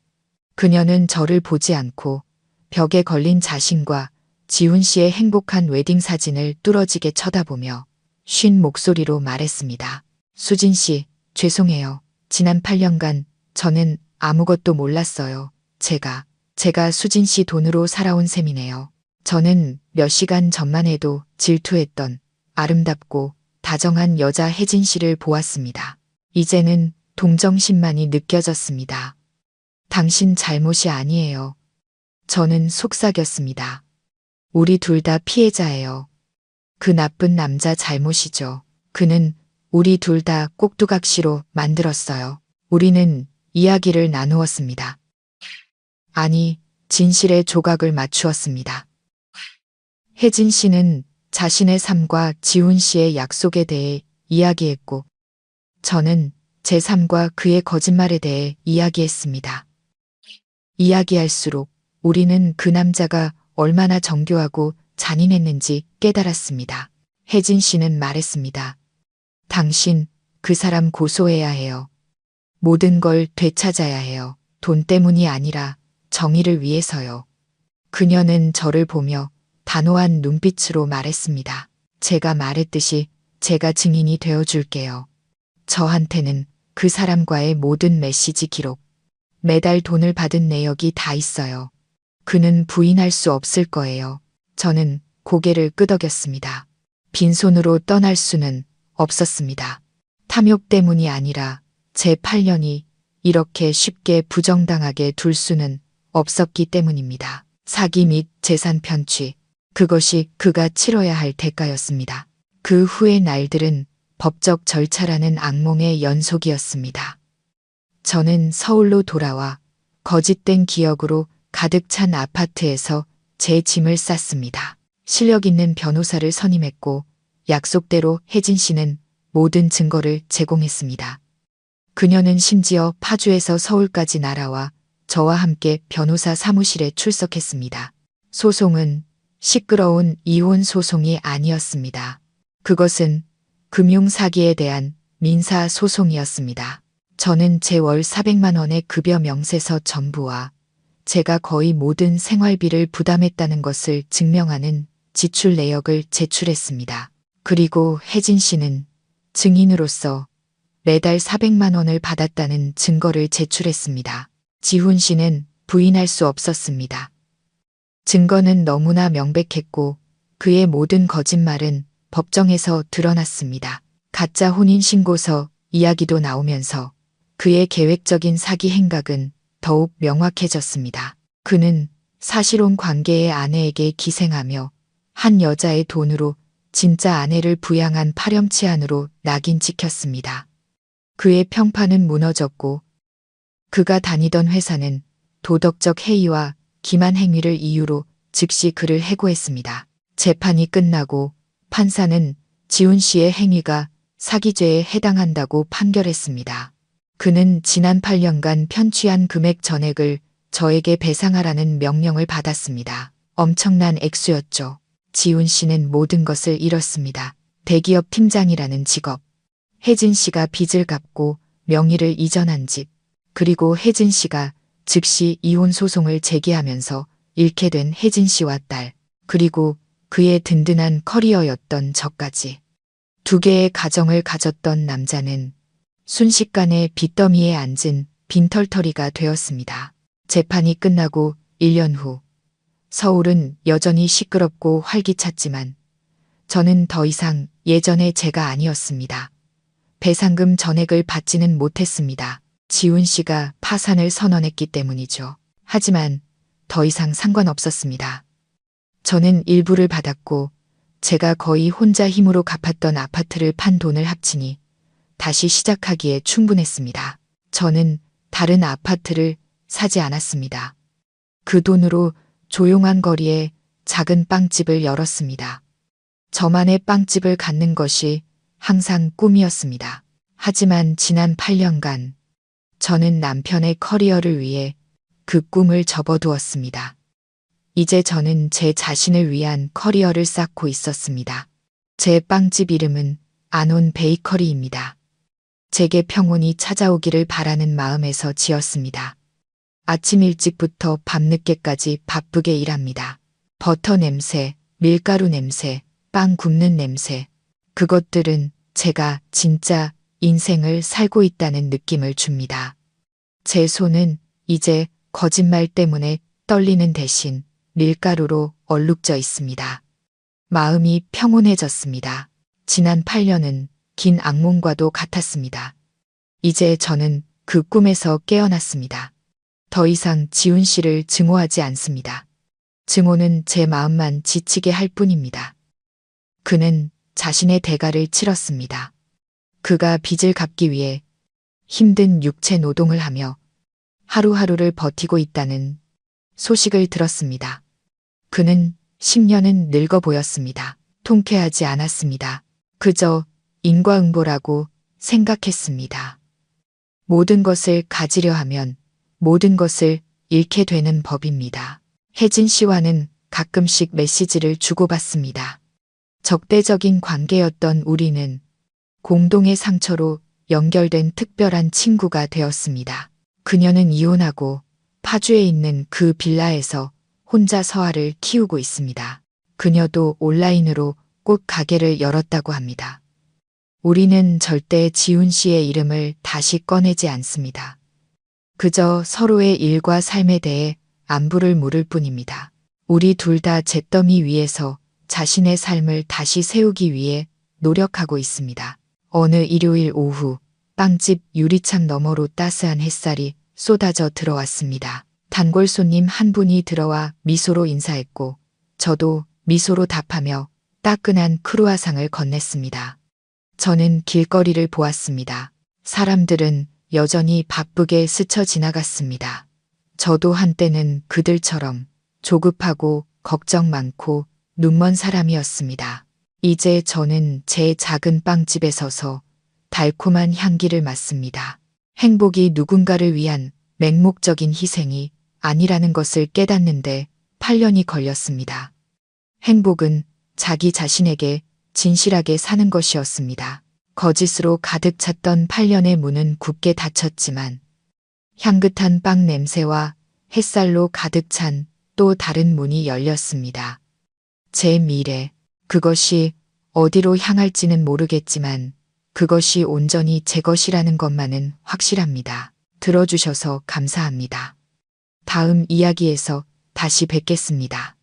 그녀는 저를 보지 않고 벽에 걸린 자신과 지훈 씨의 행복한 웨딩 사진을 뚫어지게 쳐다보며 쉰 목소리로 말했습니다. 수진 씨, 죄송해요. 지난 8년간 저는 아무것도 몰랐어요. 제가 수진 씨 돈으로 살아온 셈이네요. 저는 몇 시간 전만 해도 질투했던 아름답고 다정한 여자 혜진 씨를 보았습니다. 이제는 동정심만이 느껴졌습니다. 당신 잘못이 아니에요. 저는 속삭였습니다. 우리 둘 다 피해자예요. 그 나쁜 남자 잘못이죠. 그는 우리 둘 다 꼭두각시로 만들었어요. 우리는 이야기를 나누었습니다. 아니, 진실의 조각을 맞추었습니다. 혜진 씨는 자신의 삶과 지훈 씨의 약속에 대해 이야기했고, 저는 제 삶과 그의 거짓말에 대해 이야기했습니다. 이야기할수록 우리는 그 남자가 얼마나 정교하고 잔인했는지 깨달았습니다. 혜진 씨는 말했습니다. 당신, 그 사람 고소해야 해요. 모든 걸 되찾아야 해요. 돈 때문이 아니라 정의를 위해서요. 그녀는 저를 보며 단호한 눈빛으로 말했습니다. 제가 말했듯이 제가 증인이 되어줄게요. 저한테는 그 사람과의 모든 메시지 기록, 매달 돈을 받은 내역이 다 있어요. 그는 부인할 수 없을 거예요. 저는 고개를 끄덕였습니다. 빈손으로 떠날 수는 없었습니다. 탐욕 때문이 아니라 제 8년이 이렇게 쉽게 부정당하게 둘 수는 없었기 때문입니다. 사기 및 재산 편취, 그것이 그가 치러야 할 대가였습니다. 그 후의 날들은 법적 절차라는 악몽의 연속이었습니다. 저는 서울로 돌아와 거짓된 기억으로 가득 찬 아파트에서 제 짐을 쌌습니다. 실력 있는 변호사를 선임했고 약속대로 혜진 씨는 모든 증거를 제공했습니다. 그녀는 심지어 파주에서 서울까지 날아와 저와 함께 변호사 사무실에 출석했습니다. 소송은 시끄러운 이혼 소송이 아니었습니다. 그것은 금융사기에 대한 민사 소송이었습니다. 저는 제 월 400만 원의 급여 명세서 전부와 제가 거의 모든 생활비를 부담했다는 것을 증명하는 지출 내역을 제출했습니다. 그리고 혜진 씨는 증인으로서 매달 400만 원을 받았다는 증거를 제출했습니다. 지훈 씨는 부인할 수 없었습니다. 증거는 너무나 명백했고 그의 모든 거짓말은 법정에서 드러났습니다. 가짜 혼인신고서 이야기도 나오면서 그의 계획적인 사기 행각은 더욱 명확해졌습니다. 그는 사실혼 관계의 아내에게 기생하며 한 여자의 돈으로 진짜 아내를 부양한 파렴치한으로 낙인 찍혔습니다. 그의 평판은 무너졌고 그가 다니던 회사는 도덕적 해이와 기만 행위를 이유로 즉시 그를 해고했습니다. 재판이 끝나고 판사는 지훈 씨의 행위가 사기죄에 해당한다고 판결했습니다. 그는 지난 8년간 편취한 금액 전액을 저에게 배상하라는 명령을 받았습니다. 엄청난 액수였죠. 지훈 씨는 모든 것을 잃었습니다. 대기업 팀장이라는 직업, 혜진 씨가 빚을 갚고 명의를 이전한 집, 그리고 혜진 씨가 즉시 이혼 소송을 제기하면서 잃게 된 혜진 씨와 딸, 그리고 그의 든든한 커리어였던 저까지. 두 개의 가정을 가졌던 남자는 순식간에 빚더미에 앉은 빈털터리가 되었습니다. 재판이 끝나고 1년 후 서울은 여전히 시끄럽고 활기찼지만 저는 더 이상 예전의 제가 아니었습니다. 배상금 전액을 받지는 못했습니다. 지훈 씨가 파산을 선언했기 때문이죠. 하지만 더 이상 상관없었습니다. 저는 일부를 받았고 제가 거의 혼자 힘으로 갚았던 아파트를 판 돈을 합치니 다시 시작하기에 충분했습니다. 저는 다른 아파트를 사지 않았습니다. 그 돈으로 조용한 거리에 작은 빵집을 열었습니다. 저만의 빵집을 갖는 것이 항상 꿈이었습니다. 하지만 지난 8년간 저는 남편의 커리어를 위해 그 꿈을 접어두었습니다. 이제 저는 제 자신을 위한 커리어를 쌓고 있었습니다. 제 빵집 이름은 아논 베이커리입니다. 제게 평온이 찾아오기를 바라는 마음에서 지었습니다. 아침 일찍부터 밤늦게까지 바쁘게 일합니다. 버터 냄새, 밀가루 냄새, 빵 굽는 냄새, 그것들은 제가 진짜 인생을 살고 있다는 느낌을 줍니다. 제 손은 이제 거짓말 때문에 떨리는 대신 밀가루로 얼룩져 있습니다. 마음이 평온해졌습니다. 지난 8년은 긴 악몽과도 같았습니다. 이제 저는 그 꿈에서 깨어났습니다. 더 이상 지훈 씨를 증오하지 않습니다. 증오는 제 마음만 지치게 할 뿐입니다. 그는 자신의 대가를 치렀습니다. 그가 빚을 갚기 위해 힘든 육체 노동을 하며 하루하루를 버티고 있다는 소식을 들었습니다. 그는 10년은 늙어 보였습니다. 통쾌하지 않았습니다. 그저 인과응보라고 생각했습니다. 모든 것을 가지려 하면 모든 것을 잃게 되는 법입니다. 혜진 씨와는 가끔씩 메시지를 주고받습니다. 적대적인 관계였던 우리는 공동의 상처로 연결된 특별한 친구가 되었습니다. 그녀는 이혼하고 파주에 있는 그 빌라에서 혼자 서아를 키우고 있습니다. 그녀도 온라인으로 꽃 가게를 열었다고 합니다. 우리는 절대 지훈 씨의 이름을 다시 꺼내지 않습니다. 그저 서로의 일과 삶에 대해 안부를 물을 뿐입니다. 우리 둘 다 잿더미 위에서 자신의 삶을 다시 세우기 위해 노력하고 있습니다. 어느 일요일 오후 빵집 유리창 너머로 따스한 햇살이 쏟아져 들어왔습니다. 단골 손님 한 분이 들어와 미소로 인사했고 저도 미소로 답하며 따끈한 크루아상을 건넸습니다. 저는 길거리를 보았습니다. 사람들은 여전히 바쁘게 스쳐 지나갔습니다. 저도 한때는 그들처럼 조급하고 걱정 많고 눈먼 사람이었습니다. 이제 저는 제 작은 빵집에 서서 달콤한 향기를 맡습니다. 행복이 누군가를 위한 맹목적인 희생이 아니라는 것을 깨닫는데 8년이 걸렸습니다. 행복은 자기 자신에게 진실하게 사는 것이었습니다. 거짓으로 가득 찼던 8년의 문은 굳게 닫혔지만 향긋한 빵 냄새와 햇살로 가득 찬 또 다른 문이 열렸습니다. 제 미래, 그것이 어디로 향할지는 모르겠지만 그것이 온전히 제 것이라는 것만은 확실합니다. 들어주셔서 감사합니다. 다음 이야기에서 다시 뵙겠습니다.